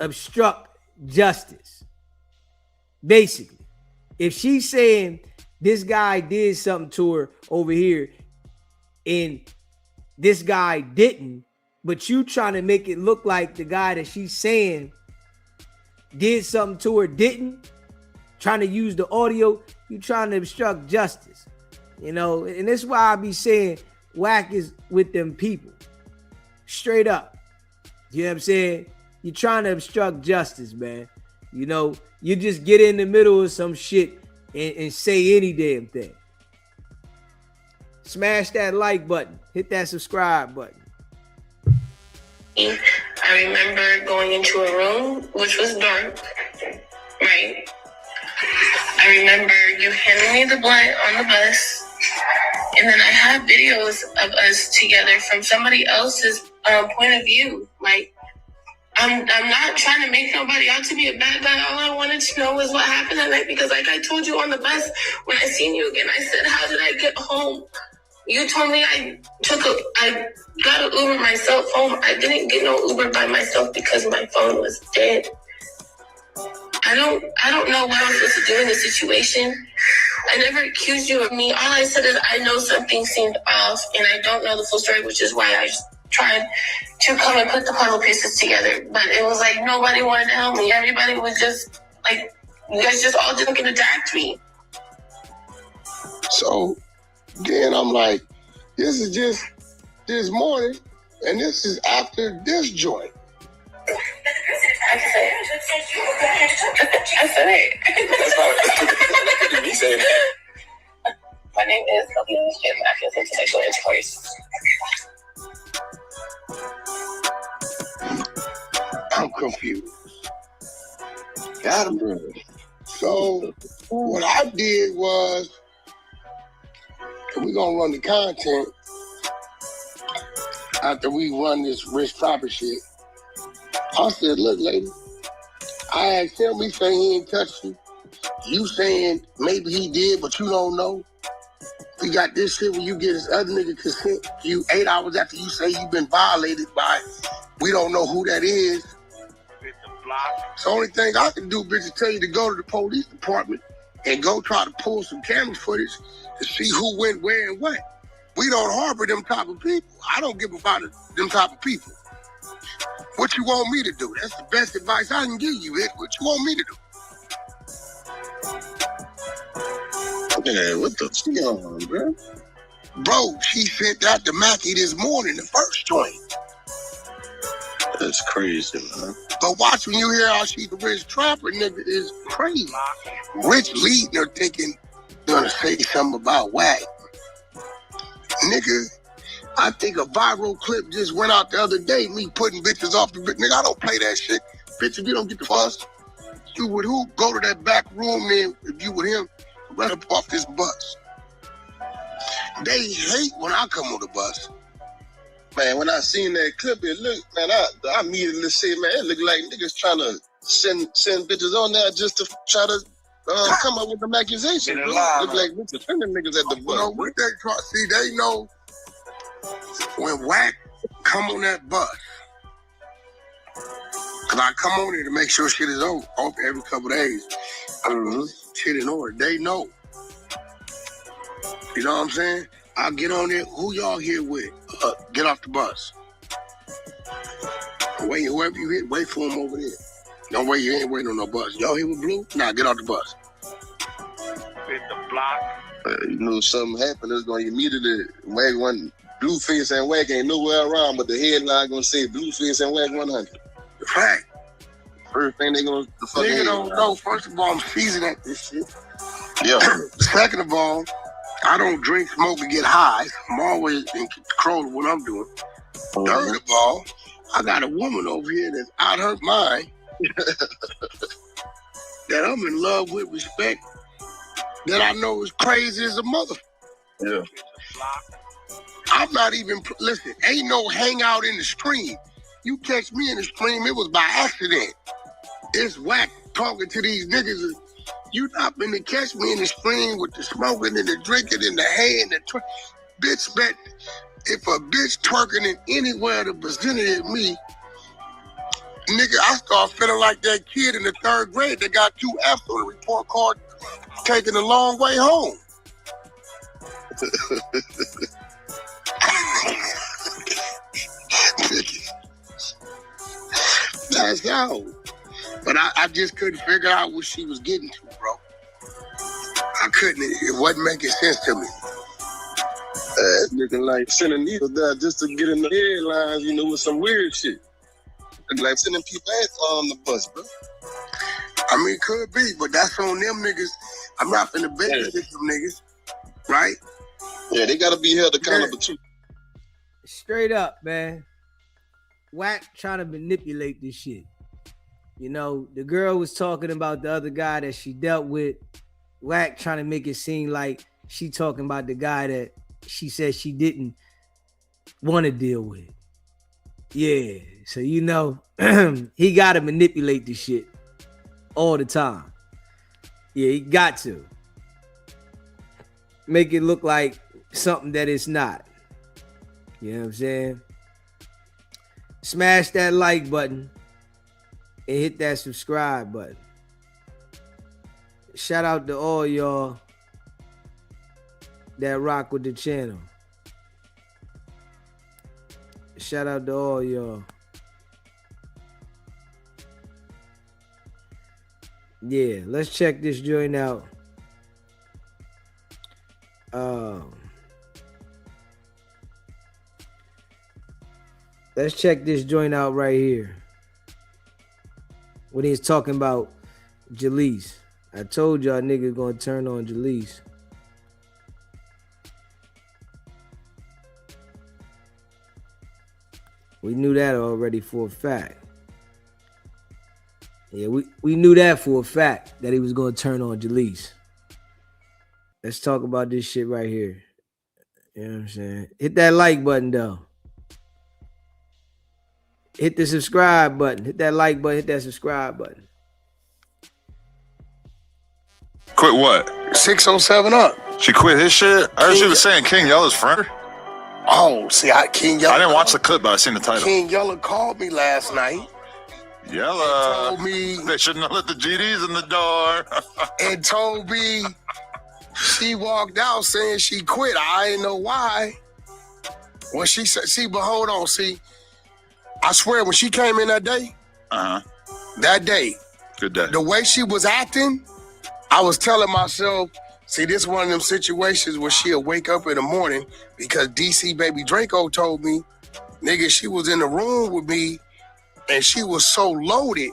obstruct justice. Basically, if she's saying this guy did something to her over here and this guy didn't, but you trying to make it look like the guy that she's saying did something to her didn't, trying to use the audio, you trying to obstruct justice. You know, and that's why I be saying Wack is with them people. Straight up. You know what I'm saying? You're trying to obstruct justice, man. You know, you just get in the middle of some shit and say any damn thing. Smash that like button. Hit that subscribe button. I remember going into a room which was dark, right? I remember you handing me the blunt on the bus, and then I have videos of us together from somebody else's point of view. Like, I'm not trying to make nobody out to be a bad guy. All I wanted to know was what happened that night, because like I told you on the bus when I seen you again, I said, how did I get home? You told me I got an Uber myself home. I didn't get no Uber by myself because my phone was dead. I don't know what I'm supposed to do in this situation. I never accused you of me. All I said is I know something seemed off and I don't know the full story, which is why I tried to come and put the puzzle pieces together. But it was like nobody wanted to help me. Everybody was just like, you guys just all didn't get attacked me. So then I'm like, this is just this morning, and this is after this joint. I said it. He said that. My name is Accusations of sexual intercourse. I'm confused. Got him, brother. So what I did was, we're gonna run the content after we run this rich proper shit. I said, look, lady, I asked him, he saying he ain't touched you. You saying maybe he did, but you don't know. We got this shit where you get this other nigga consent you 8 hours after you say you've been violated by, we don't know who that is. It's the only thing I can do, bitch, is tell you to go to the police department and go try to pull some camera footage to see who went where and what. We don't harbor them type of people. I don't give about them type of people. What you want me to do? That's the best advice I can give you, Ed. What you want me to do? Yeah, what the fuck on, bro? Bro, she sent that to Mackie this morning, the first joint. That's crazy, man. But watch when you hear how she the rich trapper nigga is crazy. Rich leading her thinking gonna say something about Wack. Nigga, I think a viral clip just went out the other day, me putting bitches off the bitch. Nigga, I don't play that shit. Bitch, if you don't get the fuss, you would who? Go to that back room then, if you with him, run up off this bus. They hate when I come on the bus. Man, when I seen that clip, it looked, man, I immediately said, man, it looked like niggas trying to send bitches on there just to try to come up with them accusations. Look like bitches sending niggas at the bus. You know, what they try, see, they know when Wack come on that bus, cause I come on there to make sure shit is open every couple of days. Shit in order. They know. You know what I'm saying? I'll get on there. Who y'all here with? Get off the bus. Wait, whoever you hit, wait for him over there. Don't wait, you ain't waiting on no bus. Y'all here with Blue? Nah, get off the bus. Hit the block. You know something happened, it's gonna immediately Wack one Blueface and Wack ain't nowhere around, but the headline gonna say Blueface and Wack 100. The fact. First thing they gonna the fuck Nigga don't know. First of all, I'm seasoned at this shit. Yeah. Second of all, I don't drink, smoke, and get high. I'm always in control of what I'm doing. Third of all, I got a woman over here that's out her mind that I'm in love with, respect, that I know is crazy as a mother. Yeah. I'm not even, listen, ain't no hangout in the stream. You catch me in the stream, it was by accident. It's Wack talking to these niggas. You not been to catch me in the stream with the smoking and the drinking and the hay and the bitch bet. If a bitch twerking in anywhere the vicinity of me, nigga, I start feeling like that kid in the 3rd grade that got 2 F's on the report card taking a long way home. That's how. But I just couldn't figure out what she was getting to, bro. I couldn't. It wasn't making sense to me. It's looking like sending needles there just to get in the headlines, you know, with some weird shit. Look like sending people ass on the bus, bro. I mean, could be, but that's on them niggas. I'm not finna babysit them niggas, right? Yeah, they gotta be held accountable too. Straight up, man. Wack trying to manipulate this shit. You know, the girl was talking about the other guy that she dealt with. Wack trying to make it seem like she talking about the guy that she said she didn't want to deal with. Yeah, so you know, he got to manipulate this shit all the time. Yeah, he got to. Make it look like something that it's not. You know what I'm saying? Smash that like button and hit that subscribe button. Shout out to all y'all that rock with the channel. Shout out to all y'all. Yeah, let's check this joint out. Let's check this joint out right here. When he's talking about Jaleec. I told y'all niggas gonna turn on Jaleec. We knew that already for a fact. Yeah, we knew that for a fact that he was gonna turn on Jaleec. Let's talk about this shit right here. You know what I'm saying? Hit that like button though. Hit the subscribe button. Hit that like button. Hit that subscribe button. Quit what? 607 up. She quit his shit? I heard she was saying King Yella's friend. Oh, see, King Yella. I didn't watch the clip, but I seen the title. King Yella called me last night. Yella. Told me they shouldn't have let the GDs in the door. And told me she walked out saying she quit. I didn't know why. When she said, see, but hold on, see. I swear, when she came in that day, that day, good day, the way she was acting, I was telling myself, see, this is one of them situations where she'll wake up in the morning because DC Baby Draco told me, nigga, she was in the room with me and she was so loaded,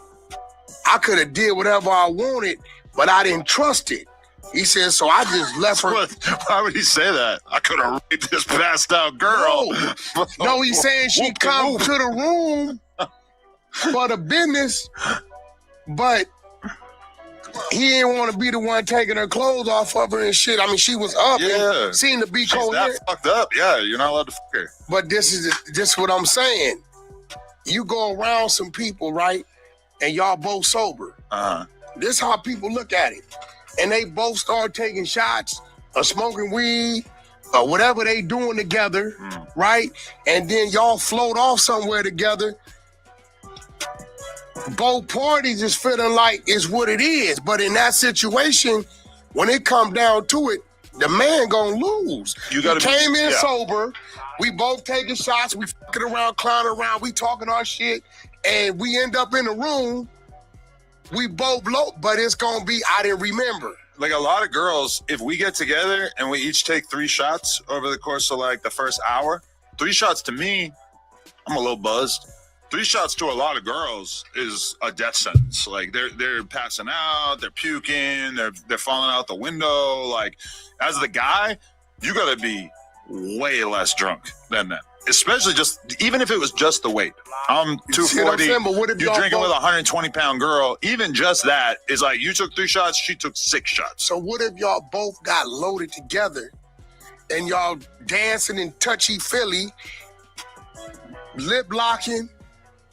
I could have did whatever I wanted, but I didn't trust it. He said, so I just left her. Why would he say that? I could have raped this passed out girl. No, he's saying she come to the room for the business, but he didn't want to be the one taking her clothes off of her and shit. I mean, she was up and seemed to be coherent. Fucked up. Yeah, you're not allowed to fuck her. But this is what I'm saying. You go around some people, right, and y'all both sober. This is how people look at it. And they both start taking shots or smoking weed or whatever they doing together, right? And then y'all float off somewhere together. Both parties is feeling like it's what it is. But in that situation, when it come down to it, the man gonna lose. You gotta came in yeah. sober. We both taking shots. We fucking around, clowning around. We talking our shit, and we end up in the room. We both low, but it's gonna be. I didn't remember. Like a lot of girls, if we get together and we each take 3 shots over the course of like the first hour, 3 shots to me, I'm a little buzzed. 3 shots to a lot of girls is a death sentence. Like they're passing out, they're puking, they're falling out the window. Like as the guy, you gotta be way less drunk than that. Especially even if it was just the weight. I'm 240, you're drinking with a 120-pound girl. Even just that is like, you took 3 shots, she took 6 shots. So what if y'all both got loaded together and y'all dancing in touchy-feely, lip-locking,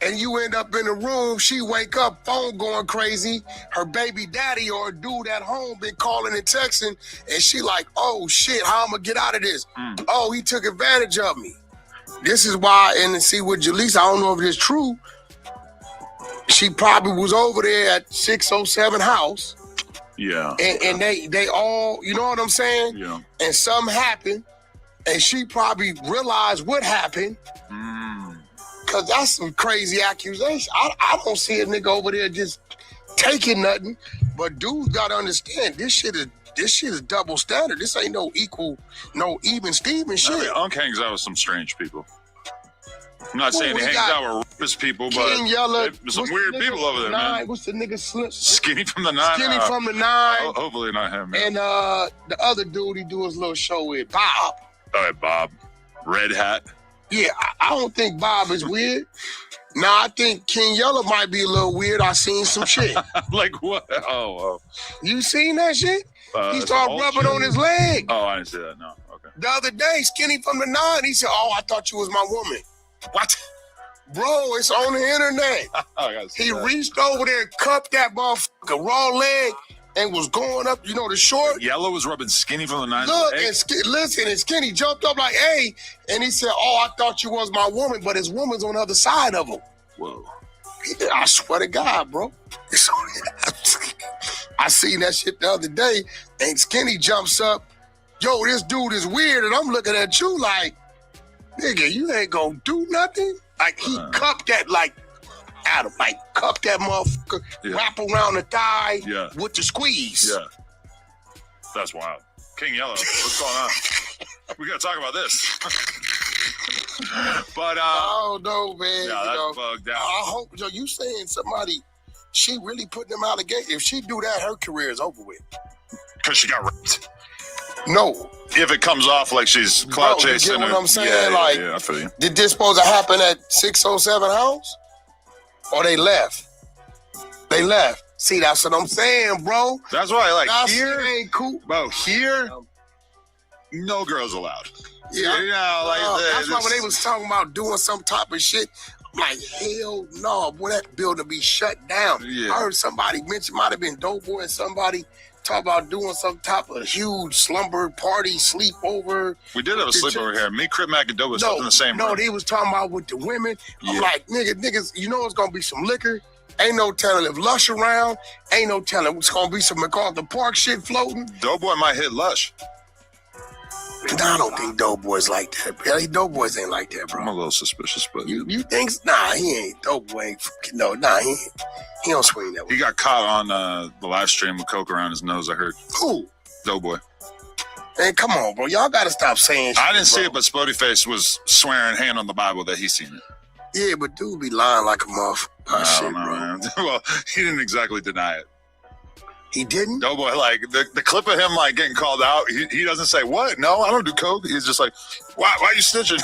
and you end up in the room, she wake up, phone going crazy, her baby daddy or a dude at home been calling and texting, and she like, oh shit, how I'm gonna get out of this? Oh, he took advantage of me. This is why, and see with Jaleec, I don't know if it's true, she probably was over there at 607 house. Yeah. And they all, you know what I'm saying? Yeah. And something happened, and she probably realized what happened. Cause that's some crazy accusation. I don't see a nigga over there just taking nothing. But dudes gotta understand this shit is double standard. This ain't no even Steven shit. I mean, Unc hangs out with some strange people. I'm not saying he hangs out with rapist people, but there's some weird people over there, man. What's the nigga Skinny from the 9? Skinny from the 9. Hopefully not him, man. And the other dude he do his little show with, Bob. All right, Bob. Red hat. Yeah, I don't think Bob is weird. Now, I think King Yellow might be a little weird. I seen some shit. Like what? Oh. You seen that shit? He started rubbing on his leg. Oh, I didn't see that, no. Okay. The other day, Skinny from the 9, he said, oh, I thought you was my woman. What? Bro, it's on the internet. He reached over there and cupped that motherfucker raw leg and was going up, you know, the short. Yellow was rubbing Skinny from the 9. Look, and Skinny jumped up like, hey, and he said, oh, I thought you was my woman, but his woman's on the other side of him. Whoa. I swear to God, bro. I seen that shit the other day, and Skinny jumps up, yo, this dude is weird, and I'm looking at you like, nigga, you ain't gonna do nothing? Like, he cupped that, like, Adam, like, cup that motherfucker, wrap around the thigh with the squeeze. Yeah. That's wild. King Yellow, what's going on? We gotta talk about this. But oh no, man. Yeah, that's bugged out. I hope you saying somebody, she really putting them out of game. If she do that, her career is over with. Because she got raped. No. If it comes off like she's clout chasing. You get what I'm saying? Yeah, I feel you. Did this supposed to happen at 607 house? Or they left? They left. See, that's what I'm saying, bro. That's why, like, that here ain't cool. Bro, here, no girls allowed. Yeah, you know, like that's why when they was talking about doing some type of shit, I'm like, hell no, boy, that building be shut down. Yeah. I heard somebody mention, might have been Doughboy and somebody talk about doing some type of huge slumber party, sleepover. We did have a sleepover here. Me, Crip Mac, and Doe was in the same room. No, they was talking about with the women. I'm like, niggas, you know it's gonna be some liquor. Ain't no telling if Lush around. Ain't no telling it's gonna be some MacArthur Park shit floating. Doughboy might hit Lush. Nah, I don't think Doughboy's like that. Doughboys ain't like that, bro. I'm a little suspicious, but you think? Nah, he ain't. Doughboy ain't. He don't swing that way. He got caught on the live stream with coke around his nose. I heard. Who? Doughboy. Man, come on, bro. Y'all gotta stop saying shit, I didn't see it, but Spody Face was swearing hand on the Bible that he seen it. Yeah, but dude be lying like a motherfucker. I don't know, man. Well, he didn't exactly deny it. He didn't? Doughboy, like, the clip of him, like, getting called out, he doesn't say, what? No, I don't do coke. He's just like, why are you snitching?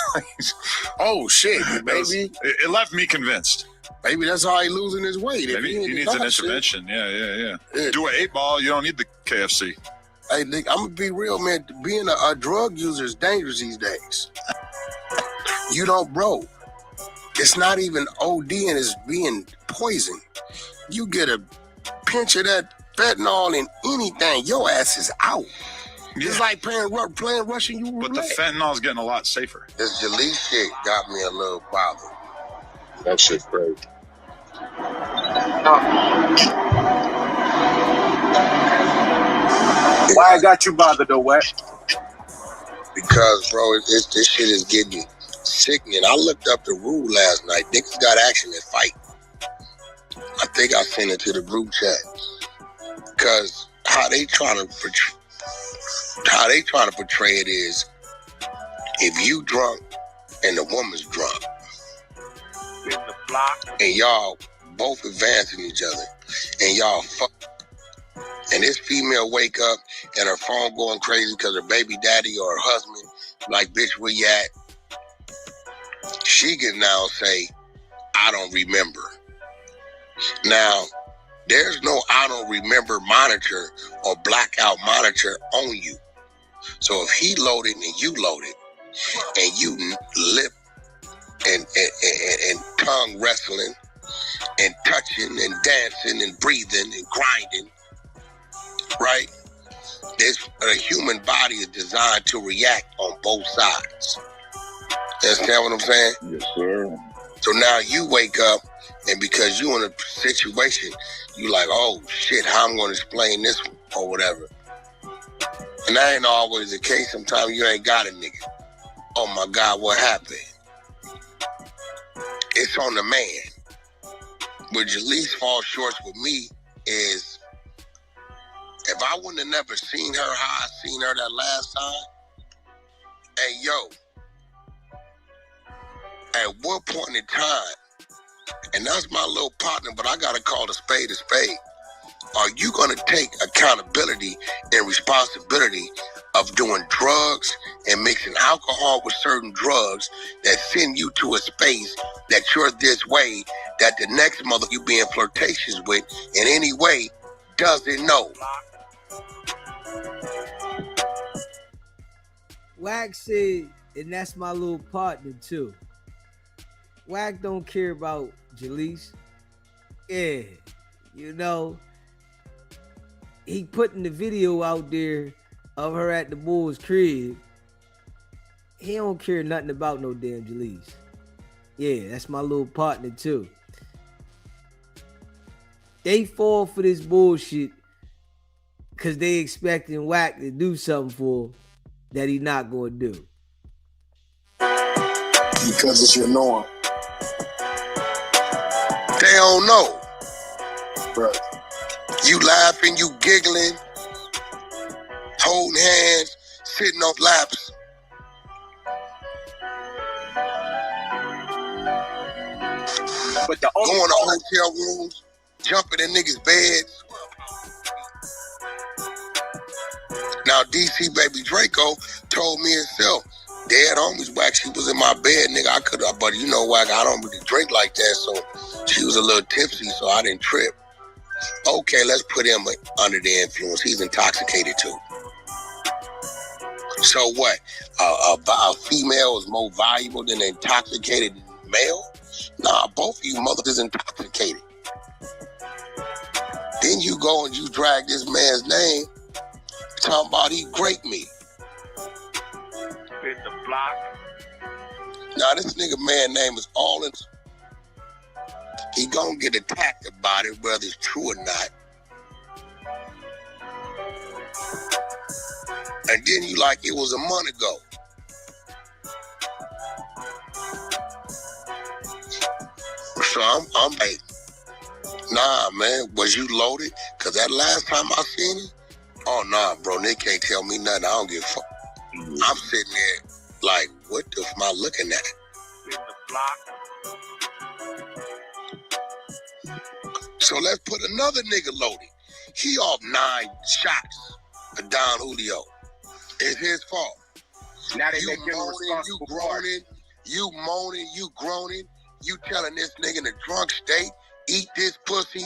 Oh, shit, maybe. It left me convinced. Maybe that's how he losing his weight. Maybe he needs an intervention. Yeah. Do an 8-ball, you don't need the KFC. Hey, Nick, I'm going to be real, man. Being a drug user is dangerous these days. You don't, bro. It's not even ODing, it's being poisoned. You get a pinch of that fentanyl in anything, your ass is out. Yeah. It's like playing Russian roulette. But the fentanyl's getting a lot safer. This Jaleec shit got me a little bothered. That shit's great. Why I got you bothered though, Wack? Because, bro, this shit is getting sickening. I looked up the rule last night. Niggas got action and fight. I think I sent it to the group chat. Because how they trying to portray it is, if you drunk and the woman's drunk, and y'all both advancing each other, and y'all fuck, and this female wake up and her phone going crazy because her baby daddy or her husband like, bitch, where you at? She can now say, I don't remember. Now, there's no I don't remember monitor or blackout monitor on you. So if he loaded and you loaded, and you lip and tongue wrestling and touching and dancing and breathing and grinding, right? A human body is designed to react on both sides. You understand what I'm saying? Yes, sir. So now you wake up, and because you in a situation, you like, oh shit, how I'm going to explain this or whatever. And that ain't always the case. Sometimes you ain't got a nigga. Oh my God, what happened? It's on the man. Where Jaleec falls short with me is, if I wouldn't have never seen her how I seen her that last time, hey yo, at what point in time, and that's my little partner, but I gotta call a spade, are you gonna take accountability and responsibility of doing drugs and mixing alcohol with certain drugs that send you to a space that you're this way, that the next mother you being flirtatious with in any way doesn't know? Wack said, and that's my little partner too. Wack don't care about Jaleec. Yeah, you know, he putting the video out there of her at the Bulls' crib. He don't care nothing about no damn Jaleec. Yeah, that's my little partner too. They fall for this bullshit because they expecting Wack to do something for that he not going to do. Because it's your norm. They don't know. Right. You laughing, you giggling, holding hands, sitting on laps. But the going to hotel rooms, jumping in niggas' beds. Now, DC Baby Draco told me himself, Dad homies, Wack, she was in my bed, nigga. I could have, but you know, Wack, I don't really drink like that, so she was a little tipsy, so I didn't trip. Okay, let's put him under the influence. He's intoxicated too. So what? A female is more valuable than an intoxicated male? Nah, both of you mothers is intoxicated. Then you go and you drag this man's name, talking about he raped me. Hit the block. Now this nigga man name is Allin. He gonna get attacked about it, whether it's true or not. And then you like it was a month ago. So I'm like, nah, man, was you loaded? Cause that last time I seen it, oh nah, bro, they can't tell me nothing. I don't give a fuck. I'm sitting there like, what the f am I looking at? In the block. So let's put another nigga loaded. He off 9 shots of Don Julio. It's his fault. Now they make him responsible. You moaning, you groaning, you telling this nigga in a drunk state, eat this pussy.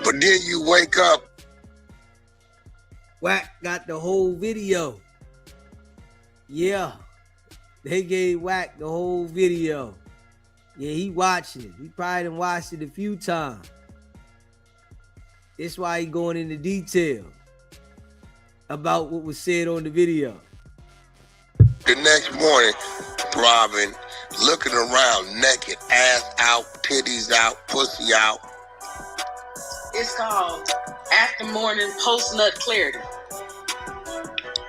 But then you wake up. Wack got the whole video. Yeah. They gave Wack the whole video. Yeah, he watching it. He probably done watched it a few times. That's why he going into detail about what was said on the video. The next morning, Robin, looking around naked, ass out, titties out, pussy out. It's called after morning post nut clarity.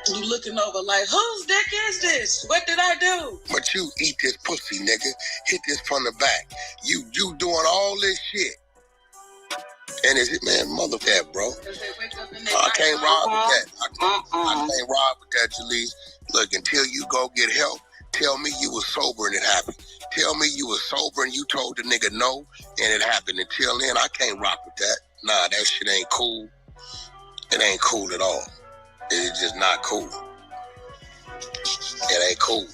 You looking over like, whose dick is this? What did I do? But you eat this pussy, nigga. Hit this from the back. You doing all this shit. And it's it, man, mother that, bro. I can't ride with that. I can't ride with that, Jaleec. Look, until you go get help, tell me you was sober and it happened. Tell me you was sober and you told the nigga no and it happened. Until then, I can't rock with that. Nah, that shit ain't cool. It ain't cool at all. It's just not cool. It ain't cool.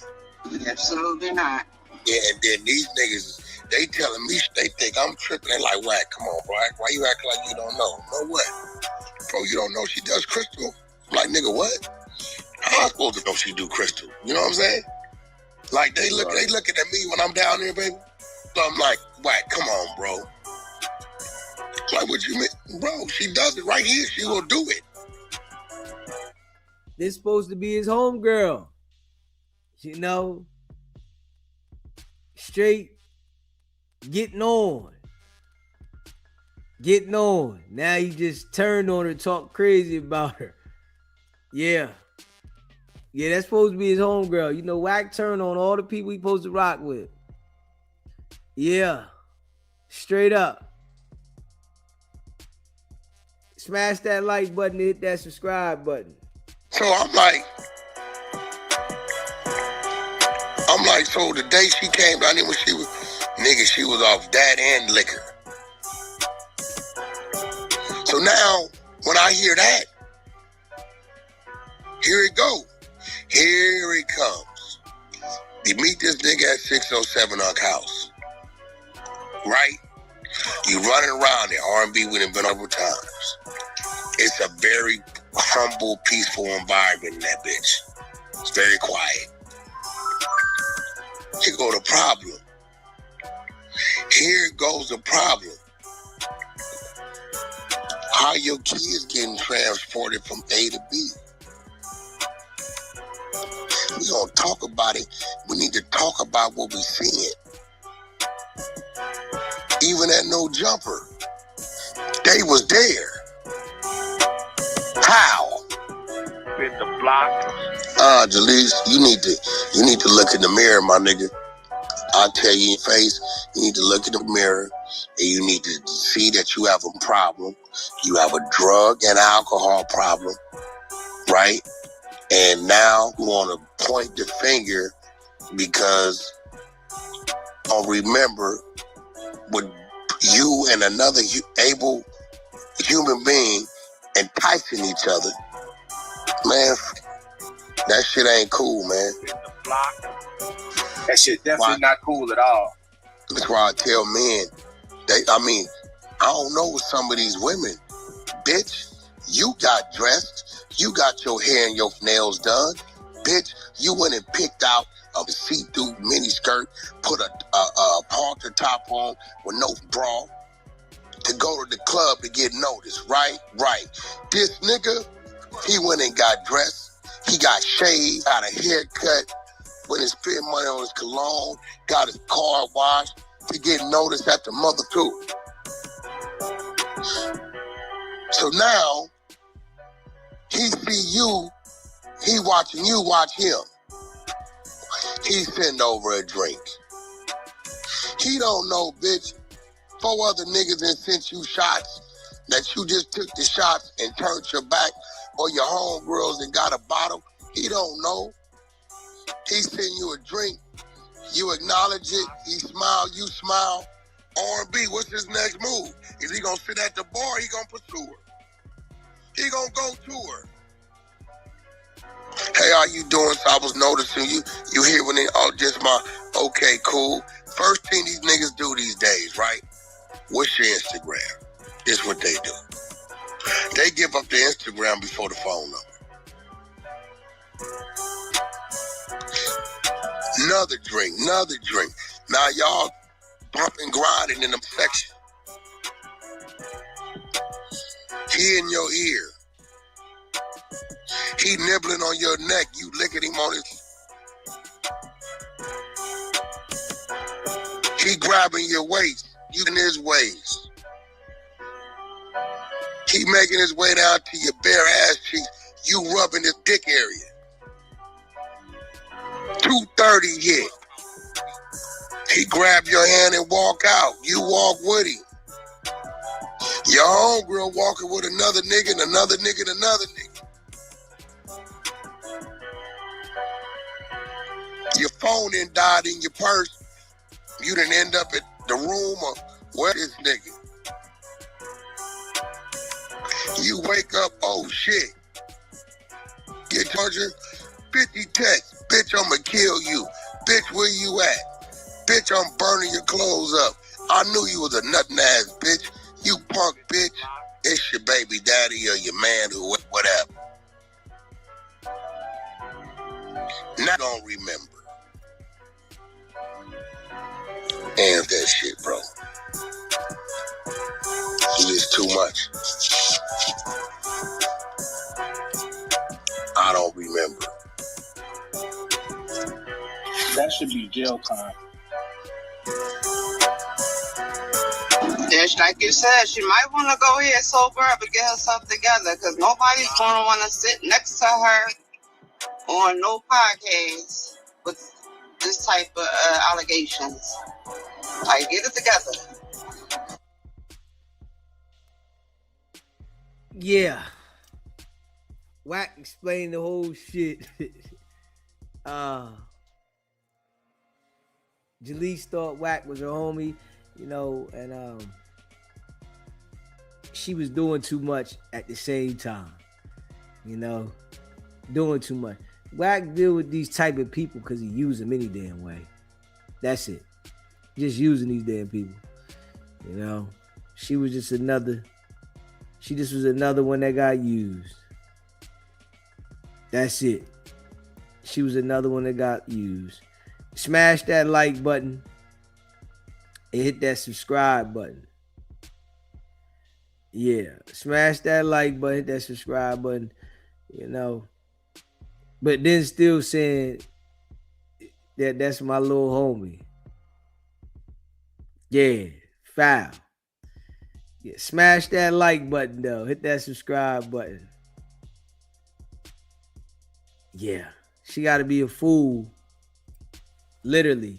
Absolutely not. Yeah, and then these niggas, they telling me, they think I'm tripping. They like, Wack, come on, bro. Why you acting like you don't know? Know what? Bro, you don't know she does crystal? I'm like, nigga, what? How am I supposed to know she do crystal? You know what I'm saying? Like, they looking at me when I'm down there, baby. So I'm like, Wack, come on, bro. Like, what you mean? Bro, she does it right here. She will do it. This supposed to be his homegirl. You know, straight getting on. Getting on. Now he just turned on her, talk crazy about her. Yeah. Yeah, that's supposed to be his homegirl. You know, Wack turned on all the people he supposed to rock with. Yeah. Straight up. Smash that like button, hit that subscribe button. So I'm like, so the day she came down there when she was off that and liquor. So now, when I hear that, here it go. Here it comes. You meet this nigga at 607 Unk House. Right? You running around there, R&B we done been over times. It's a very humble, peaceful environment in that bitch. It's very quiet. Here go the problem. Here goes the problem. How your kids getting transported from A to B? We gonna talk about it. We need to talk about what we seeing. Even at No Jumper, they was there. How? With the block. Jaleec, you need to look in the mirror, my nigga. I'll tell you in your face, you need to look in the mirror and you need to see that you have a problem. You have a drug and alcohol problem, right? And now you want to point the finger because remember, with you and another able human being enticing each other, man, that shit ain't cool, man. That shit definitely not cool at all. That's why I tell men, I don't know with some of these women, bitch, you got dressed, you got your hair and your nails done, bitch, you went and picked out a see-through mini skirt, put a halter top on with no bra to go to the club to get noticed, right? Right. This nigga, he went and got dressed, he got shaved, got a haircut, went and spent money on his cologne, got his car washed to get noticed at the mother too. So now, he see you, he watching you watch him. He send over a drink. He don't know, bitch, 4 other niggas and sent you shots that you just took the shots and turned your back, or your homegirls and got a bottle. He don't know. He send you a drink. You acknowledge it. He smile. You smile. R&B, what's his next move? Is he gonna sit at the bar? He gonna pursue her. He gonna go to her. Hey, how you doing? So I was noticing you. You here when they just my okay, cool. First thing these niggas do these days, right? What's your Instagram? This is what they do. They give up their Instagram before the phone number. Another drink. Now y'all bumping, grinding in the section. He in your ear. He nibbling on your neck. You licking him on his. He grabbing your waist. You in his waist. He making his way down to your bare ass cheeks. You rubbing his dick area. 2:30 hit. He grab your hand and walk out. You walk with him. Your homegirl walking with another nigga and another nigga and another nigga. Your phone then died in your purse. You done end up at the room of where this nigga. You wake up, oh shit. Get 50 texts. Bitch, I'ma kill you. Bitch, where you at? Bitch, I'm burning your clothes up. I knew you was a nutting ass bitch. You punk bitch. It's your baby daddy or your man who whatever. Not gonna remember. And that shit, bro. It is too much. I don't remember. That should be jail time. Just like you said, she might want to go here sober up and get herself together, because nobody's going to want to sit next to her on no podcast with this type of allegations. Like, get it together. Yeah. Wack explained the whole shit. Jaleec thought Wack was her homie, you know, and she was doing too much at the same time, you know, doing too much. Wack deal with these type of people because he use them any damn way. That's it. Just using these damn people, you know. She was just another one that got used. That's it. She was another one that got used. Smash that like button and hit that subscribe button. Yeah, smash that like button, hit that subscribe button, you know. But then still saying that that's my little homie. Yeah, foul. Yeah, smash that like button though. Hit that subscribe button. Yeah, she got to be a fool, literally,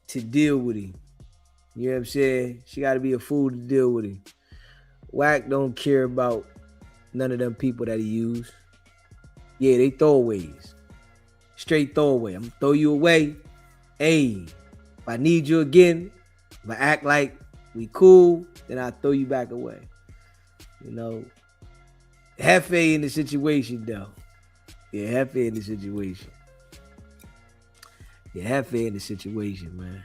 to deal with him. You know what I'm saying? She got to be a fool to deal with him. Wack don't care about none of them people that he used. Yeah, they throwaways. Straight throwaway. I'm going to throw you away. Hey, if I need you again, if I act like we cool, then I'll throw you back away. You know, Hefe in the situation, though. Yeah, Hefe in the situation. Yeah, Hefe in the situation, man.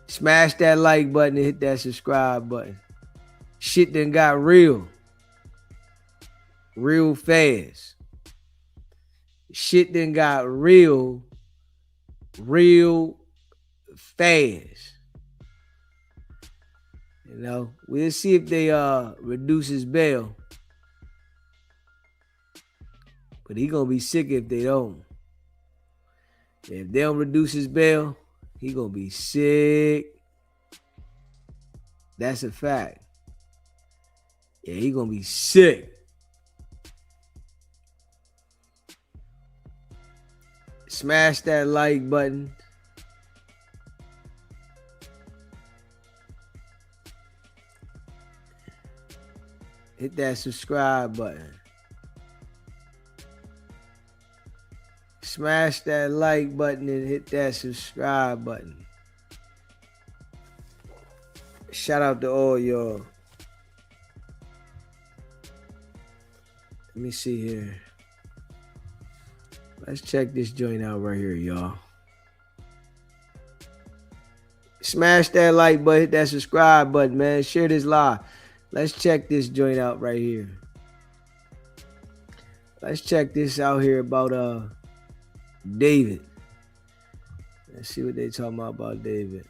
Smash that like button and hit that subscribe button. Shit done got real. Real fast. Shit done got real fast. You know, we'll see if they reduce his bail. But he gonna be sick if they don't. If they don't reduce his bail, he gonna be sick. That's a fact. Yeah, he gonna be sick. Smash that like button. Hit that subscribe button. Smash that like button and hit that subscribe button. Shout out to all y'all. Let me see here. Let's check this joint out right here, y'all. Smash that like button, hit that subscribe button, man. Share this live. Let's check this joint out right here. Let's check this out here about David. Let's see what they talking about David.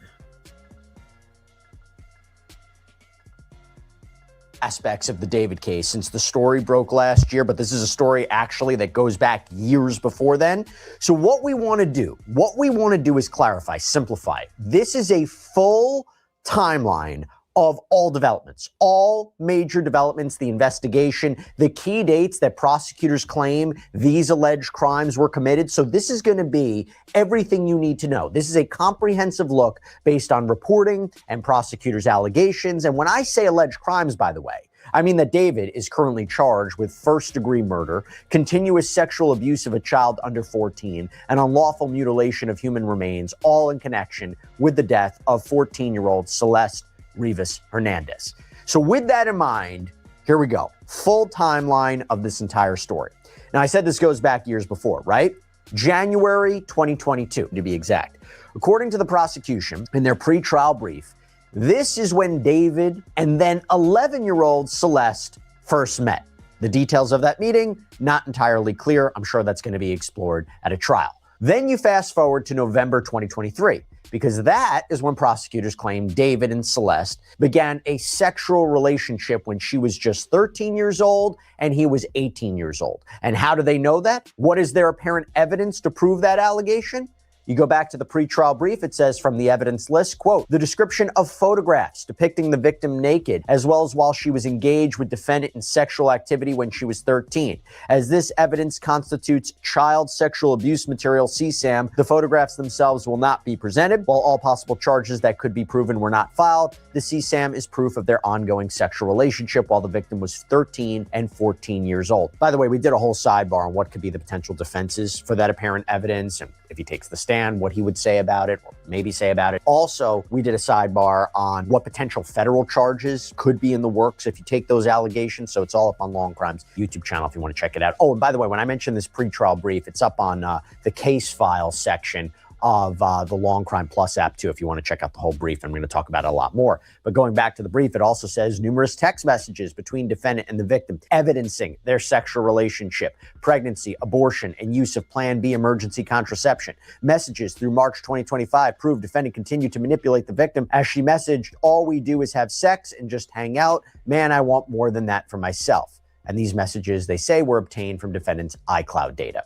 Aspects of the David case since the story broke last year, but this is a story actually that goes back years before then. So what we want to do is clarify, simplify. This is a full timeline of all developments, all major developments, the investigation, the key dates that prosecutors claim these alleged crimes were committed. So this is going to be everything you need to know. This is a comprehensive look based on reporting and prosecutors' allegations. And when I say alleged crimes, by the way, I mean that David is currently charged with first-degree murder, continuous sexual abuse of a child under 14, and unlawful mutilation of human remains, all in connection with the death of 14-year-old Celeste Rivas Hernandez. So with that in mind, here we go. Full timeline of this entire story. Now, I said this goes back years before, right? January 2022, to be exact. According to the prosecution, in their pretrial brief, this is when David and then 11-year-old Celeste first met. The details of that meeting, not entirely clear. I'm sure that's going to be explored at a trial. Then you fast forward to November 2023, because that is when prosecutors claim David and Celeste began a sexual relationship when she was just 13 years old and he was 18 years old. And how do they know that? What is their apparent evidence to prove that allegation? You go back to the pretrial brief, it says from the evidence list, quote, the description of photographs depicting the victim naked, as well as while she was engaged with defendant in sexual activity when she was 13. As this evidence constitutes child sexual abuse material, CSAM, the photographs themselves will not be presented. While all possible charges that could be proven were not filed, the CSAM is proof of their ongoing sexual relationship while the victim was 13 and 14 years old. By the way, we did a whole sidebar on what could be the potential defenses for that apparent evidence, and if he takes the stand, what he would say about it, or maybe say about it. Also, we did a sidebar on what potential federal charges could be in the works if you take those allegations. So it's all up on Long Crime's YouTube channel if you want to check it out. Oh, and by the way, when I mentioned this pretrial brief, it's up on the case file section of the Long Crime Plus app too, if you want to check out the whole brief. I'm going to talk about it a lot more. But going back to the brief, it also says numerous text messages between defendant and the victim evidencing their sexual relationship, pregnancy, abortion, and use of Plan B emergency contraception. Messages through March 2025 prove defendant continued to manipulate the victim as she messaged, all we do is have sex and just hang out. Man, I want more than that for myself. And these messages, they say, were obtained from defendant's iCloud data.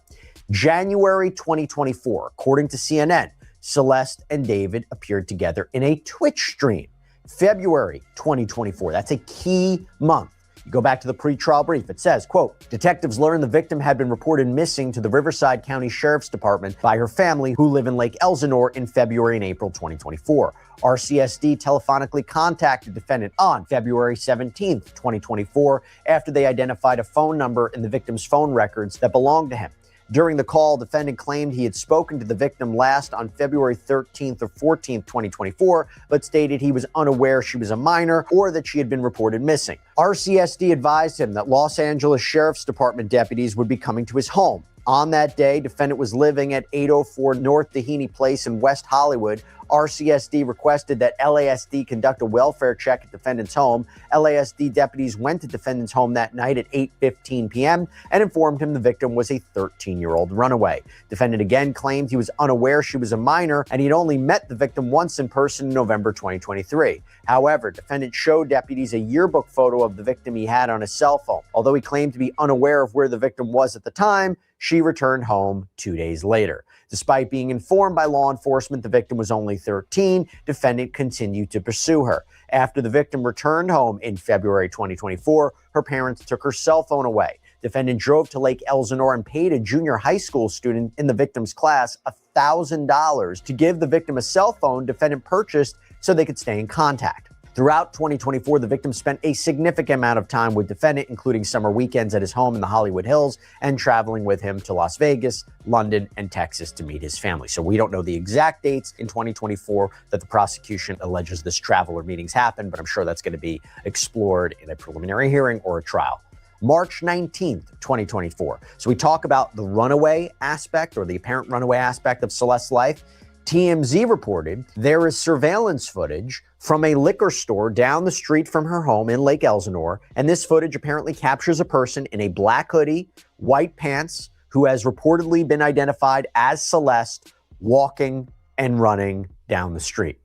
January 2024, according to CNN, Celeste and David appeared together in a Twitch stream. February 2024, that's a key month. You go back to the pretrial brief. It says, quote, detectives learned the victim had been reported missing to the Riverside County Sheriff's Department by her family who live in Lake Elsinore in February and April 2024. RCSD telephonically contacted defendant on February 17th, 2024, after they identified a phone number in the victim's phone records that belonged to him. During the call, defendant claimed he had spoken to the victim last on February 13th or 14th, 2024, but stated he was unaware she was a minor or that she had been reported missing. RCSD advised him that Los Angeles Sheriff's Department deputies would be coming to his home. On that day, defendant was living at 804 North Dehaney Place in West Hollywood. RCSD requested that LASD conduct a welfare check at defendant's home. LASD deputies went to defendant's home that night at 8:15 p.m. and informed him the victim was a 13-year-old runaway. Defendant again claimed he was unaware she was a minor and he'd only met the victim once in person in November 2023. However, defendant showed deputies a yearbook photo of the victim he had on his cell phone. Although he claimed to be unaware of where the victim was at the time, she returned home 2 days later. Despite being informed by law enforcement the victim was only 13, defendant continued to pursue her. After the victim returned home in February 2024, her parents took her cell phone away. Defendant drove to Lake Elsinore and paid a junior high school student in the victim's class $1,000 to give the victim a cell phone defendant purchased so they could stay in contact. Throughout 2024, the victim spent a significant amount of time with defendant, including summer weekends at his home in the Hollywood Hills and traveling with him to Las Vegas, London, and Texas to meet his family. So we don't know the exact dates in 2024 that the prosecution alleges this travel or meetings happened, but I'm sure that's going to be explored in a preliminary hearing or a trial. March 19th, 2024. So we talk about the runaway aspect or the apparent runaway aspect of Celeste's life. TMZ reported there is surveillance footage from a liquor store down the street from her home in Lake Elsinore, and this footage apparently captures a person in a black hoodie, white pants, who has reportedly been identified as Celeste walking and running down the street.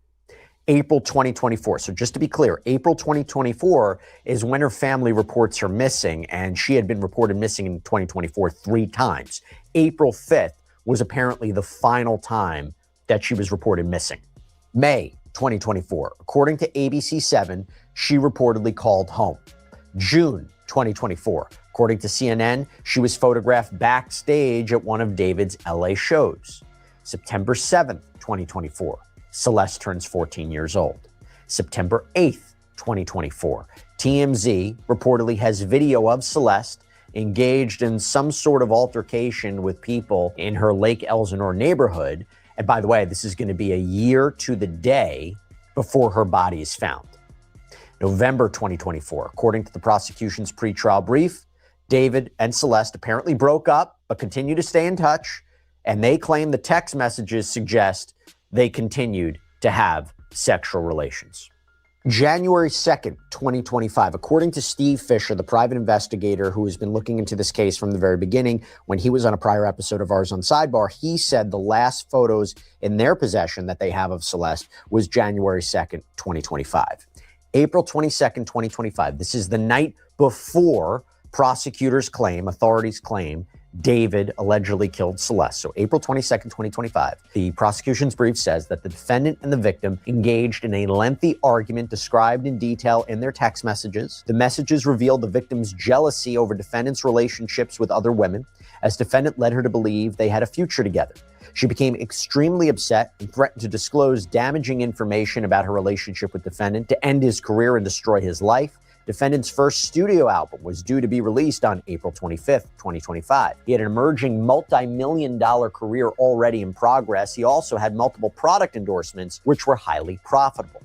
April 2024. So just to be clear, April 2024 is when her family reports her missing, and she had been reported missing in 2024 3 times. April 5th was apparently the final time that she was reported missing. May 2024. According to ABC7, she reportedly called home. June 2024. According to CNN, she was photographed backstage at one of David's LA shows. September 7th, 2024. Celeste turns 14 years old. September 8th, 2024. TMZ reportedly has video of Celeste engaged in some sort of altercation with people in her Lake Elsinore neighborhood. And by the way, this is going to be a year to the day before her body is found. November 2024. According to the prosecution's pretrial brief, David and Celeste apparently broke up but continue to stay in touch, and they claim the text messages suggest they continued to have sexual relations. January 2nd, 2025. According to Steve Fisher, the private investigator who has been looking into this case from the very beginning, when he was on a prior episode of ours on Sidebar, he said the last photos in their possession that they have of Celeste was January 2nd, 2025. April 22nd, 2025. This is the night before prosecutors claim, authorities claim, David allegedly killed Celeste. So April 22nd, 2025, the prosecution's brief says that the defendant and the victim engaged in a lengthy argument described in detail in their text messages. The messages revealed the victim's jealousy over defendant's relationships with other women, as defendant led her to believe they had a future together. She became extremely upset and threatened to disclose damaging information about her relationship with defendant to end his career and destroy his life. Defendant's first studio album was due to be released on April 25th, 2025. He had an emerging multi-million-dollar career already in progress. He also had multiple product endorsements, which were highly profitable.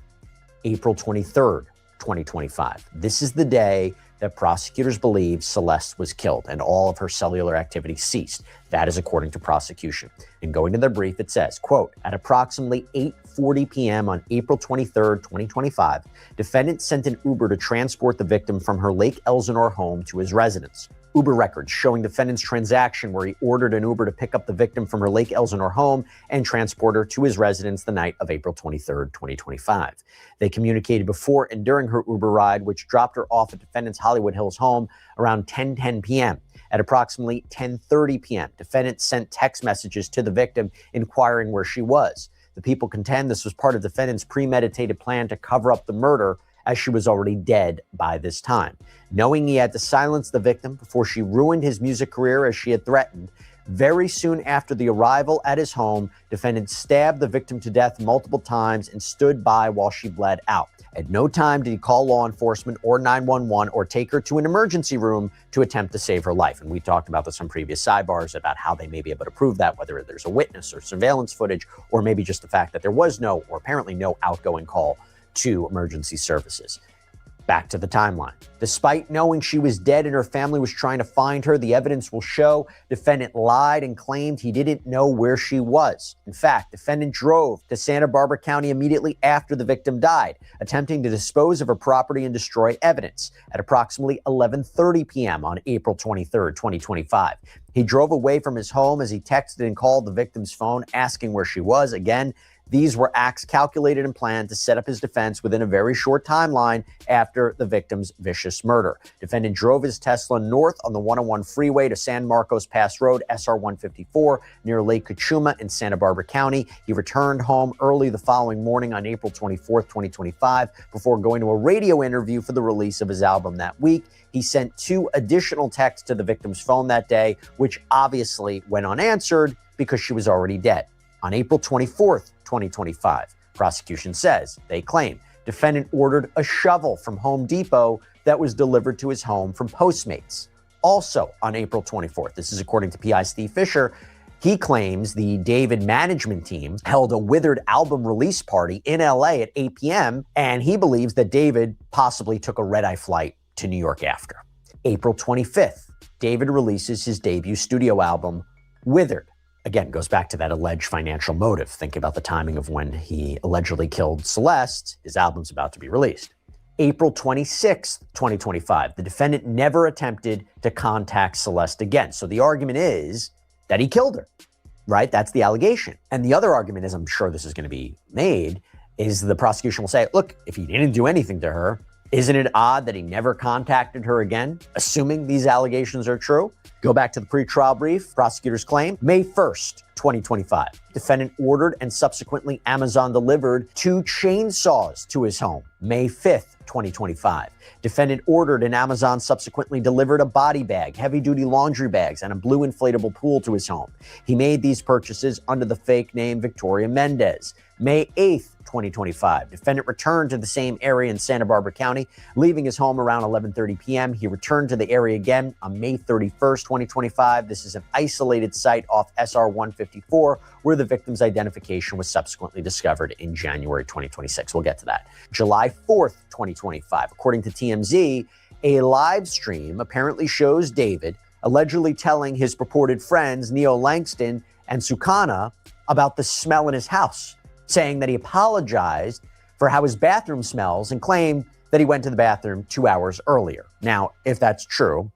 April 23rd, 2025. This is the day that prosecutors believe Celeste was killed and all of her cellular activity ceased. That is according to prosecution. And going to their brief, it says, quote, at approximately 8:40 p.m. on April 23rd, 2025, defendant sent an Uber to transport the victim from her Lake Elsinore home to his residence. Uber records showing defendant's transaction where he ordered an Uber to pick up the victim from her Lake Elsinore home and transport her to his residence the night of April 23rd, 2025. They communicated before and during her Uber ride, which dropped her off at defendant's Hollywood Hills home around 10:10 p.m. At approximately 10:30 p.m., defendant sent text messages to the victim inquiring where she was. The people contend this was part of defendant's premeditated plan to cover up the murder, as she was already dead by this time. Knowing he had to silence the victim before she ruined his music career as she had threatened, very soon after the arrival at his home, defendant stabbed the victim to death multiple times and stood by while she bled out. At no time did he call law enforcement or 911 or take her to an emergency room to attempt to save her life. And we talked about this on previous sidebars about how they may be able to prove that, whether there's a witness or surveillance footage, or maybe just the fact that there was no, or apparently no, outgoing call to emergency services. Back to the timeline. Despite knowing she was dead and her family was trying to find her, the evidence will show defendant lied and claimed he didn't know where she was. In fact, defendant drove to Santa Barbara County immediately after the victim died, attempting to dispose of her property and destroy evidence. At approximately 11:30 p.m. on April 23rd, 2025, he drove away from his home as he texted and called the victim's phone asking where she was. Again, these were acts calculated and planned to set up his defense within a very short timeline after the victim's vicious murder. Defendant drove his Tesla north on the 101 freeway to San Marcos Pass Road, SR 154, near Lake Cachuma in Santa Barbara County. He returned home early the following morning on April 24th, 2025, before going to a radio interview for the release of his album that week. He sent 2 additional texts to the victim's phone that day, which obviously went unanswered because she was already dead. On April 24th, 2025, prosecution says they claim defendant ordered a shovel from Home Depot that was delivered to his home from Postmates. Also on April 24th, this is according to PI Steve Fisher, he claims the David management team held a Withered album release party in LA at 8 p.m., and he believes that David possibly took a red-eye flight to New York after. April 25th, David releases his debut studio album, Withered. Again, goes back to that alleged financial motive. Think about the timing of when he allegedly killed Celeste. His album's about to be released. April 26th, 2025. The defendant never attempted to contact Celeste again. So the argument is that he killed her, right? That's the allegation. And the other argument is, I'm sure this is going to be made, is the prosecution will say, look, if he didn't do anything to her, isn't it odd that he never contacted her again, assuming these allegations are true? Go back to the pretrial brief. Prosecutors claim May 1st, 2025. Defendant ordered and subsequently Amazon delivered 2 chainsaws to his home. May 5th, 2025. Defendant ordered and Amazon subsequently delivered a body bag, heavy-duty laundry bags, and a blue inflatable pool to his home. He made these purchases under the fake name Victoria Mendez. May 8th, 2025. Defendant returned to the same area in Santa Barbara County, leaving his home around 11:30 p.m. He returned to the area again on May 31st, 2025. This is an isolated site off SR 154 where the victim's identification was subsequently discovered in January 2026. We'll get to that. July 4th, 2025. According to TMZ, a live stream apparently shows David allegedly telling his purported friends, Neo Langston and Sukana, about the smell in his house, saying that he apologized for how his bathroom smells and claimed that he went to the bathroom 2 hours earlier. Now, if that's true,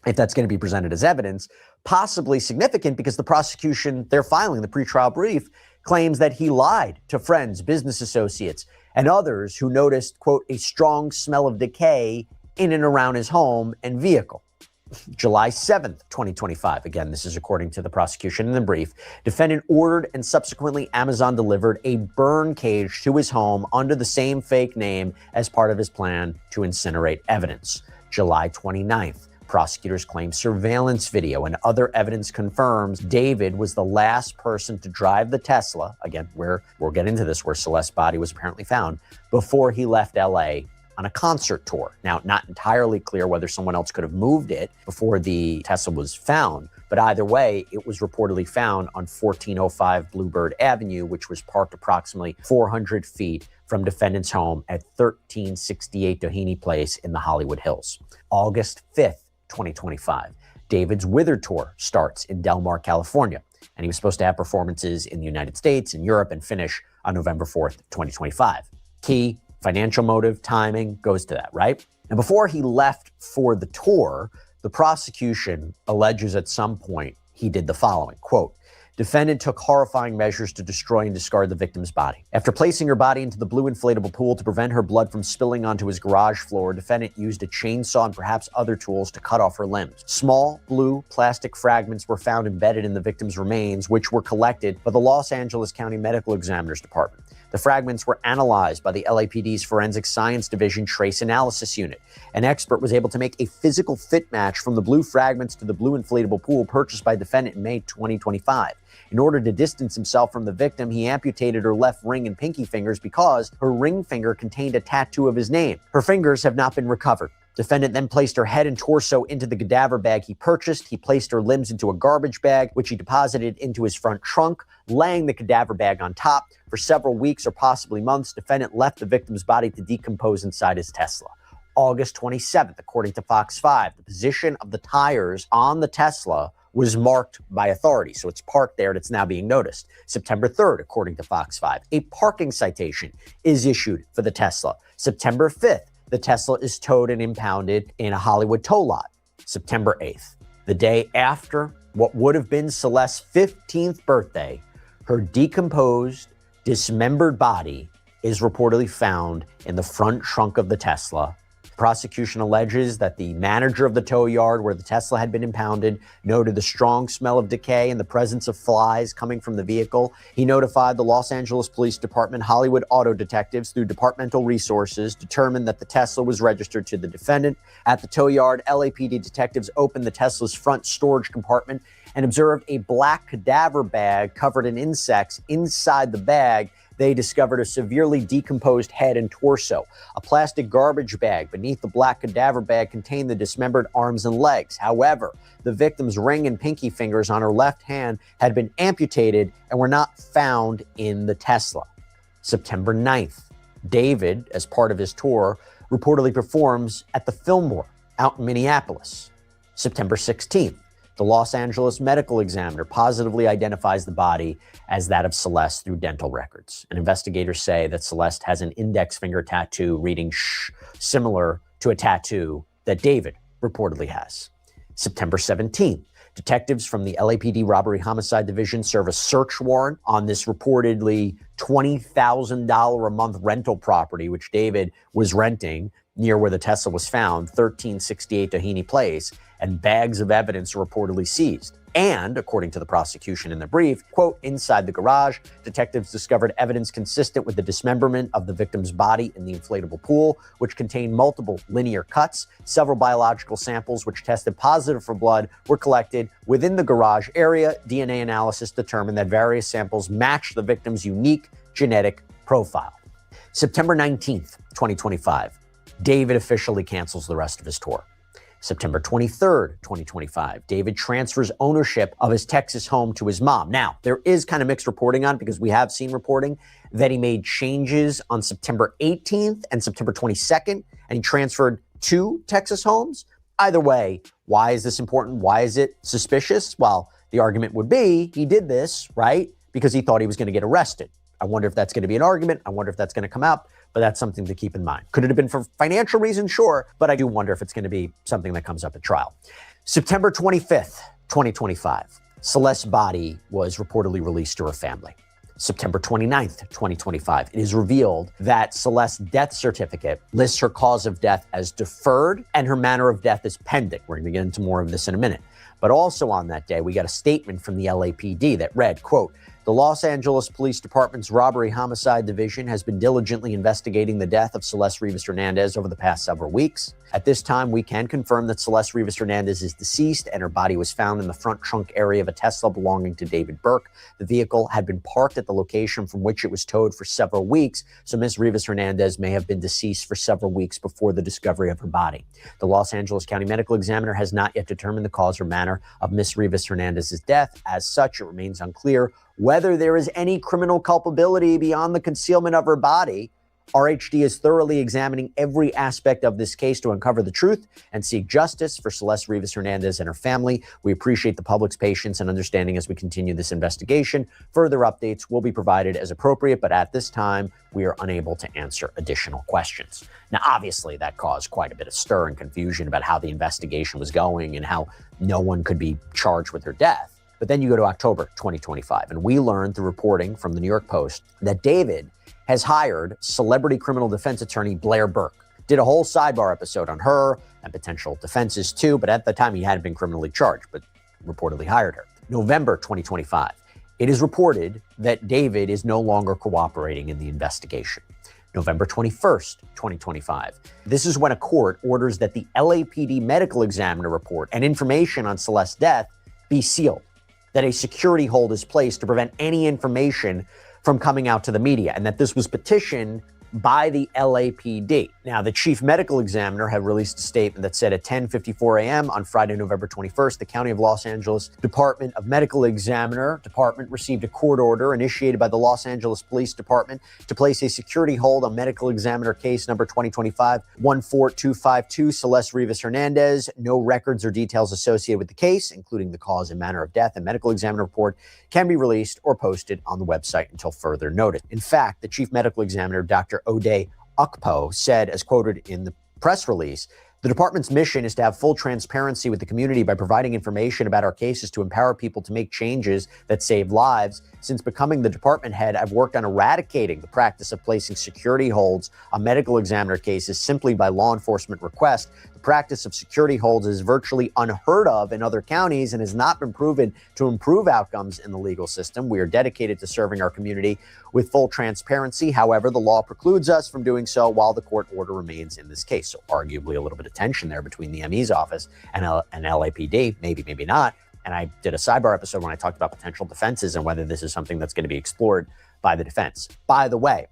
if that's going to be presented as evidence, possibly significant because the prosecution, they're filing the pretrial brief, claims that he lied to friends, business associates, and others who noticed, quote, a strong smell of decay in and around his home and vehicle. July 7th, 2025. Again, this is according to the prosecution in the brief. Defendant ordered and subsequently Amazon delivered a burn cage to his home under the same fake name as part of his plan to incinerate evidence. July 29th. Prosecutors claim surveillance video and other evidence confirms David was the last person to drive the Tesla, again, where we'll get into this, where Celeste's body was apparently found, before he left LA on a concert tour. Now, not entirely clear whether someone else could have moved it before the Tesla was found, but either way, it was reportedly found on 1405 Bluebird Avenue, which was parked approximately 400 feet from defendant's home at 1368 Doheny Place in the Hollywood Hills. August 5th, 2025. David's Wither Tour starts in Del Mar, California, and he was supposed to have performances in the United States and Europe and finish on November 4th, 2025. Key financial motive, timing goes to that, right? And before he left for the tour, the prosecution alleges at some point he did the following, quote, defendant took horrifying measures to destroy and discard the victim's body. After placing her body into the blue inflatable pool to prevent her blood from spilling onto his garage floor, defendant used a chainsaw and perhaps other tools to cut off her limbs. Small blue plastic fragments were found embedded in the victim's remains, which were collected by the Los Angeles County Medical Examiner's Department. The fragments were analyzed by the LAPD's Forensic Science Division Trace Analysis Unit. An expert was able to make a physical fit match from the blue fragments to the blue inflatable pool purchased by defendant in May 2025. In order to distance himself from the victim, he amputated her left ring and pinky fingers because her ring finger contained a tattoo of his name. Her fingers have not been recovered. Defendant then placed her head and torso into the cadaver bag he purchased. He placed her limbs into a garbage bag, which he deposited into his front trunk, laying the cadaver bag on top. For several weeks or possibly months, defendant left the victim's body to decompose inside his Tesla. August 27th, according to Fox 5, the position of the tires on the Tesla was marked by authorities, so it's parked there and it's now being noticed. September 3rd, according to Fox 5, a parking citation is issued for the Tesla. September 5th, the Tesla is towed and impounded in a Hollywood tow lot. September 8th, the day after what would have been Celeste's 15th birthday, her decomposed, dismembered body is reportedly found in the front trunk of the Tesla. Prosecution alleges that the manager of the tow yard where the Tesla had been impounded noted the strong smell of decay and the presence of flies coming from the vehicle. He notified the Los Angeles Police Department. Hollywood auto detectives, through departmental resources, determined that the Tesla was registered to the defendant. At the tow yard, LAPD detectives opened the Tesla's front storage compartment and observed a black cadaver bag covered in insects. Inside the bag, they discovered a severely decomposed head and torso. A plastic garbage bag beneath the black cadaver bag contained the dismembered arms and legs. However, the victim's ring and pinky fingers on her left hand had been amputated and were not found in the Tesla. September 9th, David, as part of his tour, reportedly performs at the Fillmore out in Minneapolis. September 16th, the Los Angeles Medical Examiner positively identifies the body as that of Celeste through dental records. And investigators say that Celeste has an index finger tattoo reading "shh," similar to a tattoo that David reportedly has. September 17th, detectives from the LAPD Robbery Homicide Division serve a search warrant on this reportedly $20,000 a month rental property, which David was renting. near where the Tesla was found, 1368 Doheny Place, and bags of evidence are reportedly seized. And, according to the prosecution in the brief, quote, inside the garage, detectives discovered evidence consistent with the dismemberment of the victim's body in the inflatable pool, which contained multiple linear cuts. Several biological samples, which tested positive for blood, were collected within the garage area. DNA analysis determined that various samples matched the victim's unique genetic profile. September 19th, 2025, David officially cancels the rest of his tour. September 23rd, 2025, David transfers ownership of his Texas home to his mom. Now, there is kind of mixed reporting on it because we have seen reporting that he made changes on September 18th and September 22nd, and he transferred 2 Texas homes. Either way, why is this important? Why is it suspicious? Well, the argument would be he did this, right, because he thought he was going to get arrested. I wonder if that's going to be an argument. I wonder if that's going to come out, but that's something to keep in mind. Could it have been for financial reasons? Sure, but I do wonder if it's going to be something that comes up at trial. September 25th, 2025, Celeste's body was reportedly released to her family. September 29th, 2025, it is revealed that Celeste's death certificate lists her cause of death as deferred and her manner of death as pending. We're going to get into more of this in a minute. But also on that day, we got a statement from the LAPD that read, quote, the Los Angeles Police Department's Robbery Homicide Division has been diligently investigating the death of Celeste Rivas Hernandez over the past several weeks. At this time, we can confirm that Celeste Rivas Hernandez is deceased and her body was found in the front trunk area of a Tesla belonging to David Burke. The vehicle had been parked at the location from which it was towed for several weeks, so Ms. Rivas Hernandez may have been deceased for several weeks before the discovery of her body. The Los Angeles County Medical Examiner has not yet determined the cause or manner of Ms. Rivas Hernandez's death. As such, it remains unclear whether there is any criminal culpability beyond the concealment of her body. RHD is thoroughly examining every aspect of this case to uncover the truth and seek justice for Celeste Rivas Hernandez and her family. We appreciate the public's patience and understanding as we continue this investigation. Further updates will be provided as appropriate, but at this time, we are unable to answer additional questions. Now, obviously, that caused quite a bit of stir and confusion about how the investigation was going and how no one could be charged with her death. But then you go to October 2025, and we learned through reporting from the New York Post that David has hired celebrity criminal defense attorney Blair Burke. Did a whole sidebar episode on her and potential defenses too, but at the time he hadn't been criminally charged, but reportedly hired her. November 2025, it is reported that David is no longer cooperating in the investigation. November 21st, 2025. This is when a court orders that the LAPD medical examiner report and information on Celeste's death be sealed, that a security hold is placed to prevent any information from coming out to the media, and that this was petitioned by the LAPD. Now, the chief medical examiner had released a statement that said at 10:54 a.m. on Friday, November 21st, the County of Los Angeles Department of Medical Examiner Department received a court order initiated by the Los Angeles Police Department to place a security hold on medical examiner case number 2025-14252, Celeste Rivas Hernandez. No records or details associated with the case, including the cause and manner of death and medical examiner report, can be released or posted on the website until further notice. In fact, the chief medical examiner, Dr. Ode Ukpo, said, as quoted in the press release, the department's mission is to have full transparency with the community by providing information about our cases to empower people to make changes that save lives. Since becoming the department head, I've worked on eradicating the practice of placing security holds on medical examiner cases simply by law enforcement request. The practice of security holds is virtually unheard of in other counties and has not been proven to improve outcomes in the legal system. We are dedicated to serving our community with full transparency. However, the law precludes us from doing so while the court order remains in this case. So arguably a little bit of tension there between the ME's office and LAPD, maybe not. And I did a sidebar episode when I talked about potential defenses and whether this is something that's going to be explored by the defense. By the way,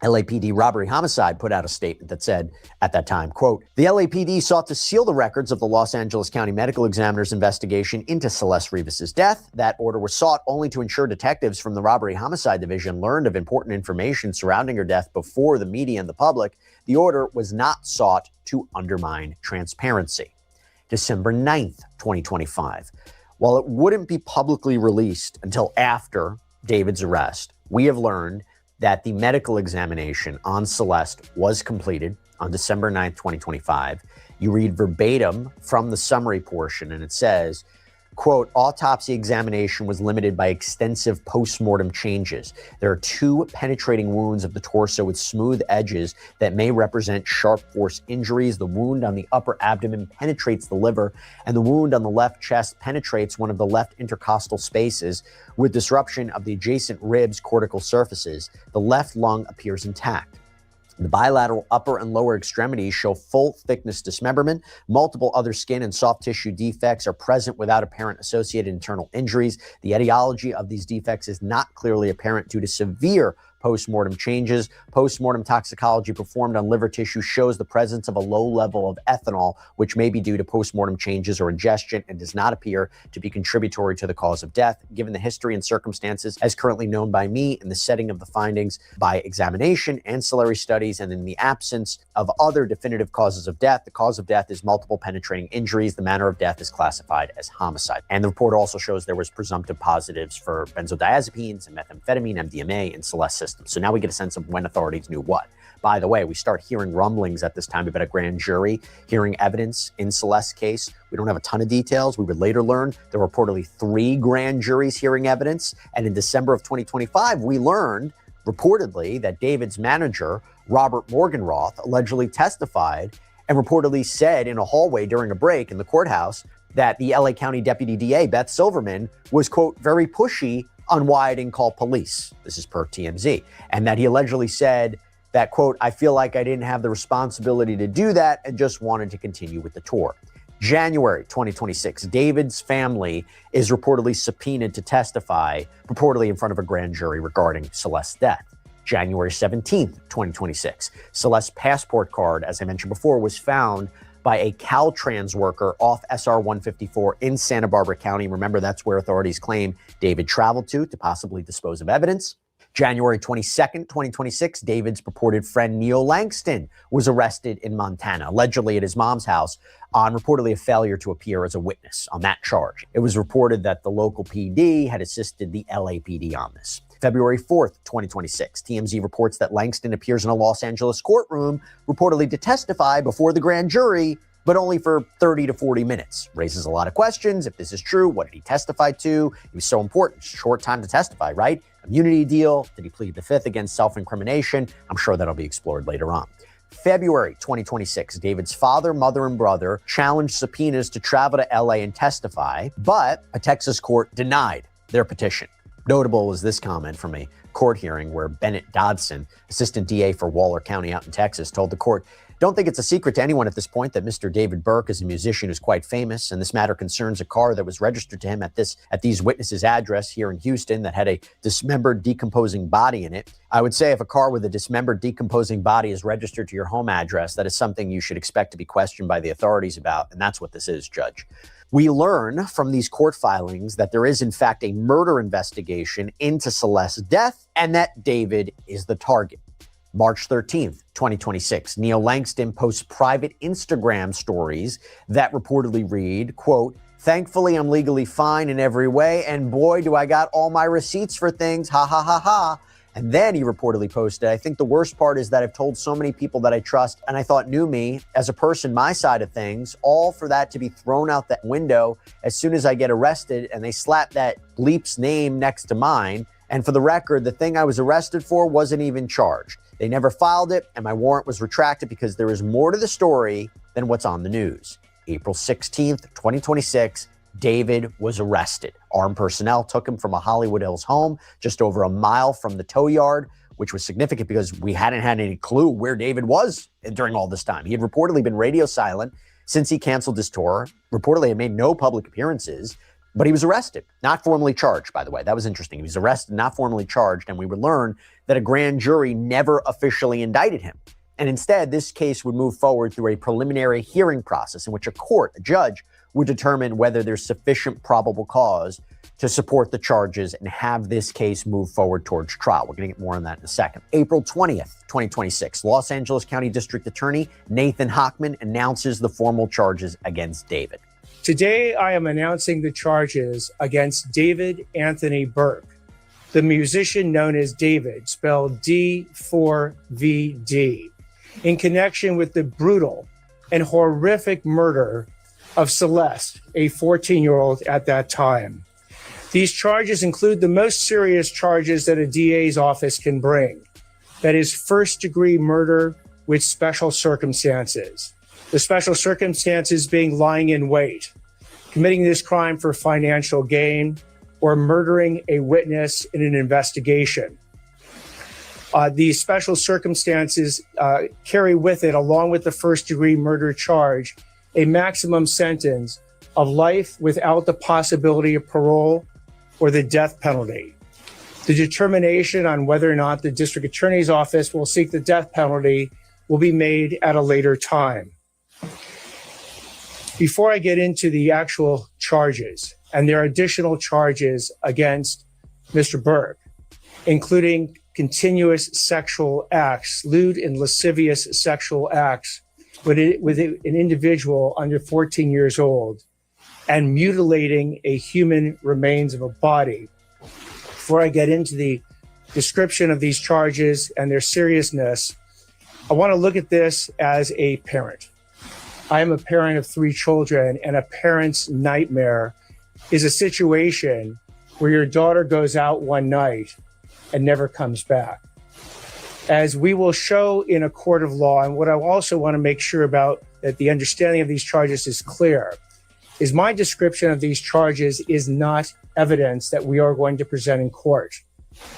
LAPD Robbery Homicide put out a statement that said at that time, quote, the LAPD sought to seal the records of the Los Angeles County Medical Examiner's investigation into Celeste Rivas' death. That order was sought only to ensure detectives from the Robbery Homicide Division learned of important information surrounding her death before the media and the public. The order was not sought to undermine transparency. December 9th, 2025. While it wouldn't be publicly released until after David's arrest, we have learned that the medical examination on Celeste was completed on December 9th, 2025. You read verbatim from the summary portion, and it says, Quote, autopsy examination was limited by extensive post-mortem changes. There are 2 penetrating wounds of the torso with smooth edges that may represent sharp force injuries. The wound on the upper abdomen penetrates the liver, and the wound on the left chest penetrates one of the left intercostal spaces with disruption of the adjacent ribs' cortical surfaces. The left lung appears intact. The bilateral upper and lower extremities show full thickness dismemberment. Multiple other skin and soft tissue defects are present without apparent associated internal injuries. The etiology of these defects is not clearly apparent due to severe post-mortem changes. Post-mortem toxicology performed on liver tissue shows the presence of a low level of ethanol, which may be due to post-mortem changes or ingestion and does not appear to be contributory to the cause of death. Given the history and circumstances as currently known by me in the setting of the findings by examination, ancillary studies, and in the absence of other definitive causes of death, the cause of death is multiple penetrating injuries. The manner of death is classified as homicide. And the report also shows there was presumptive positives for benzodiazepines and methamphetamine, MDMA, and Celeste systems. So now we get a sense of when authorities knew what. By the way, we start hearing rumblings at this time about a grand jury hearing evidence in Celeste's case. We don't have a ton of details. We would later learn there were reportedly 3 grand juries hearing evidence. And in December of 2025, we learned reportedly that David's manager, Robert Morgenroth, allegedly testified and reportedly said in a hallway during a break in the courthouse that the LA County Deputy DA, Beth Silverman, was, quote, very pushy on why I didn't call police. This is per TMZ. And that he allegedly said that, quote, I feel like I didn't have the responsibility to do that and just wanted to continue with the tour. January 2026, David's family is reportedly subpoenaed to testify, purportedly in front of a grand jury regarding Celeste's death. January 17th, 2026, Celeste's passport card, as I mentioned before, was found by a Caltrans worker off SR 154 in Santa Barbara County. Remember, that's where authorities claim David traveled to possibly dispose of evidence. January 22nd, 2026, David's purported friend Neil Langston was arrested in Montana, allegedly at his mom's house, on reportedly a failure to appear as a witness on that charge. It was reported that the local PD had assisted the LAPD on this. February 4th, 2026, TMZ reports that Langston appears in a Los Angeles courtroom, reportedly to testify before the grand jury, but only for 30 to 40 minutes. Raises a lot of questions. If this is true, what did he testify to? He was so important. Short time to testify, right? Immunity deal. Did he plead the fifth against self-incrimination? I'm sure that'll be explored later on. February 2026, David's father, mother, and brother challenged subpoenas to travel to LA and testify, but a Texas court denied their petition. Notable is this comment from a court hearing where Bennett Dodson, assistant DA for Waller County out in Texas, told the court, don't think it's a secret to anyone at this point that Mr. David Burke is a musician who's quite famous, and this matter concerns a car that was registered to him at these witnesses' address here in Houston that had a dismembered, decomposing body in it. I would say if a car with a dismembered, decomposing body is registered to your home address, that is something you should expect to be questioned by the authorities about, and that's what this is, Judge. We learn from these court filings that there is, in fact, a murder investigation into Celeste's death and that David is the target. March 13th, 2026, Neil Langston posts private Instagram stories that reportedly read, quote, thankfully, I'm legally fine in every way, and boy, do I got all my receipts for things, ha ha ha ha. And then he reportedly posted, I think the worst part is that I've told so many people that I trust and I thought knew me as a person, my side of things, all for that to be thrown out that window as soon as I get arrested and they slap that bleep's name next to mine. And for the record, the thing I was arrested for wasn't even charged. They never filed it and my warrant was retracted because there is more to the story than what's on the news. April 16th, 2026, David was arrested. Armed personnel took him from a Hollywood Hills home just over a mile from the tow yard, which was significant because we hadn't had any clue where David was during all this time. He had reportedly been radio silent since he canceled his tour, reportedly had made no public appearances, but he was arrested, not formally charged, by the way. That was interesting. He was arrested, not formally charged, and we would learn that a grand jury never officially indicted him. And instead, this case would move forward through a preliminary hearing process in which a judge, would determine whether there's sufficient probable cause to support the charges and have this case move forward towards trial. We're going to get more on that in a second. April 20th, 2026, Los Angeles County District Attorney Nathan Hochman announces the formal charges against David. Today, I am announcing the charges against David Anthony Burke, the musician known as David, spelled D4VD, in connection with the brutal and horrific murder of Celeste, a 14-year-old at that time. These charges include the most serious charges that a DA's office can bring. That is first-degree murder with special circumstances. The special circumstances being lying in wait, committing this crime for financial gain, or murdering a witness in an investigation. These special circumstances carry with it, along with the first-degree murder charge, a maximum sentence of life without the possibility of parole or the death penalty. The determination on whether or not the district attorney's office will seek the death penalty will be made at a later time. Before I get into the actual charges, and there are additional charges against Mr. Burke, including continuous sexual acts, lewd and lascivious sexual acts with an individual under 14 years old, and mutilating a human remains of a body. Before I get into the description of these charges and their seriousness, I want to look at this as a parent. I am a parent of 3 children, and a parent's nightmare is a situation where your daughter goes out one night and never comes back. As we will show in a court of law, and what I also want to make sure about that the understanding of these charges is clear, is my description of these charges is not evidence that we are going to present in court.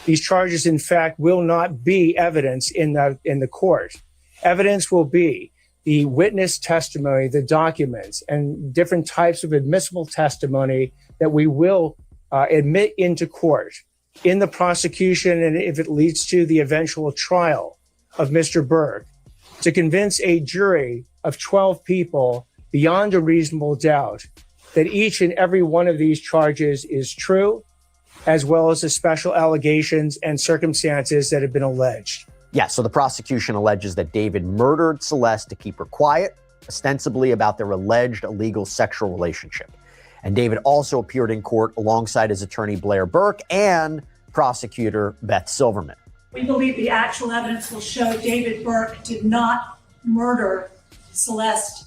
These charges, in fact, will not be evidence in the court. Evidence will be the witness testimony, the documents, and different types of admissible testimony that we will admit into court in the prosecution, and if it leads to the eventual trial of Mr. Burke, to convince a jury of 12 people beyond a reasonable doubt that each and every one of these charges is true, as well as the special allegations and circumstances that have been alleged. Yeah, so the prosecution alleges that David murdered Celeste to keep her quiet, ostensibly about their alleged illegal sexual relationship. And David also appeared in court alongside his attorney Blair Burke and prosecutor Beth Silverman. We believe the actual evidence will show David Burke did not murder Celeste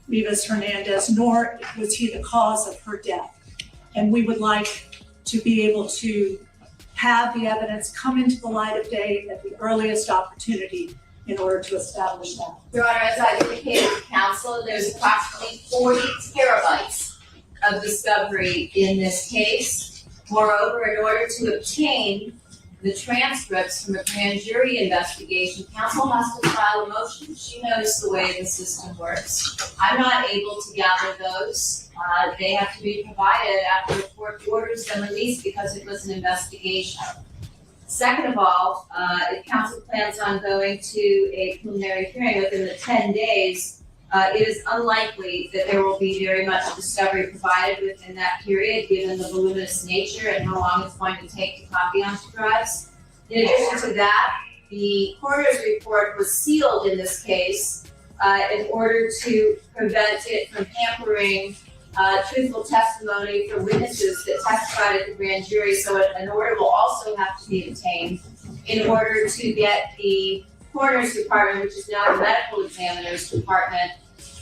Rivas Hernandez, nor was he the cause of her death. And we would like to be able to have the evidence come into the light of day at the earliest opportunity in order to establish that. Your Honor, as I indicated to counsel, there's approximately 40 terabytes of discovery in this case. Moreover, in order to obtain the transcripts from a grand jury investigation, counsel has to file a motion. She knows the way the system works. I'm not able to gather those. They have to be provided after the court orders them released because it was an investigation. Second of all, if counsel plans on going to a preliminary hearing within the 10 days, it is unlikely that there will be very much discovery provided within that period, given the voluminous nature and how long it's going to take to copy onto drives. In addition to that, the coroner's report was sealed in this case in order to prevent it from hampering truthful testimony from witnesses that testified at the grand jury. So an order will also have to be obtained in order to get the coroner's department, which is now the medical examiner's department,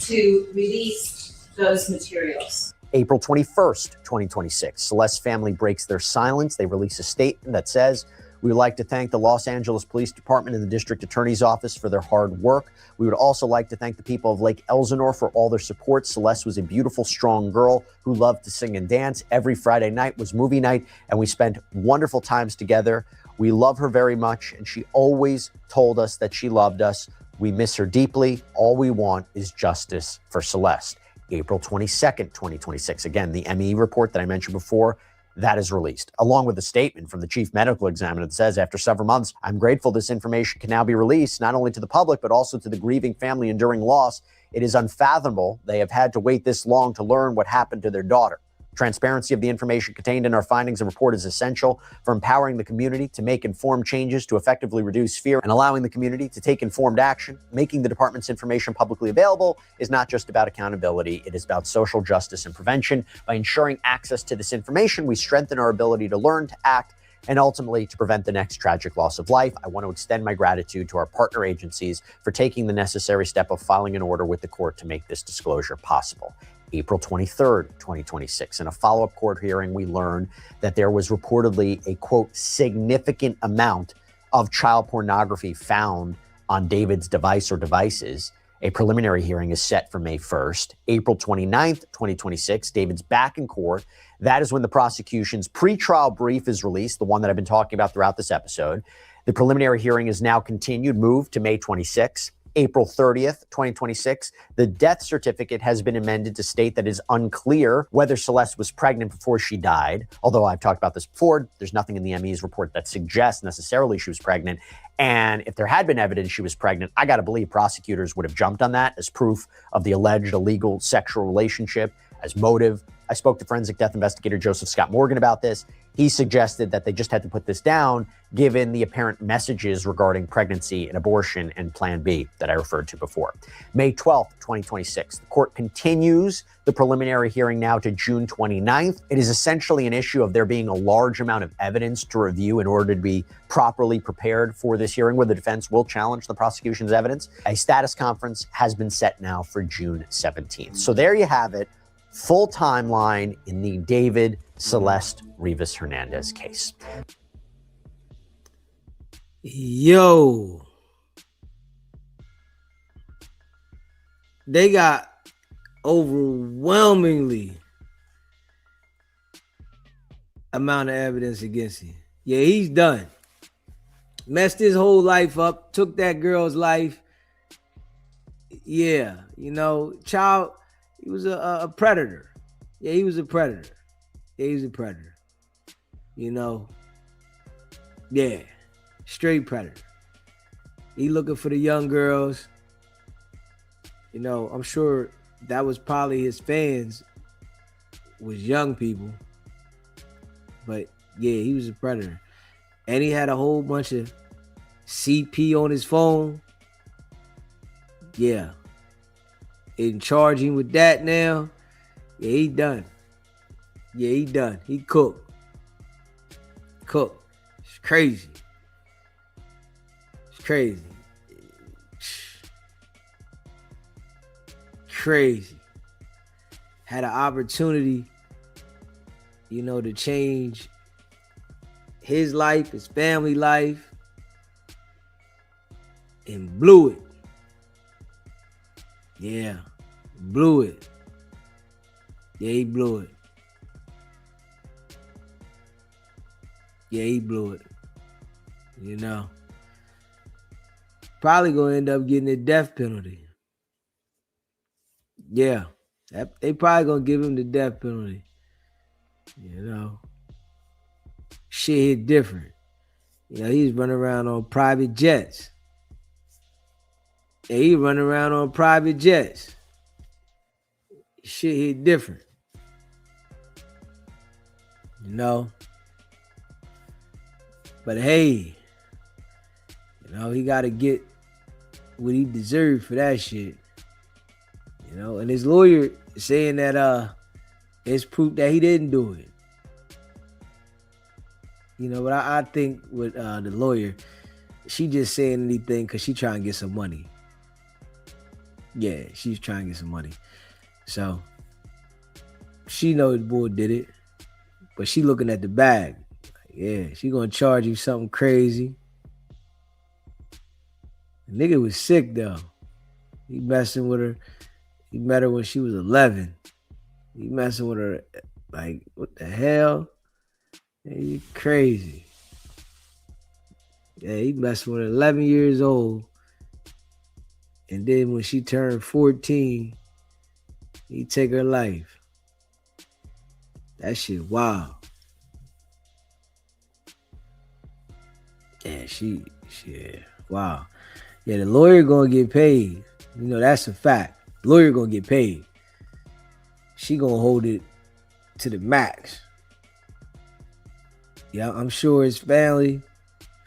to release those materials. April 21st, 2026, Celeste's family breaks their silence. They release a statement that says, "We would like to thank the Los Angeles Police Department and the District Attorney's Office for their hard work. We would also like to thank the people of Lake Elsinore for all their support. Celeste was a beautiful, strong girl who loved to sing and dance. Every Friday night was movie night, and we spent wonderful times together. We love her very much, and she always told us that she loved us. We miss her deeply. All we want is justice for Celeste." April 22nd, 2026. Again, the ME report that I mentioned before, that is released, along with a statement from the chief medical examiner that says, "After several months, I'm grateful this information can now be released, not only to the public, but also to the grieving family enduring loss. It is unfathomable they have had to wait this long to learn what happened to their daughter. Transparency of the information contained in our findings and report is essential for empowering the community to make informed changes to effectively reduce fear and allowing the community to take informed action. Making the department's information publicly available is not just about accountability, it is about social justice and prevention. By ensuring access to this information, we strengthen our ability to learn, to act, and ultimately to prevent the next tragic loss of life. I want to extend my gratitude to our partner agencies for taking the necessary step of filing an order with the court to make this disclosure possible." April 23rd, 2026. In a follow-up court hearing, we learned that there was reportedly a, quote, significant amount of child pornography found on David's device or devices. A preliminary hearing is set for May 1st. April 29th, 2026, David's back in court. That is when the prosecution's pretrial brief is released, the one that I've been talking about throughout this episode. The preliminary hearing is now continued, moved to May 26th. April 30th, 2026, the death certificate has been amended to state that it is unclear whether Celeste was pregnant before she died. Although I've talked about this before, there's nothing in the ME's report that suggests necessarily she was pregnant. And if there had been evidence she was pregnant, I got to believe prosecutors would have jumped on that as proof of the alleged illegal sexual relationship, as motive. I spoke to forensic death investigator Joseph Scott Morgan about this. He suggested that they just had to put this down given the apparent messages regarding pregnancy and abortion and Plan B that I referred to before. May 12th, 2026, the court continues the preliminary hearing now to June 29th. It is essentially an issue of there being a large amount of evidence to review in order to be properly prepared for this hearing where the defense will challenge the prosecution's evidence. A status conference has been set now for June 17th. So there you have it. Full timeline in the David Celeste Rivas Hernandez case. Yo, they got overwhelmingly amount of evidence against him. Yeah, he's done. Messed his whole life up, took that girl's life. Yeah, you know, child, he was a predator. Yeah, he was a predator. Yeah, he was a predator. You know, yeah, straight predator. He looking for the young girls. You know, I'm sure that was probably his fans was young people. But yeah, he was a predator. And he had a whole bunch of CP on his phone. Yeah. In charging with that now. Yeah, he done. Yeah, he done. He cooked. Cooked. It's crazy. It's crazy. Crazy. Had an opportunity, you know, to change his life, his family life, and blew it. Yeah, blew it. Yeah, he blew it. Yeah, he blew it. You know, probably gonna end up getting a death penalty. Yeah, they probably gonna give him the death penalty. You know, shit hit different. You know, he's running around on private jets. Yeah, he running around on private jets. Shit hit different. You know? But hey, you know, he got to get what he deserved for that shit. You know, and his lawyer saying that it's proof that he didn't do it. You know, but I think with the lawyer, she just saying anything because she trying to get some money. Yeah, she's trying to get some money. So she knows the boy did it, but she looking at the bag. Yeah, she gonna charge you something crazy. The nigga was sick though. He messing with her. He met her when she was 11. He messing with her like, what the hell? Yeah, you crazy. Yeah, he messing with her 11 years old. And then when she turned 14, he take her life. That shit wild. Yeah, wow. Yeah, the lawyer gonna get paid. You know, that's a fact. The lawyer gonna get paid. She gonna hold it to the max. Yeah, I'm sure his family,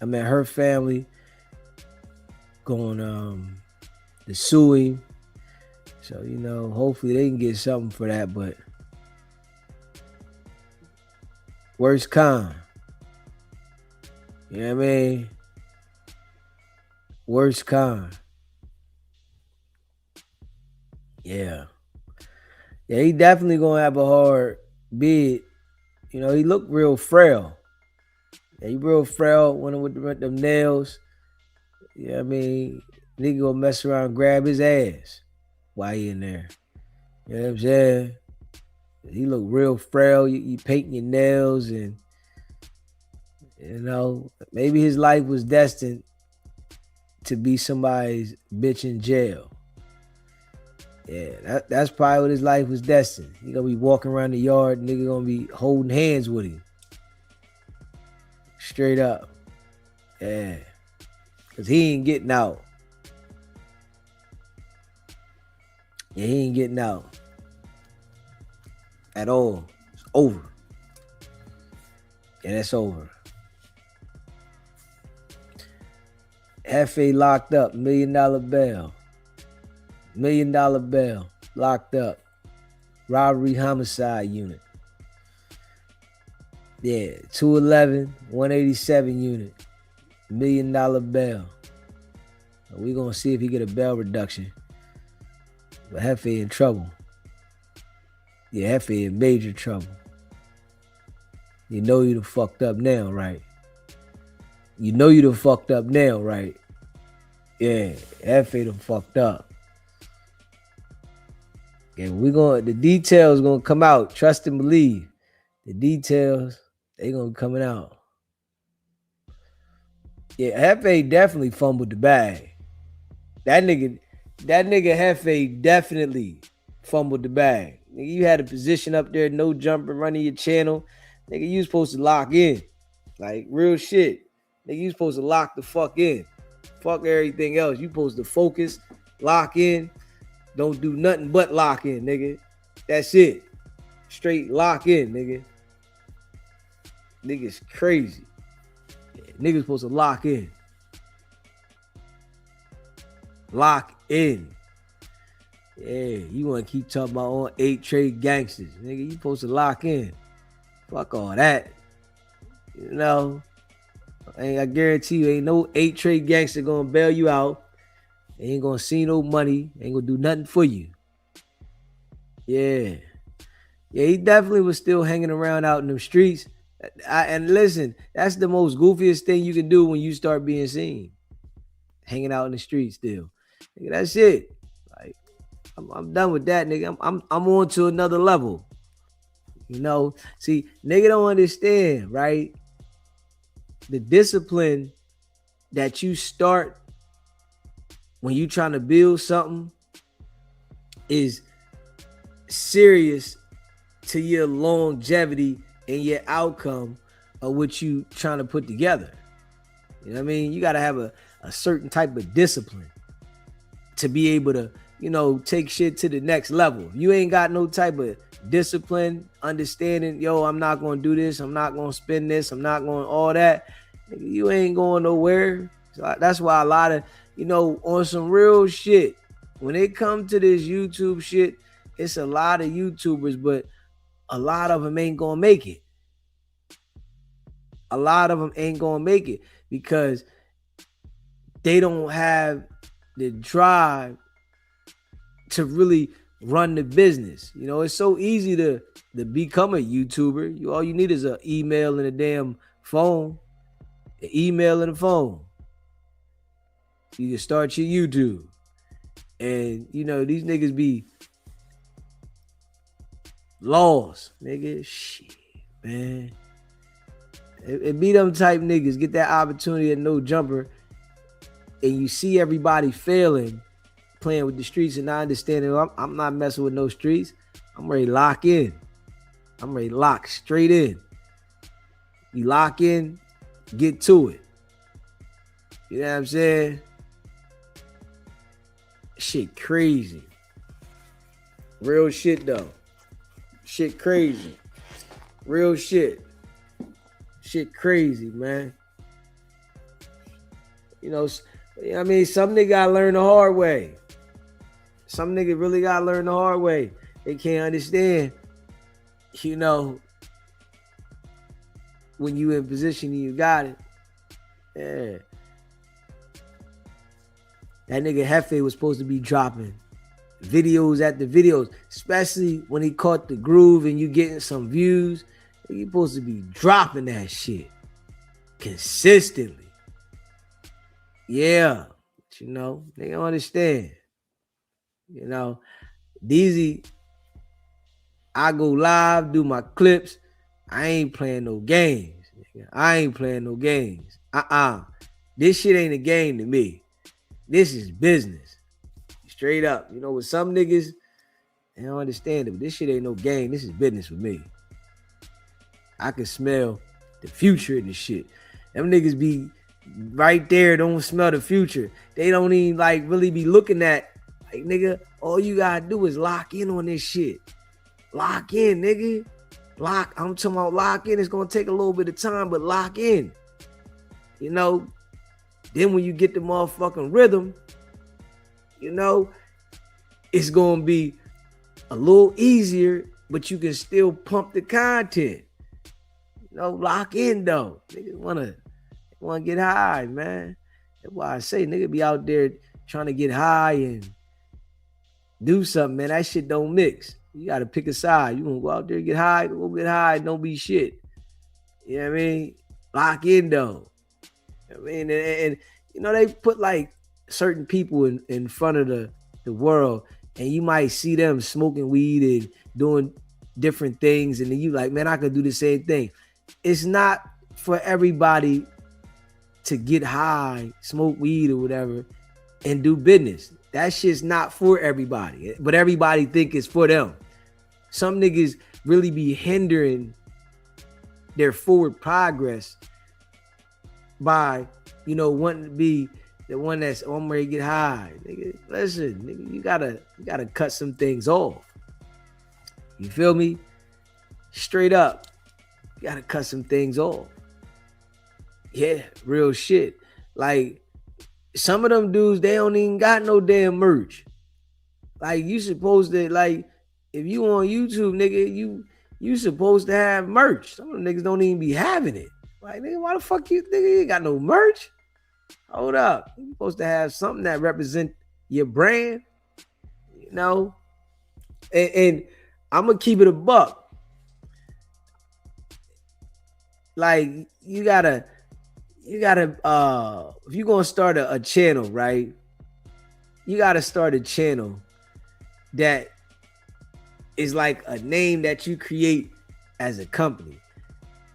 her family, going to sue him. So, you know, hopefully they can get something for that, but worst con. You know what I mean? Worst con. Yeah. Yeah, he definitely gonna have a hard bid. You know, he looked real frail. Yeah, he real frail with them nails. Yeah, I mean, nigga gonna mess around and grab his ass while he in there. You know what I'm saying? He look real frail. You painting your nails, and you know, maybe his life was destined to be somebody's bitch in jail. Yeah, that's probably what his life was destined. He gonna be walking around the yard, nigga gonna be holding hands with him. Straight up. Yeah. Cause he ain't getting out. Yeah, he ain't getting out. At all. It's over. Yeah, that's over. Hefe locked up, $1 million bail. $1 million bail, locked up. Robbery homicide unit. Yeah, 211, 187 unit. $1 million bail. We gonna see if he get a bail reduction. But Hefe in trouble. Yeah, Hefe in major trouble. You know you done fucked up now, right? You know you done fucked up now, right? Yeah, Hefe done fucked up. And the details gonna come out. Trust and believe. The details, they gonna coming out. Yeah, Hefe definitely fumbled the bag. That nigga Hefe definitely fumbled the bag. Nigga, you had a position up there, no jumper running your channel. Nigga, you supposed to lock in. Like, real shit. Nigga, you supposed to lock the fuck in. Fuck everything else. You supposed to focus, lock in. Don't do nothing but lock in, nigga. That's it. Straight lock in, nigga. Nigga's crazy. Yeah, niggas supposed to lock in. Lock in. Yeah, you want to keep talking about on 8 trade gangsters. Nigga, you supposed to lock in. Fuck all that. You know, I guarantee you ain't no 8 trade gangster gonna bail you out. They ain't gonna see no money. Ain't gonna do nothing for you. Yeah. Yeah, he definitely was still hanging around out in them streets. And listen, that's the most goofiest thing you can do when you start being seen. Hanging out in the streets still. Nigga, that's it. Like, I'm done with that, nigga. I'm on to another level. You know, see, nigga don't understand, right? The discipline that you start when you trying to build something is serious to your longevity and your outcome of what you trying to put together. You know what I mean? You got to have a certain type of discipline to be able to, you know, take shit to the next level. If you ain't got no type of discipline, understanding, yo, I'm not going to do this. I'm not going to spend this. I'm not going to all that. You ain't going nowhere. So that's why a lot of, you know, on some real shit, when it comes to this YouTube shit, it's a lot of YouTubers, but a lot of them ain't gonna make it. A lot of them ain't gonna make it because they don't have the drive to really run the business. You know, it's so easy to become a YouTuber. All you need is an email and a damn phone. An email and a phone. You can start your YouTube. And, you know, these niggas be lost, nigga. Shit, man. It be them type niggas get that opportunity at no jumper, and you see everybody failing, playing with the streets, and not understanding, I'm not messing with no streets. I'm ready to lock in. I'm ready to lock straight in. You lock in, get to it. You know what I'm saying? Shit crazy. Real shit though. Shit crazy. Real shit. Shit crazy, man. You know, I mean, some nigga gotta learn the hard way. Some nigga really gotta learn the hard way. They can't understand, you know, when you in position and you got it. Yeah. That nigga Hefe was supposed to be dropping videos after videos, especially when he caught the groove and you getting some views. You supposed to be dropping that shit consistently. Yeah, but you know, they don't understand. You know, DZ, I go live, do my clips. I ain't playing no games. I ain't playing no games. This shit ain't a game to me. This is business. Straight up. You know, with some niggas, they don't understand it, but this shit ain't no game. This is business for me. I can smell the future in this shit. Them niggas be right there, don't smell the future. They don't even like really be looking at, like, nigga, all you gotta do is lock in on this shit. Lock in, nigga. I'm talking about lock in. It's gonna take a little bit of time, but lock in. You know, then when you get the motherfucking rhythm, you know, it's gonna be a little easier, but you can still pump the content. You know, lock in though. Niggas wanna get high, man. That's why I say nigga be out there trying to get high and do something, man. That shit don't mix. You gotta pick a side. You gonna go out there, get high, don't be shit. You know what I mean? Lock in though. I mean, and you know, they put like certain people in front of the world, and you might see them smoking weed and doing different things, and then you like, man, I could do the same thing. It's not for everybody to get high, smoke weed or whatever, and do business. That shit's not for everybody, but everybody think it's for them. Some niggas really be hindering their forward progress by, you know, wanting to be the one that's on where you get high. Nigga, listen, nigga, you gotta cut some things off. You feel me? Straight up. You gotta cut some things off. Yeah, real shit. Like, some of them dudes, they don't even got no damn merch. Like, you supposed to, like, if you on YouTube, nigga, you supposed to have merch. Some of them niggas don't even be having it. Like, nigga, why the fuck you, nigga, you ain't got no merch? Hold up. You're supposed to have something that represent your brand, you know? And I'm gonna keep it a buck. Like, you gotta, if you're gonna start a channel, right? You gotta start a channel that is like a name that you create as a company.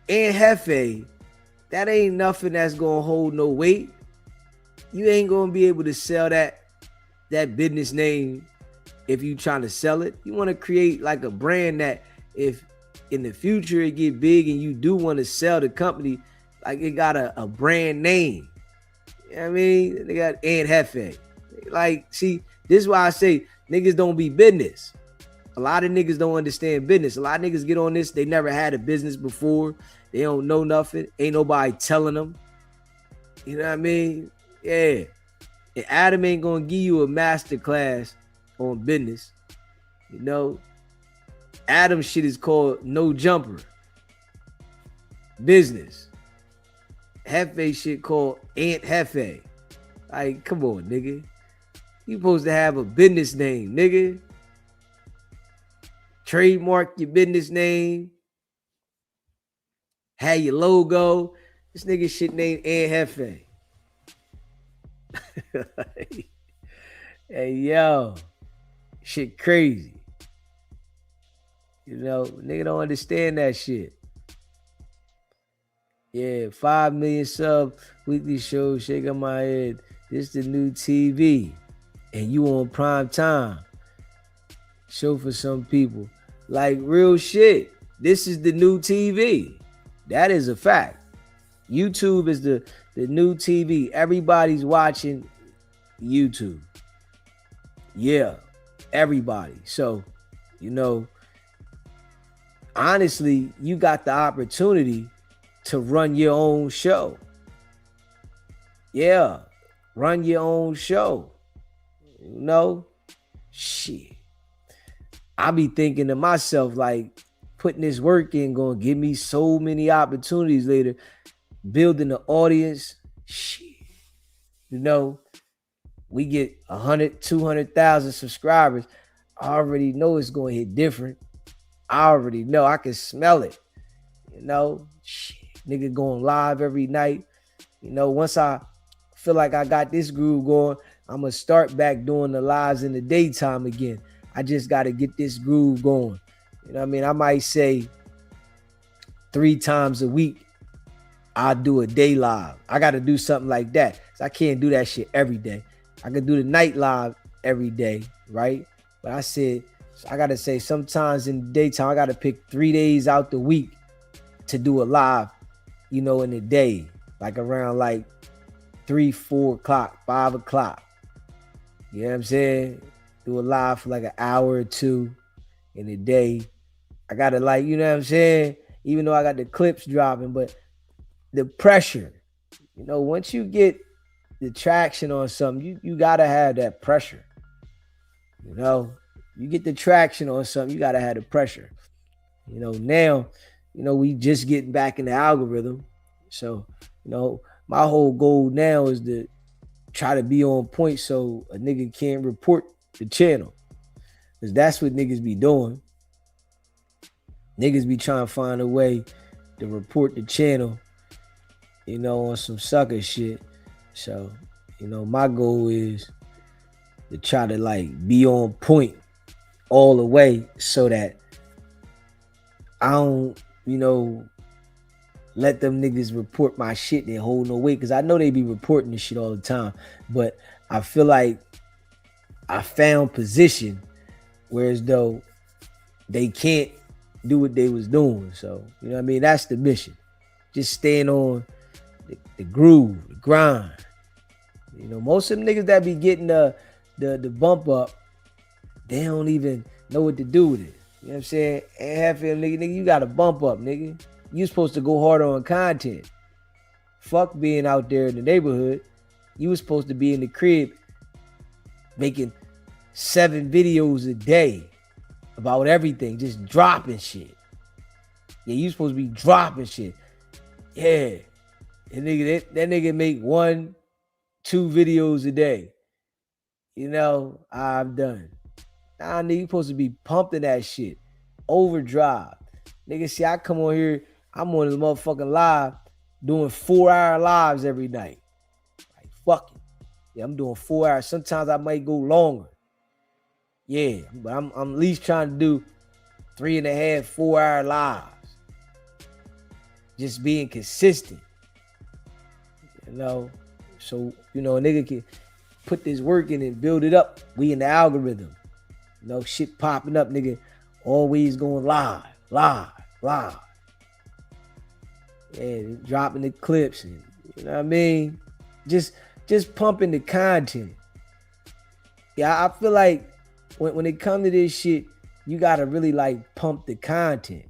And Hefe, that ain't nothing that's gonna hold no weight. You ain't gonna be able to sell that business name if you trying to sell it. You want to create like a brand that if in the future it get big and you do want to sell the company, like it got a brand name. You know what I mean? They got and Hefe. Like, see, this is why I say niggas don't be business. A lot of niggas don't understand business. A lot of niggas get on this, they never had a business before. They don't know nothing. Ain't nobody telling them. You know what I mean? Yeah. And Adam ain't gonna give you a master class on business. You know, Adam shit is called no jumper. Business. Hefe shit called Aunt Hefe. Like, come on, nigga. You supposed to have a business name, nigga. Trademark your business name. Have your logo. This nigga shit named Aunt Hefe. Hey, yo. Shit crazy. You know, nigga don't understand that shit. Yeah, 5 million sub weekly show, shake on my head. This the new TV. And you on prime time. Show for some people. Like, real shit. This is the new TV. That is a fact. YouTube is the new TV. Everybody's watching YouTube. Yeah, everybody. So, you know, honestly, you got the opportunity to run your own show. Yeah, run your own show. You know, shit. I be thinking to myself, like, putting this work in gonna give me so many opportunities later, building the audience. Shit. You know, we get 100, 200,000 subscribers, I already know it's going to hit different. I already know. I can smell it. You know, shit, nigga going live every night. You know, once I feel like I got this groove going, I'm going to start back doing the lives in the daytime again. I just got to get this groove going. You know what I mean? I might say 3 times a week, I'll do a day live. I got to do something like that. So I can't do that shit every day. I could do the night live every day, right? But I said, I got to say sometimes in the daytime, I got to pick 3 days out the week to do a live, you know, in the day, like around like 3, 4 o'clock, 5 o'clock. You know what I'm saying? Do a live for like an hour or 2 in the day. I got to like, you know what I'm saying? Even though I got the clips dropping, but the pressure, you know, once you get the traction on something, you got to have that pressure. You know, you get the traction on something, you got to have the pressure. You know, now, you know, we just getting back in the algorithm. So, you know, my whole goal now is to try to be on point so a nigga can't report the channel. Because that's what niggas be doing. Niggas be trying to find a way to report the channel, you know, on some sucker shit. So, you know, my goal is to try to like be on point all the way so that I don't, you know, let them niggas report my shit and hold no weight. Because I know they be reporting this shit all the time. But I feel like I found position whereas though they can't do what they was doing. So, you know what I mean? That's the mission. Just staying on the groove, the grind. You know, most of them niggas that be getting the bump up, they don't even know what to do with it. You know what I'm saying? And half of them nigga, you got a bump up, nigga. You supposed to go harder on content. Fuck being out there in the neighborhood. You was supposed to be in the crib making 7 videos a day about everything, just dropping shit. Yeah, you supposed to be dropping shit. Yeah. That nigga make 1, 2 videos a day. You know, I'm done. Nah, nigga, you supposed to be pumping that shit. Overdrive. Nigga, see, I come on here, I'm on the motherfucking live doing 4-hour lives every night. Like, fuck it. Yeah, I'm doing 4 hours. Sometimes I might go longer. Yeah, but I'm at least trying to do 3.5, 4-hour lives. Just being consistent. You know, so, you know, a nigga can put this work in and build it up. We in the algorithm. You know, shit popping up, nigga. Always going live. Yeah, dropping the clips and, you know what I mean? Just pumping the content. Yeah, I feel like when it comes to this shit, you gotta really like pump the content.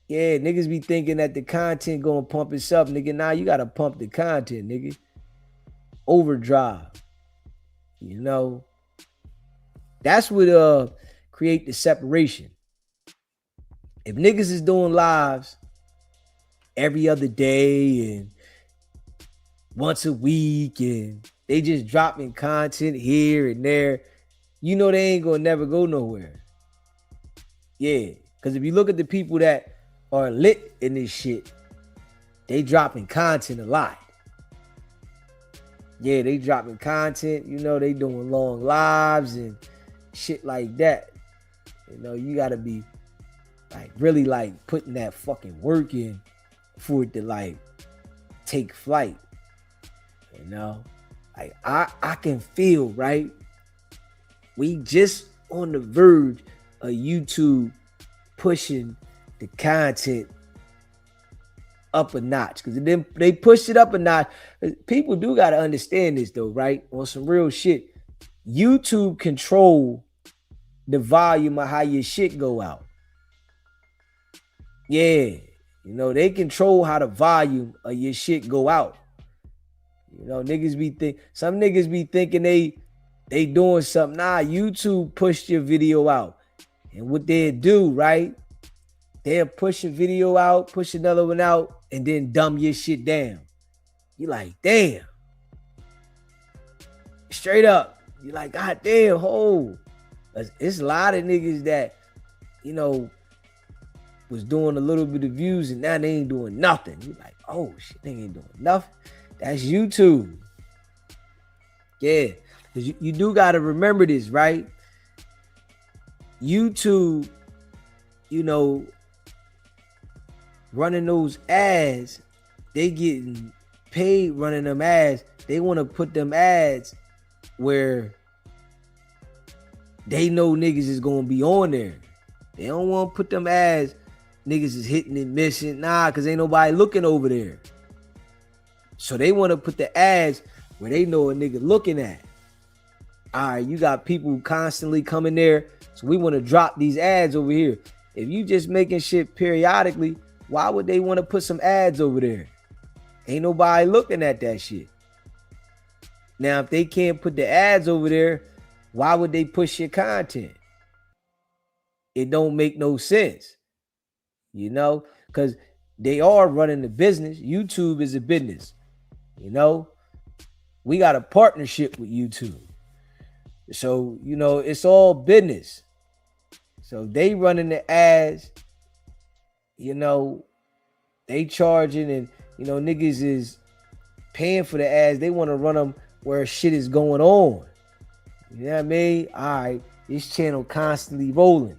Yeah, niggas be thinking that the content gonna pump itself, nigga. Nah, you gotta pump the content, nigga. Overdrive. You know, that's what create the separation. If niggas is doing lives every other day and once a week and they just dropping content here and there, you know they ain't gonna never go nowhere. Yeah, because if you look at the people that are lit in this shit, they dropping content a lot. Yeah, they dropping content, you know, they doing long lives and shit like that. You know, you gotta be like really like putting that fucking work in for it to like take flight. You know, like I can feel, right? We just on the verge of YouTube pushing the content up a notch, because then they pushed it up a notch. People do got to understand this though, right? On some real shit, YouTube control the volume of how your shit go out. Yeah, you know, they control how the volume of your shit go out. You know, some niggas be thinking they doing something. Nah, YouTube pushed your video out. And what they do, right? They'll push a video out, push another one out, and then dumb your shit down. You like, damn. Straight up. You're like, God damn, ho. It's a lot of niggas that, you know, was doing a little bit of views and now they ain't doing nothing. You're like, oh shit, they ain't doing nothing. That's YouTube. Yeah. Because you do got to remember this, right? YouTube, you know, running those ads, they getting paid running them ads. They want to put them ads where they know niggas is going to be on there. They don't want to put them ads, niggas is hitting and missing. Nah, because ain't nobody looking over there. So they want to put the ads where they know a nigga looking at. All right, you got people constantly coming there. So we want to drop these ads over here. If you just making shit periodically, why would they want to put some ads over there? Ain't nobody looking at that shit. Now, if they can't put the ads over there, why would they push your content? It don't make no sense. You know, because they are running the business. YouTube is a business. You know, we got a partnership with YouTube. So, you know, it's all business. So they running the ads, you know, they charging and, you know, niggas is paying for the ads. They want to run them where shit is going on. You know what I mean? All right, this channel constantly rolling.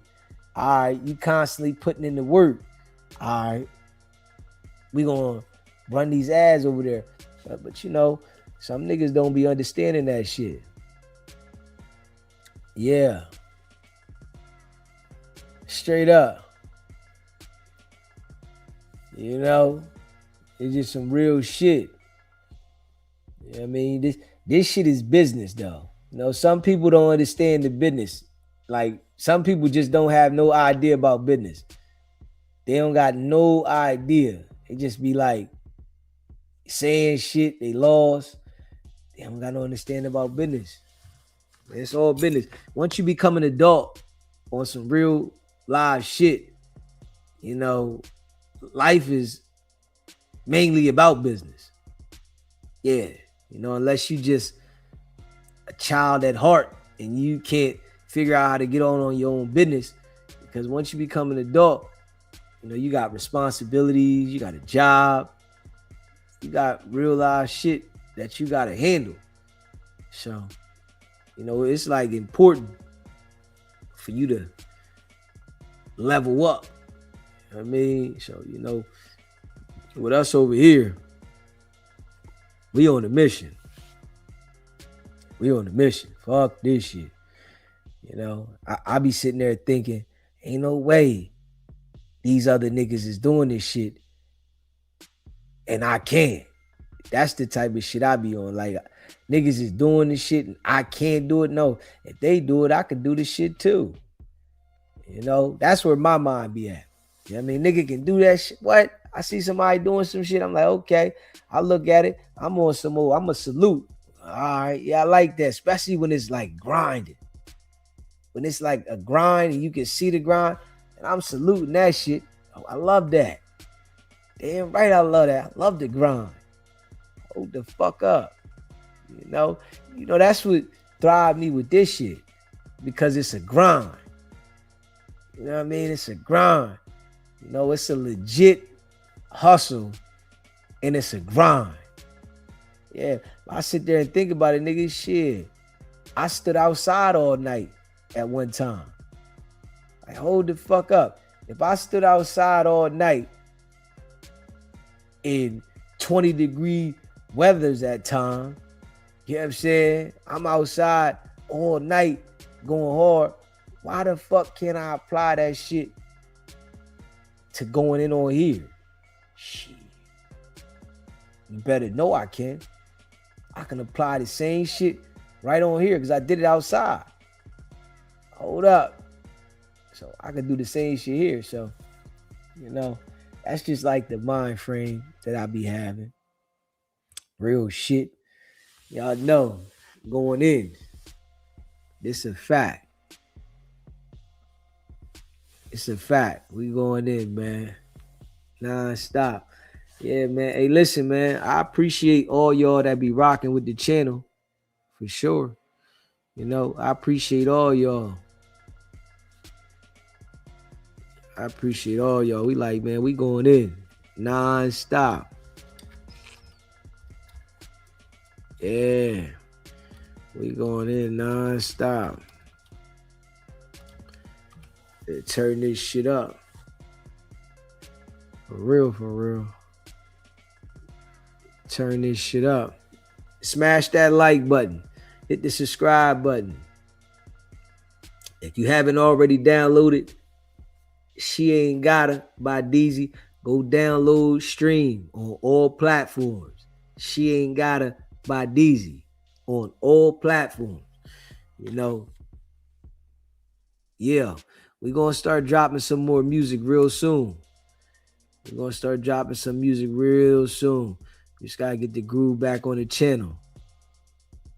All right, you constantly putting in the work. All right, we gonna run these ads over there. But you know, some niggas don't be understanding that shit. Yeah. Straight up. You know, it's just some real shit. You know what I mean? This shit is business though. You know, some people don't understand the business. Like, some people just don't have no idea about business. They don't got no idea. They just be like saying shit they lost. They don't got no understanding about business. It's all business. Once you become an adult on some real live shit, you know, life is mainly about business. Yeah. You know, unless you just a child at heart and you can't figure out how to get on your own business. Because once you become an adult, you know, you got responsibilities, you got a job, you got real life shit that you got to handle. So, you know, it's like important for you to level up. You know what I mean? So, you know, with us over here, we on a mission. We on a mission. Fuck this shit. You know, I be sitting there thinking, ain't no way these other niggas is doing this shit and I can't. That's the type of shit I be on. Like, niggas is doing this shit and I can't do it. No, if they do it, I can do this shit too. You know, that's where my mind be at. You know what I mean? Nigga can do that shit. What? I see somebody doing some shit. I'm like, okay. I look at it. I'm on some more. I'm a salute. All right. Yeah, I like that. Especially when it's like grinding. When it's like a grind and you can see the grind. And I'm saluting that shit. Oh, I love that. Damn right I love that. I love the grind. Hold the fuck up. You know, that's what thrived me with this shit. Because it's a grind. You know what I mean? It's a grind. You know, it's a legit hustle and it's a grind. Yeah, I sit there and think about it, nigga. Shit, I stood outside all night at one time. Like, hold the fuck up. If I stood outside all night in 20-degree weathers at time, you know what I'm saying? I'm outside all night going hard. Why the fuck can't I apply that shit to going in on here? Shit. You better know I can. I can apply the same shit right on here because I did it outside. Hold up. So I can do the same shit here. So, you know, that's just like the mind frame that I be having. Real shit. Y'all know, going in. This a fact. It's a fact. We going in, man. Non-stop. Yeah, man. Hey, listen, man. I appreciate all y'all that be rocking with the channel. for sure. You know, I appreciate all y'all. I appreciate all y'all. We like, man, we going in non-stop. Yeah. We going in non-stop. Turn this shit up. For real, for real. Turn this shit up. Smash that like button. Hit the subscribe button. If you haven't already downloaded She Ain't Gotta by DZ, go download, stream on all platforms. She Ain't Gotta by DZ on all platforms. You know, yeah, we're going to start dropping some more music real soon. We're going to start dropping some music real soon. We just got to get the groove back on the channel.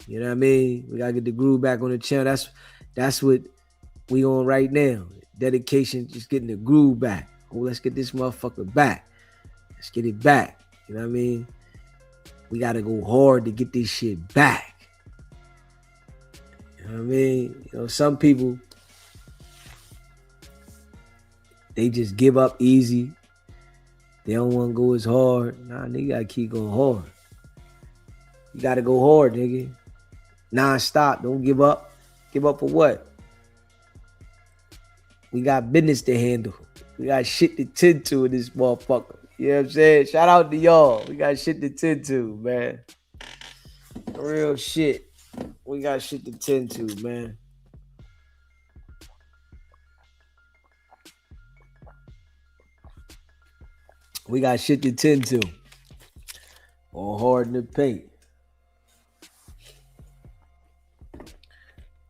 You know what I mean? We got to get the groove back on the channel. That's what we on right now. Dedication, just getting the groove back. Oh, let's get this motherfucker back. Let's get it back. You know what I mean? We got to go hard to get this shit back. You know what I mean? You know, some people, they just give up easy. They don't want to go as hard. Nah, nigga, you got to keep going hard. You got to go hard, nigga. Non-stop. Don't give up. Give up for what? We got business to handle. We got shit to tend to in this motherfucker. You know what I'm saying? Shout out to y'all. We got shit to tend to, man. Real shit. We got shit to tend to, man. We got shit to tend to. All hard in the paint.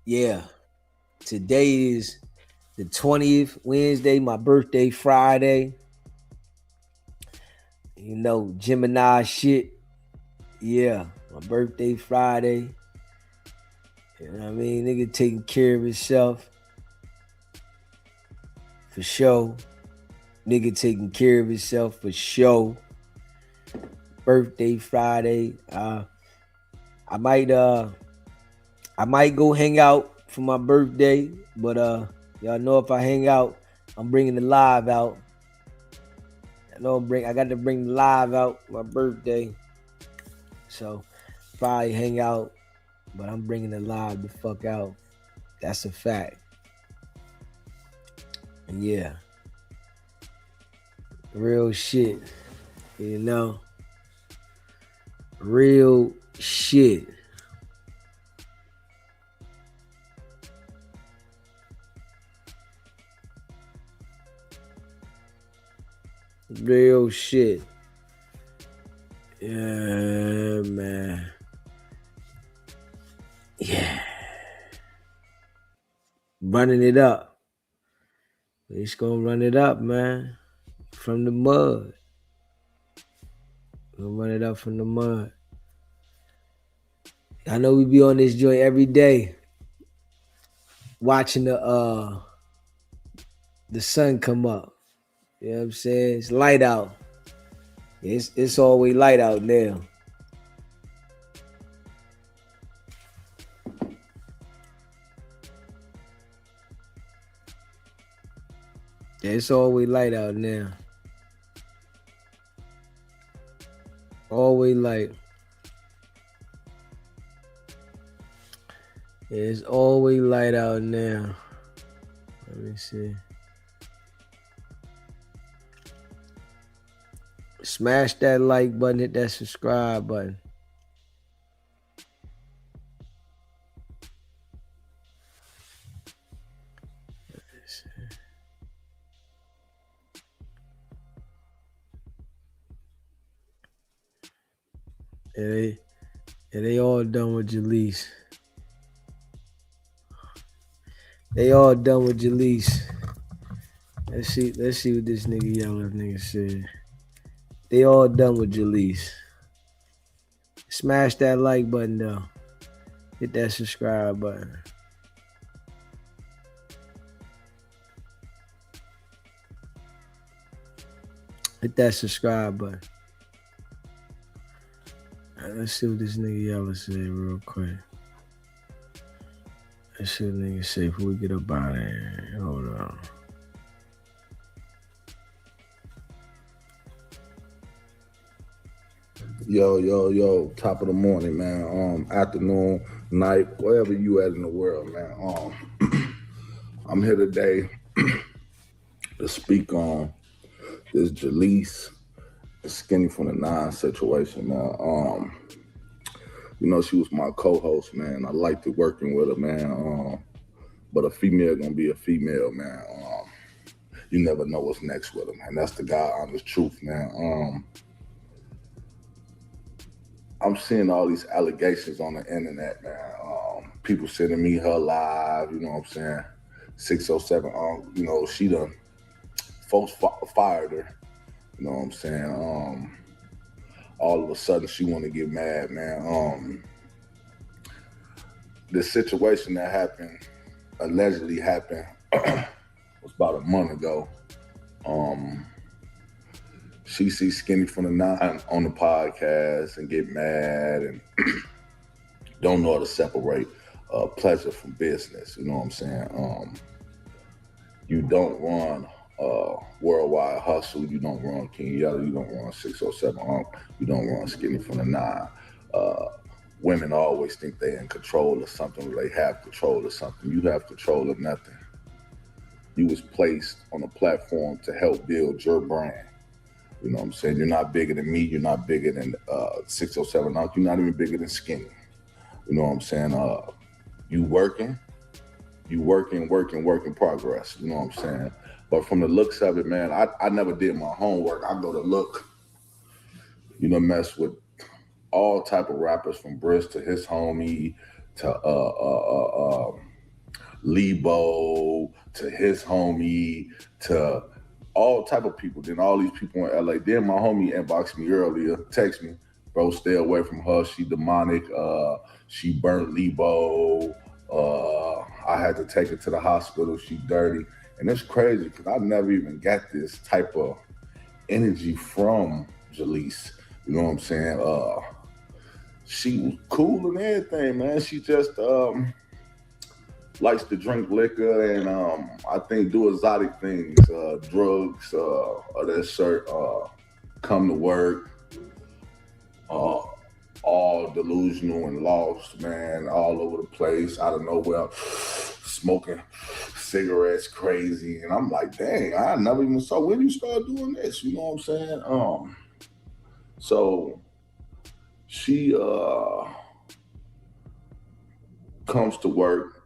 Yeah. Today is the 20th, Wednesday, my birthday Friday. You know, Gemini shit. Yeah, my birthday Friday. You know what I mean? Nigga taking care of himself. For sure. Nigga taking care of himself for sure. Birthday Friday. I might go hang out for my birthday, but y'all know if I hang out, I'm bringing the live out. I got to bring the live out for my birthday. So probably hang out, but I'm bringing the live the fuck out. That's a fact. And yeah. Real shit. You know? Real shit. Real shit. Yeah, man. Yeah. Running it up. We just gonna run it up, man. From the mud. We'll run it up from the mud. I know we be on this joint every day. Watching the sun come up. You know what I'm saying? It's light out. It's always light out now. Yeah, it's always light out now. Always light. Yeah, it's always light out now. Let me see. Smash that like button, hit that subscribe button. Yeah, they all done with Jaleec. They all done with Jaleec. Let's see what this nigga yellow nigga said. They all done with Jaleec. Smash that like button though. Hit that subscribe button. Hit that subscribe button. All right, let's see what this nigga yellow said real quick. That shit nigga say before we get up out of here. Hold on. Yo, top of the morning, man. Afternoon, night, wherever you at in the world, man. I'm here today to speak on this Jaleec, the Skinny from the Nine situation, man. You know, she was my co-host, man. I liked it working with her, man. But a female gonna be a female, man. You never know what's next with her, man. That's the God honest truth, man. I'm seeing all these allegations on the internet, man. People sending me her live, you know what I'm saying? 607, you know, she done, folks fired her, you know what I'm saying? All of a sudden she want to get mad, man. The situation that happened, allegedly happened, was about a month ago. She sees Skinny from the Nine on the podcast and get mad and don't know how to separate pleasure from business, you know what I'm saying? You don't run Worldwide Hustle, you don't run King Yellow, you don't run 607, you don't run Skinny from the Nine. Women always think they're in control of something, or they have control of something. You have control of nothing. You was placed on a platform to help build your brand. You know what I'm saying? You're not bigger than me. You're not bigger than 607. You're not even bigger than Skinny. You know what I'm saying? You working progress. You know what I'm saying? But from the looks of it, man, I never did my homework. I go to look, you know, mess with all type of rappers from Briss to his homie to Lebo to his homie to all type of people. Then all these people in LA. Then my homie inboxed me earlier, text me, bro, stay away from her. She demonic. She burnt Lebo. I had to take her to the hospital. She dirty. And it's crazy because I never even got this type of energy from Jaleec. You know what I'm saying? She was cool and everything, man. She just likes to drink liquor and I think do exotic things, drugs, of that sort, come to work, all delusional and lost, man, all over the place, out of nowhere, smoking cigarettes crazy. And I'm like, dang, I never even saw, when you start doing this, you know what I'm saying? So she comes to work,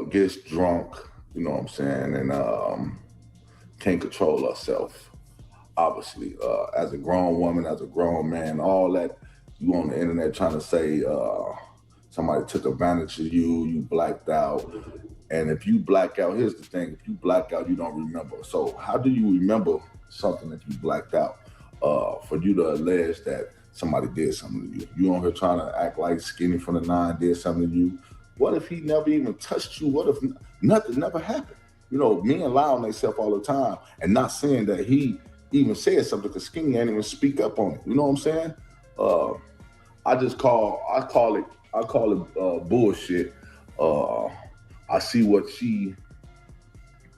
gets drunk, you know what I'm saying, and can't control herself. Obviously, as a grown woman, as a grown man, all that, you on the internet trying to say somebody took advantage of you, you blacked out. And if you black out, here's the thing, if you black out, you don't remember. So how do you remember something if you blacked out? For you to allege that somebody did something to you. You on here trying to act like Skinny from the Nine did something to you. What if he never even touched you? What if nothing never happened? You know, men lie on themselves all the time and not saying that he even said something because Skinny ain't even speak up on it. You know what I'm saying? I call it bullshit. I see what she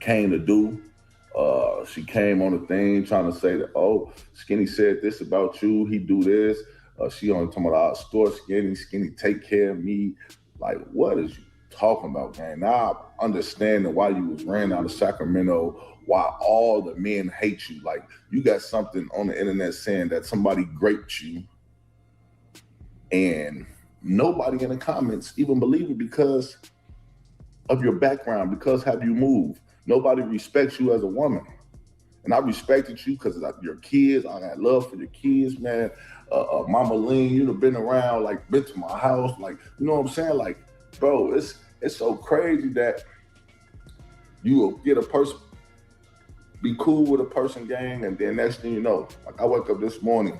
came to do. She came on the thing trying to say that, oh, Skinny said this about you, he do this. She only talking about our store, Skinny take care of me. Like, what is you talking about, man? Now I'm understanding why you was ran out of Sacramento, why all the men hate you. Like, you got something on the internet saying that somebody raped you and nobody in the comments even believe it because of your background, because have you moved. Nobody respects you as a woman. And I respected you because of your kids. I had love for your kids, man. Mama Lean, you have been around, like, been to my house. Like, you know what I'm saying? Like, bro, it's so crazy that you will get a person, be cool with a person, gang, and then next thing you know, like I wake up this morning,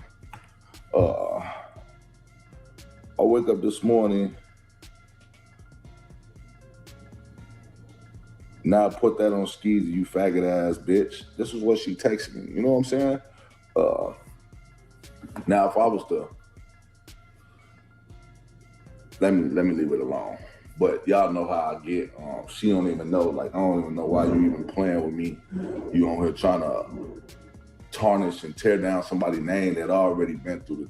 now put that on skis, you faggot ass bitch. This is what she texted me. You know what I'm saying? Now if I was to, let me leave it alone. But y'all know how I get. She don't even know. Like, I don't even know why you even playing with me. You on here trying to tarnish and tear down somebody's name that already been through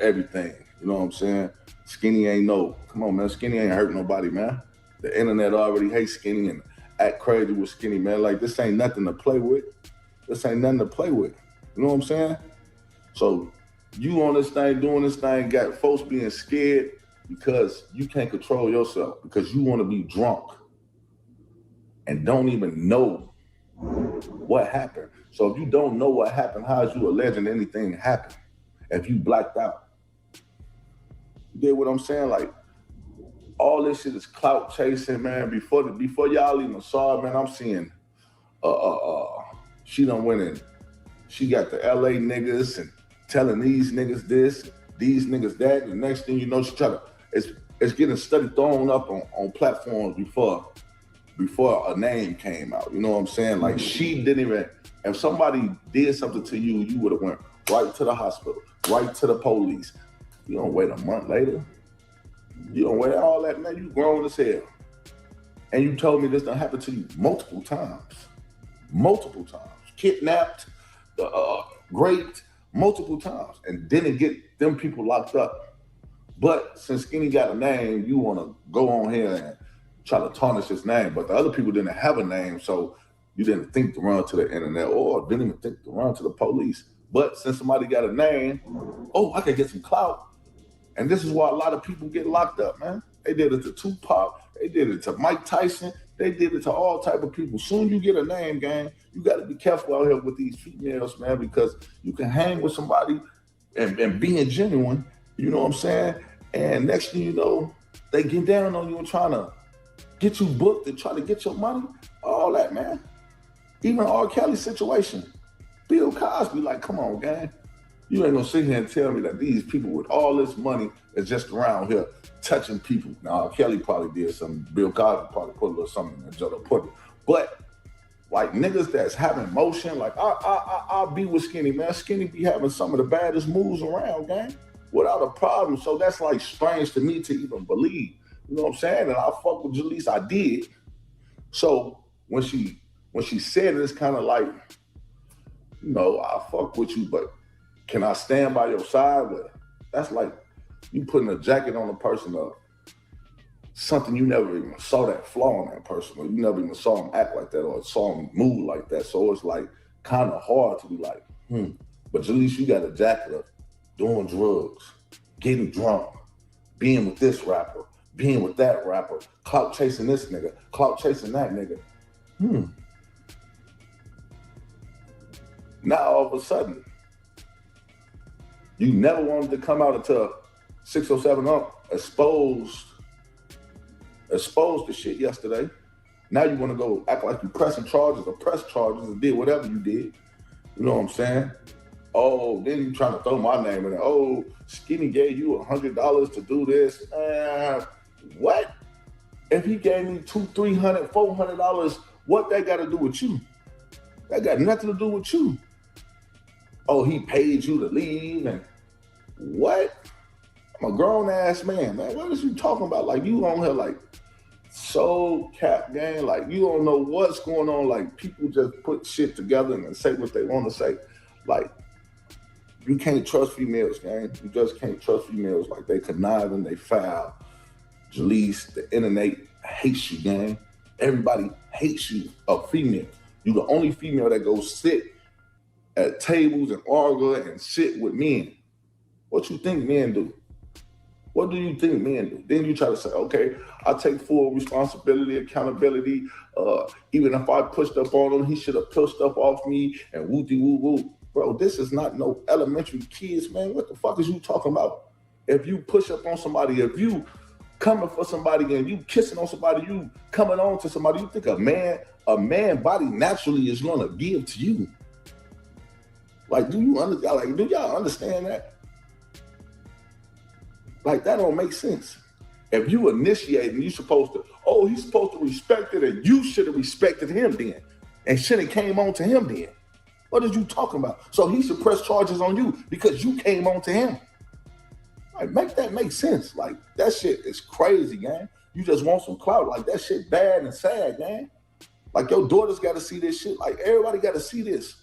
everything. You know what I'm saying? Skinny ain't no. Come on, man. Skinny ain't hurt nobody, man. The internet already hates Skinny and act crazy with Skinny, man. Like, this ain't nothing to play with. This ain't nothing to play with. You know what I'm saying? So you on this thing, doing this thing, got folks being scared because you can't control yourself, because you want to be drunk and don't even know what happened. So if you don't know what happened, how is you alleging anything happened if you blacked out? You get what I'm saying? Like, all this shit is clout chasing, man. Before y'all even saw it, man, I'm seeing she done went in. She got the LA niggas and telling these niggas this, these niggas that. The next thing you know, she try to, it's getting study thrown up on platforms before a name came out. You know what I'm saying? Like, she didn't even, if somebody did something to you, you would have went right to the hospital, right to the police. You don't wait a month later. You don't wait all that, man. You grown as hell. And you told me this done happened to you multiple times. Multiple times. Kidnapped, raped, multiple times, and didn't get them people locked up. But since Skinny got a name, you want to go on here and try to tarnish his name. But the other people didn't have a name, so you didn't think to run to the internet or didn't even think to run to the police. But since somebody got a name, oh, I can get some clout. And this is why a lot of people get locked up, man. They did it to Tupac. They did it to Mike Tyson. They did it to all type of people. Soon you get a name, gang, you got to be careful out here with these females, man, because you can hang with somebody and being genuine, you know what I'm saying? And next thing you know, they get down on you and trying to get you booked and try to get your money, all that, man. Even R. Kelly's situation. Bill Cosby, like, come on, gang. You ain't gonna sit here and tell me that these people with all this money is just around here touching people. Now, Kelly probably did something. Bill Cosby probably put a little something in that Joe put it. But like niggas that's having motion, like I'll be with Skinny, man. Skinny be having some of the baddest moves around, gang, without a problem. So that's like strange to me to even believe. You know what I'm saying? And I fuck with Jaleec, I did. So when she said it, it's kind of like, you know, I fuck with you, but can I stand by your side with it? That's like you putting a jacket on a person of something you never even saw that flaw in that person, or you never even saw him act like that or saw him move like that. So it's like kind of hard to be like, But at least you got a jacket of doing drugs, getting drunk, being with this rapper, being with that rapper, clout chasing this nigga, clout chasing that nigga. Now all of a sudden, you never wanted to come out until 607 up, exposed the shit yesterday. Now you want to go act like you pressing charges or press charges and did whatever you did. You know what I'm saying? Oh, then you trying to throw my name in there. Oh, Skinny gave you $100 to do this. What? If he gave me $200, $300, $400, what that got to do with you? That got nothing to do with you. Oh, he paid you to leave and what? I'm a grown ass man, man. What is you talking about? Like you on here like so cap gang, like you don't know what's going on. Like people just put shit together and say what they want to say. Like you can't trust females, gang. You just can't trust females. Like they conniving, they foul. Jaleec, the internet hates you, gang. Everybody hates you, a female. You the only female that goes sit at tables and argue and sit with men. What you think men do? What do you think men do? Then you try to say, okay, I take full responsibility, accountability. Even if I pushed up on him, he should have pushed up off me and woo-dee woo-woo. Bro, this is not no elementary kids, man. What the fuck is you talking about? If you push up on somebody, if you coming for somebody and you kissing on somebody, you coming on to somebody, you think a man body naturally is gonna give to you. Like, do y'all understand that? Like, that don't make sense. If you initiate and you supposed to, oh, he's supposed to respect it and you should have respected him then and should have came on to him then. What are you talking about? So he should press charges on you because you came on to him. Like, make that make sense. Like, that shit is crazy, gang. You just want some clout. Like, that shit bad and sad, man. Like, your daughters got to see this shit. Like, everybody got to see this.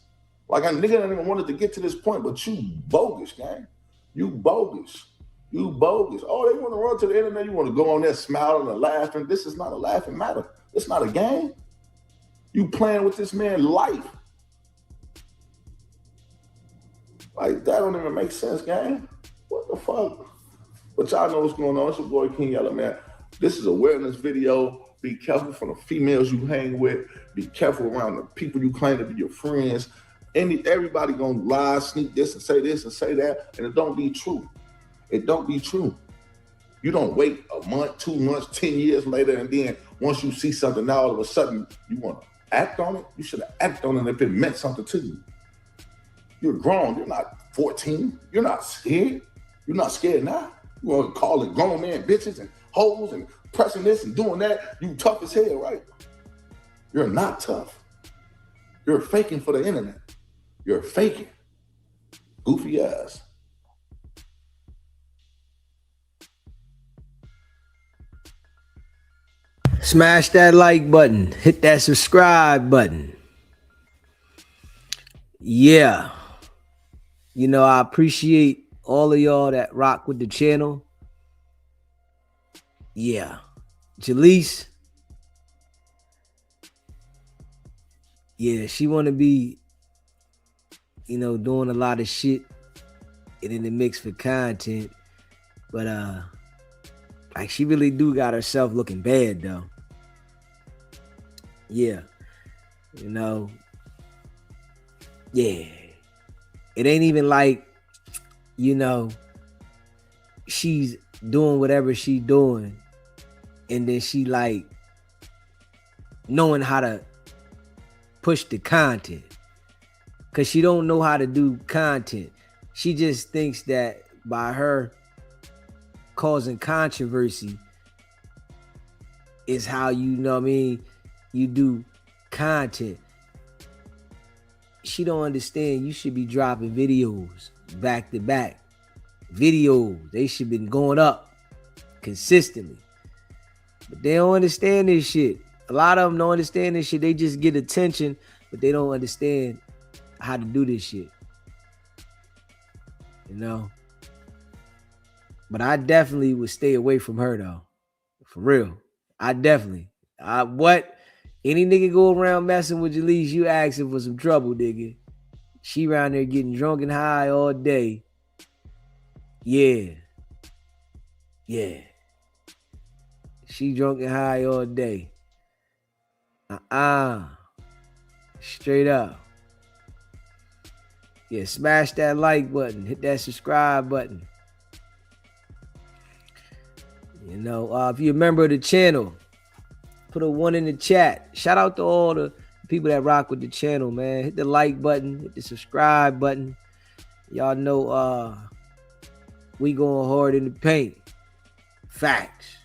Like, a nigga don't even wanted to get to this point, but you bogus, gang. You bogus. You bogus. Oh, they want to run to the internet. You want to go on there smiling and laughing. This is not a laughing matter. It's not a game. You playing with this man's life. Like, that don't even make sense, gang. What the fuck? But y'all know what's going on. It's your boy King Yella, man. This is a awareness video. Be careful from the females you hang with. Be careful around the people you claim to be your friends. Everybody gonna lie, sneak this and say that, and it don't be true. It don't be true. You don't wait a month, 2 months, 10 years later, and then once you see something, now all of a sudden you want to act on it. You should have acted on it if it meant something to you. You're grown. You're not 14. You're not scared. You're not scared now. You want to call it grown man bitches and hoes and pressing this and doing that. You tough as hell, right? You're not tough. You're faking for the internet. You're faking. Goofy ass. Smash that like button. Hit that subscribe button. Yeah. You know, I appreciate all of y'all that rock with the channel. Yeah. Jaleec. Yeah, she want to be, you know, doing a lot of shit and in the mix for content. But, like, she really do got herself looking bad, though. Yeah. You know. Yeah. It ain't even like, you know, she's doing whatever she doing. And then she like knowing how to push the content. Because she don't know how to do content. She just thinks that by her causing controversy is how, you know what I mean, you do content. She don't understand you should be dropping videos back to back. Videos, they should been going up consistently. But they don't understand this shit. A lot of them don't understand this shit. They just get attention, but they don't understand how to do this shit. You know? But I definitely would stay away from her though. For real. I definitely. Any nigga go around messing with Jaleec, you asking for some trouble, nigga. She around there getting drunk and high all day. Yeah. Yeah. She drunk and high all day. Straight up. Yeah, smash that like button. Hit that subscribe button. You know, if you're a member of the channel, put a 1 in the chat. Shout out to all the people that rock with the channel, man. Hit the like button. Hit the subscribe button. Y'all know we going hard in the paint. Facts.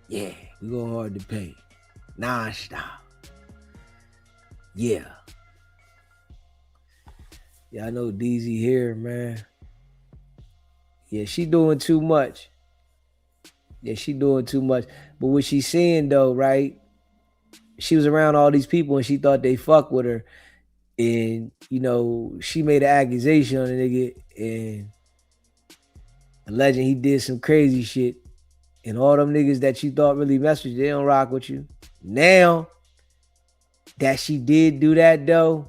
Yeah, we going hard in the paint. Non-stop. Yeah. Yeah, I know DZ here, man. Yeah, she doing too much. Yeah, she doing too much. But what she's saying though, right? She was around all these people and she thought they fuck with her. And, you know, she made an accusation on the nigga and alleging he did some crazy shit. And all them niggas that you thought really messed with you, they don't rock with you. Now that she did do that though,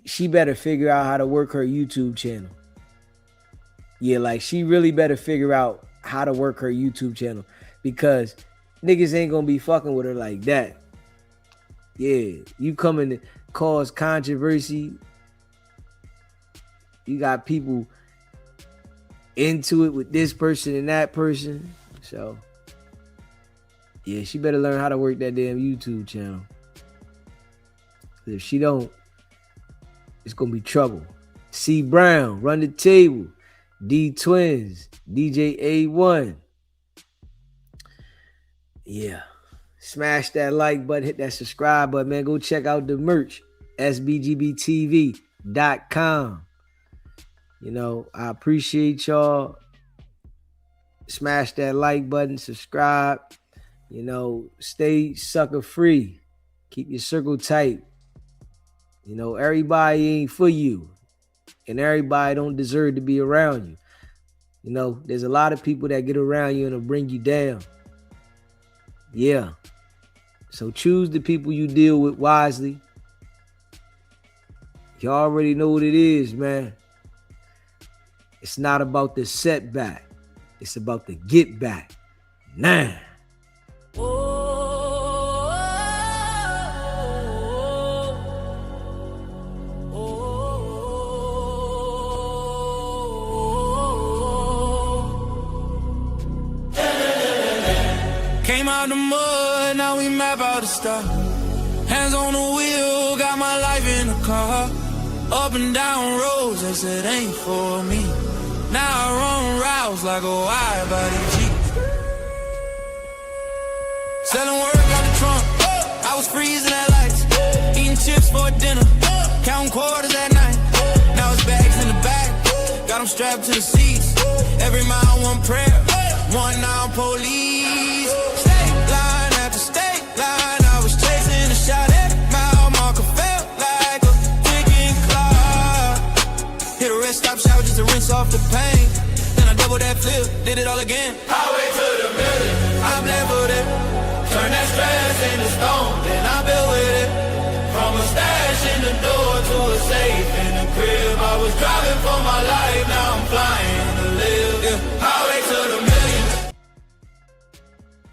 she better figure out how to work her YouTube channel. Yeah, like she really better figure out how to work her YouTube channel because niggas ain't gonna be fucking with her like that. Yeah, you coming to cause controversy. You got people into it with this person and that person. So, yeah, she better learn how to work that damn YouTube channel. If she don't, it's gonna be trouble. C Brown, Run the Table. D Twins, DJ A1. Yeah. Smash that like button, hit that subscribe button, man. Go check out the merch. SBGBTV.com. You know, I appreciate y'all. Smash that like button, subscribe. You know, stay sucker free. Keep your circle tight. You know, everybody ain't for you. And everybody don't deserve to be around you. You know, there's a lot of people that get around you and will bring you down. Yeah. So choose the people you deal with wisely. You already know what it is, man. It's not about the setback. It's about the get back. Nah. Came out the mud, now we map out the stuff. Hands on the wheel, got my life in the car. Up and down roads, they said ain't for me. Now I run routes like a wide body Jeep. Selling work out the trunk, I was freezing at lights. Eating chips for dinner, counting quarters at night. Now it's bags in the back, got them strapped to the seats. Every mile one prayer, one now police. State line after state line, I was chasing a shot at mile marker, felt like a ticking clock. Hit a rest stop shower just to rinse off the pain. Then I double that flip, did it all again. Highway to the million, I'm there for that.